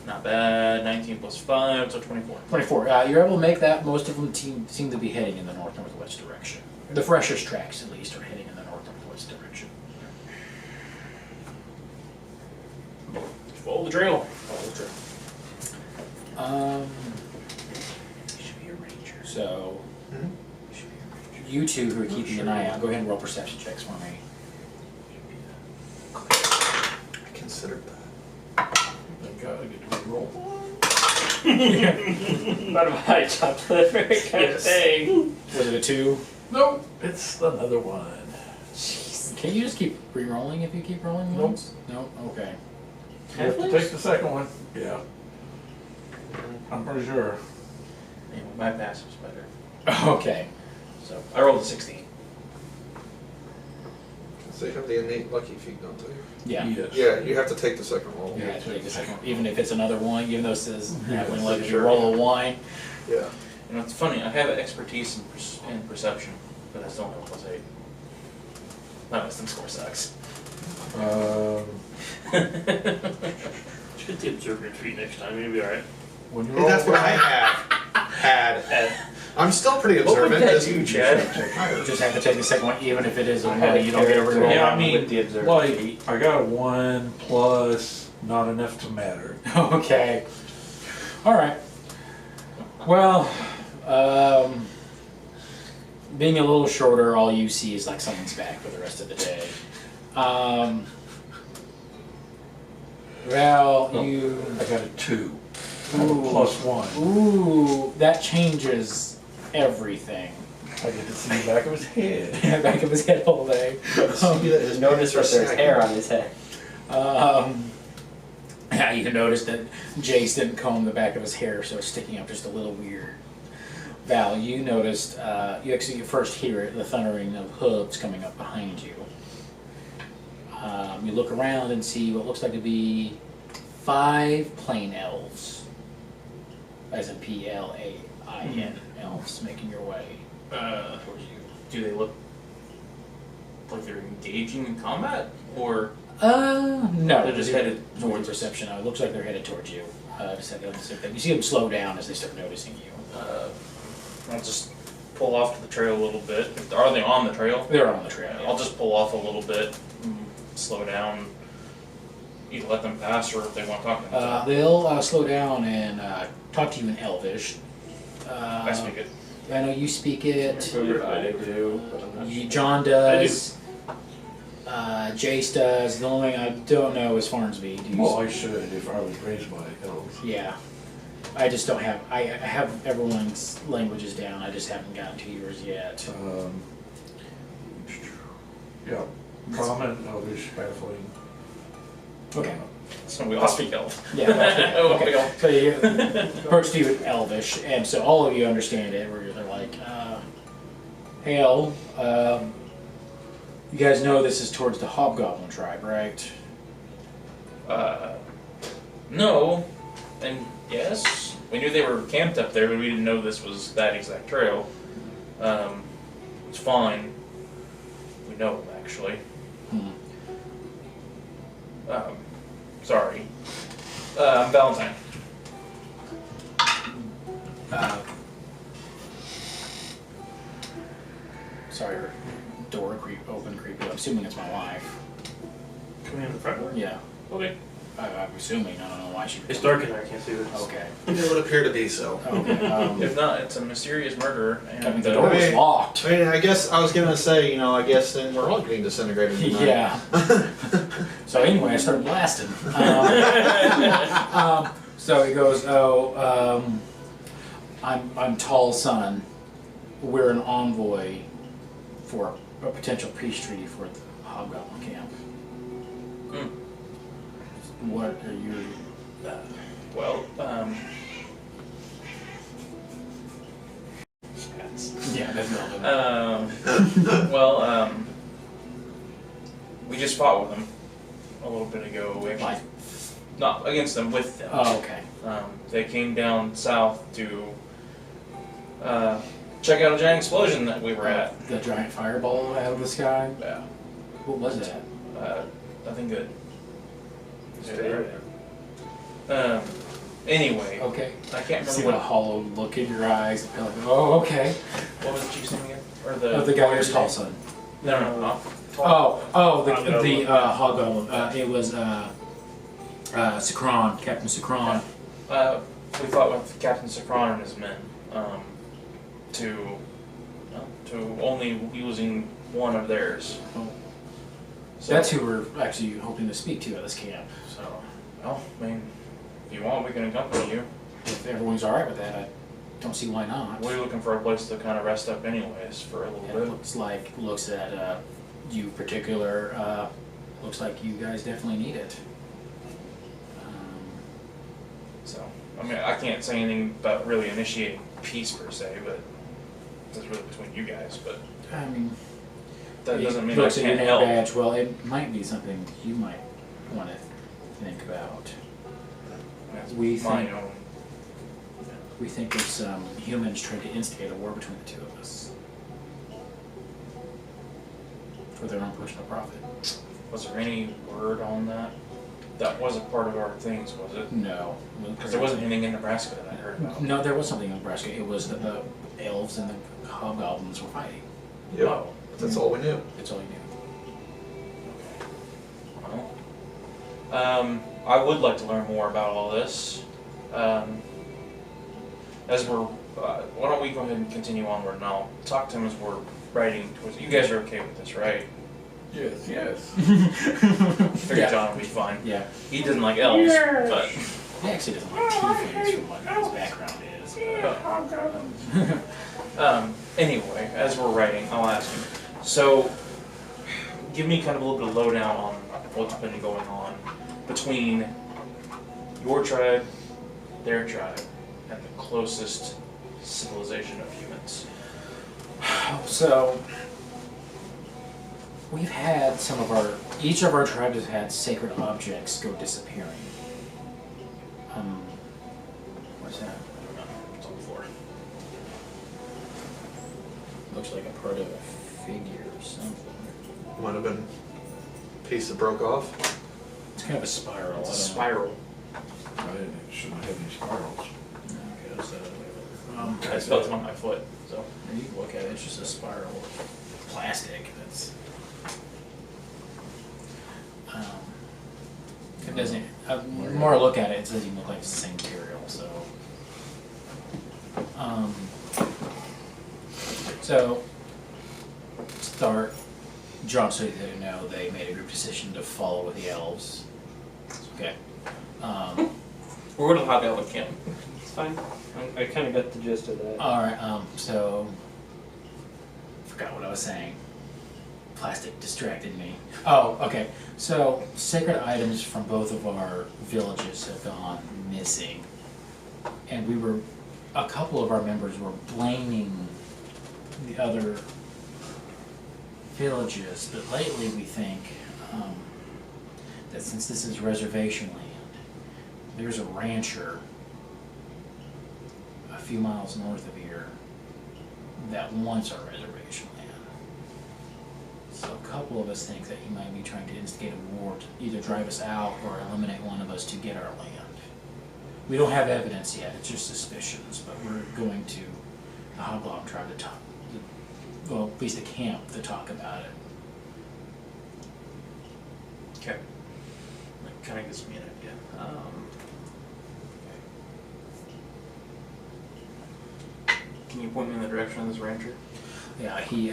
Not bad. 19 plus 5, so 24. 24. You're able to make that. Most of them seem to be heading in the north-northwest direction. The freshest tracks, at least, are heading in the north-northwest direction. Follow the trail. Should be a ranger. So, you two who are keeping an eye out, go ahead and roll perception checks for me. I considered that. Thank God I get to roll. Not a high chocolate very kind of thing. Was it a 2? Nope, it's another one. Can you just keep re-rolling if you keep rolling Nope. ones? No? Okay. You have to take the second one. Yeah. I'm pretty sure. Yeah, my pass was better. Okay. So I rolled a 16. So they have the innate lucky feat, don't they? Yeah. Yes. Yeah, you have to take the second roll. You have to take the second one, even if it's another 1, even though it says halfling luck, if you Sure. roll a 1. Yeah. You know, it's funny. I have expertise in perception, but I still only rolled plus 8. My wisdom score sucks. Just get the observant feet next time, you'll be alright. When you Hey, roll that's what I had. I'm still pretty What would observant. that This- do, Chad? You just have to take the second one, even if it is a I had 1, a you don't get a character reroll. Yeah, I mean, with the observant like, feet. I got a 1 plus not enough to matter. Okay. All right. Well, being a little shorter, all you see is like someone's back for the rest of the day. Well, you. I got a 2. I have a Ooh. plus 1. Ooh, that changes everything. I get to see the back of his head. Back of his head all day. Notice that there's hair on his head. Yeah, you can notice that Jace didn't comb the back of his hair, so it's sticking up just a little weird. Val, you noticed, you first hear it, the thundering of hooves coming up behind you. You look around and see what looks like to be 5 plain elves. as in Plain, elves making your way towards you. Do they look like they're engaging in combat, or No, they're just headed towards towards us? perception. It looks like they're headed towards you. Just like the same thing. You see them slow down as they start noticing you. I'll just pull off to the trail a little bit. Are they on the trail? They're on the trail. I'll just pull off a little bit, slow down, either let them pass or if they want to talk to them. They'll slow down and talk to you in Elvish. I speak it. I know you speak it. I do, but I'm not sure. John does. Jace does. The only thing I don't know is Farnsby. Do you Well, I should if I was raised by elves. Yeah. I just don't have. I have everyone's languages down. I just haven't gotten to yours yet. Yeah, common, elvish, halfling. Okay. So we all speak elf. Yeah. Okay. Okay. So you approach to you with Elvish, and so all of you understand it. Where they're like, "Hail, you guys know this is towards the Hobgoblin tribe, right?" No, and yes, we knew they were camped up there, but we didn't know this was that exact trail. It's fine. We know, actually. Hmm. Sorry. I'm Valentine. Sorry, her door open creepy. I'm assuming it's my wife. Coming in the front door? Yeah. Okay. I'm assuming. I don't know why she. It's dark in there, I can't see this. Okay. It would appear to be so. Okay. If not, it's a mysterious murder, and I mean, the door was Hey. locked. I mean, I guess I was gonna say, I guess then we're all getting disintegrated tonight. Yeah. So anyway, I started blasting. So he goes, I'm Tall Son. We're an envoy for a potential peace treaty for the Hobgoblin camp. What are your... well, Yeah, that's relevant. we just fought with them a little bit ago. We actually, Like, not against them, with them. oh, okay. They came down south to check out a giant explosion that we were at. The giant fireball out of the sky? Yeah, What was that? nothing good. Stay right Anyway, Okay. I can't See remember the hollow look in your eyes. And like, oh, okay. what was the chief's name again? Or The guy who's Tall Son. No. The Hobgoblin. It was Sakron, Captain Sakron. We fought with Captain Sakron and his men to only using one of theirs. So, That's who we're actually hoping to speak to at this camp. So well, I mean, if you want, we can accompany you. if everyone's all right with that, I don't see why not. We're looking for a place to kind of rest up, anyways, for a little It bit. looks at you particular. Looks like you guys definitely need it. So, I mean, I can't say anything about really initiating peace per se, but that's really between you guys. But I mean, that doesn't mean it I looks at your can't name help. badge. Well, it might be something you might want to think about. That's We my think- own. We think there's some humans trying to instigate a war between the two of us for their own personal profit. Was there any word on that? That wasn't part of our things, was it? No. Because there wasn't anything in Nebraska that I heard about. No, there was something in Nebraska. It was that the elves and the hobgoblins were fighting. Yep. Oh, That's all we knew. That's all you knew. well. I would like to learn more about all this. As we're, why don't we go ahead and continue onward, and I'll talk to him as we're riding towards. You guys are okay with this, right? Yes, yes. Figured Yeah. John would be fine. Yeah. He doesn't like elves, but He actually doesn't like tieflings from what his background is. anyway, as we're writing, I'll ask him. So, give me kind of a little bit of lowdown on what's been going on between your tribe, their tribe, and the closest civilization of humans. So, we've had each of our tribes has had sacred objects go disappearing. What's that? looks like a part of a figure or something. Might have been a piece that broke off. It's kind of a spiral. It's a I don't know. spiral. It shouldn't have any spirals. Okay, so, I felt it on my foot, so. you can look at it, it's just a spiral of plastic that's. It doesn't, the more I look at it, it doesn't even look like it's the same material, so. So, start, John, so you didn't know, they made a group decision to follow with the elves. Okay. We're going to the Hobgoblin camp. It's fine. I kind of got the gist of that. Alright, so, forgot what I was saying. Plastic distracted me. Oh, okay. So, sacred items from both of our villages have gone missing. And a couple of our members were blaming the other villages, but lately we think that since this is reservation land, there's a rancher a few miles north of here that wants our reservation land. So a couple of us think that he might be trying to instigate a war to either drive us out or eliminate one of us to get our land. We don't have evidence yet, it's just suspicions, but we're going to the Hobgoblin tribe to talk, well, at least the camp to talk about it. Okay. That kind of gives me an idea. Can you point me in the direction of this rancher? Yeah, he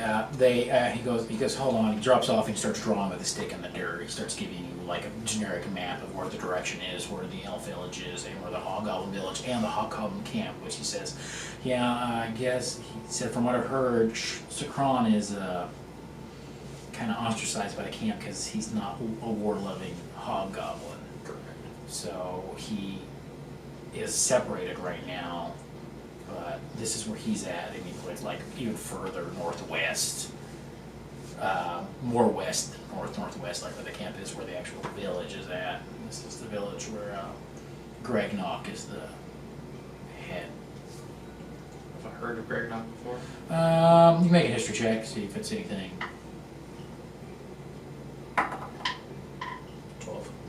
goes, hold on, he drops off and he starts drawing with a stick in the dirt. He starts giving you like a generic map of where the direction is, where the elf village is, and where the Hobgoblin village and the Hobgoblin camp, which he says, yeah, I guess, he said, from what I've heard, Sakron is kind of ostracized by the camp because he's not a war-loving Hobgoblin. So he is separated right now. But this is where he's at, and he went like even further northwest, more west than northwest, like where the camp is, where the actual village is at. And this is the village where Greg Knock is the head. Have I heard of Greg Knock before? You can make a history check, see if it's anything.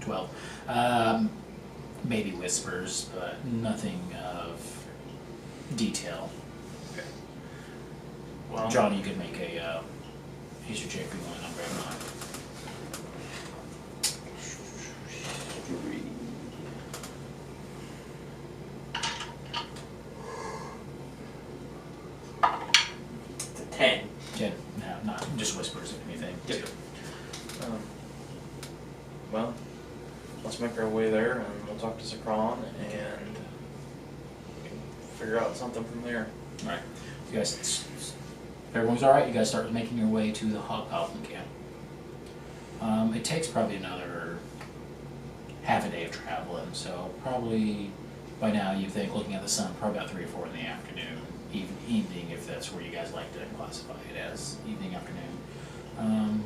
12. Maybe whispers, but nothing of detail. Okay. Well, John, you could make a history check if you want on Greg Knock. It's a 10. 10. No, not just whispers, if anything. Yep. Well, let's make our way there and we'll talk to Sakron and we can figure out something from there. Alright. You guys, if everyone's alright, you guys start making your way to the Hobgoblin camp. It takes probably another half a day of traveling, so probably by now you think, looking at the sun, probably about 3 or 4 in the afternoon. Evening, if that's where you guys like to classify it as, evening, afternoon.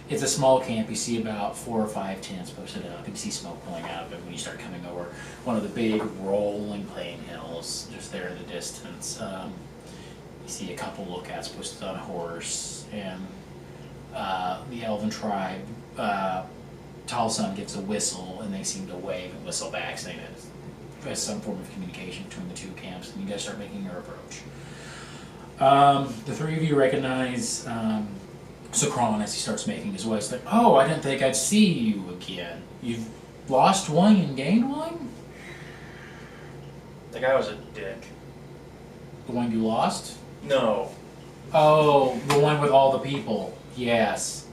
It's a small camp. You see about 4 or 5 tents posted up. You can see smoke pulling out of it when you start coming over one of the big rolling plain hills just there in the distance. You see a couple lookouts posted on a horse, and the elven tribe, Talsun gives a whistle, and they seem to wave and whistle back, saying that there's some form of communication between the two camps, and you guys start making your approach. The 3 of you recognize Sakron as he starts making his way. It's like, oh, I didn't think I'd see you again. You've lost one and gained one? The guy was a dick. The one you lost? No. Oh, the one with all the people. Yes.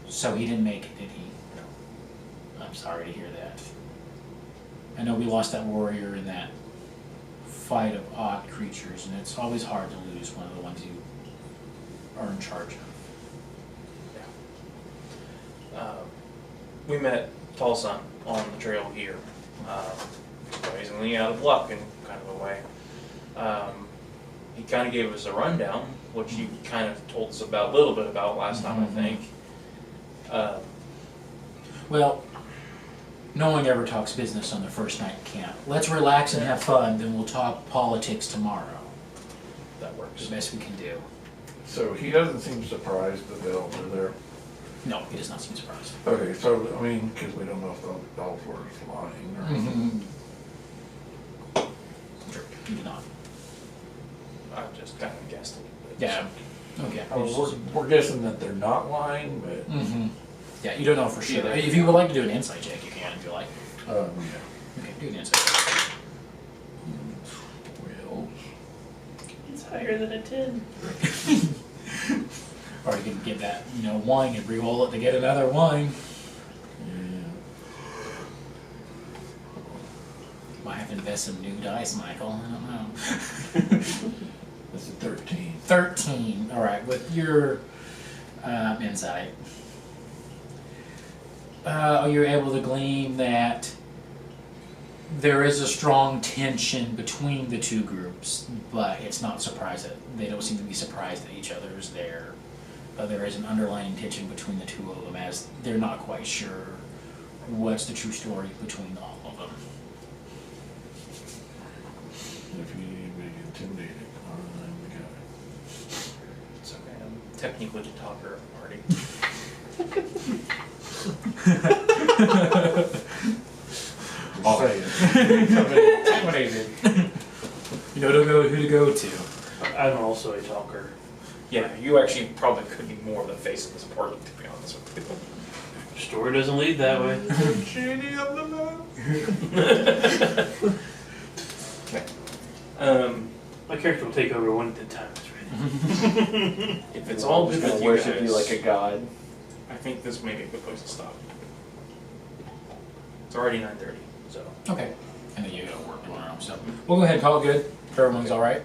So he didn't make it, did he? No. I'm sorry to hear that. I know we lost that warrior in that fight of odd creatures, and it's always hard to lose one of the ones you are in charge of. Yeah. We met Talsun on the trail here. Amazingly out of luck in kind of a way. He kind of gave us a rundown, which you kind of told us about a little bit about last time, I think. Well, No one ever talks business on the first night of camp. Let's relax and have fun, then we'll talk politics tomorrow. That It's works. the best we can do. So he doesn't seem surprised that the elves are there. No, he does not seem surprised. Okay, so, I mean, because we don't know if the elves were flying or. Mm-hmm. Sure, he did not. I've just kind of guessed it. Yeah. Okay. We're guessing that they're not lying, but, Mm-hmm. Yeah, you don't know for sure. Yeah. If you would like to do an insight check, you can, if you like. yeah. Okay, do an insight check. 12. It's higher than a 10. Or you can get that, wine and re-roll it to get another wine. Yeah. Might have to invest some new dice, Michael. I don't know. That's a 13. 13. All right, with your insight, you're able to glean that there is a strong tension between the two groups, but it's not surprising. They don't seem to be surprised that each other is there. But there is an underlying tension between the two of them, as they're not quite sure what's the true story between all of them. If you need to be intimidated, I'm the guy. It's okay. I'm technically the talker of the party. I'll say it. Intimidated. You know who to go to. I'm also a talker. Yeah, you actually probably could be more of the face of this party, to be honest with you. Story doesn't lead that way. Genie of the moon. My character will take over one at a time. It's ready. If it's all good I'm with gonna you worship guys, you like a god. I think this may be a good place to stop. It's already 9:30, so. Okay. And then you gotta work tomorrow, so we'll go ahead and call it good. If everyone's all right.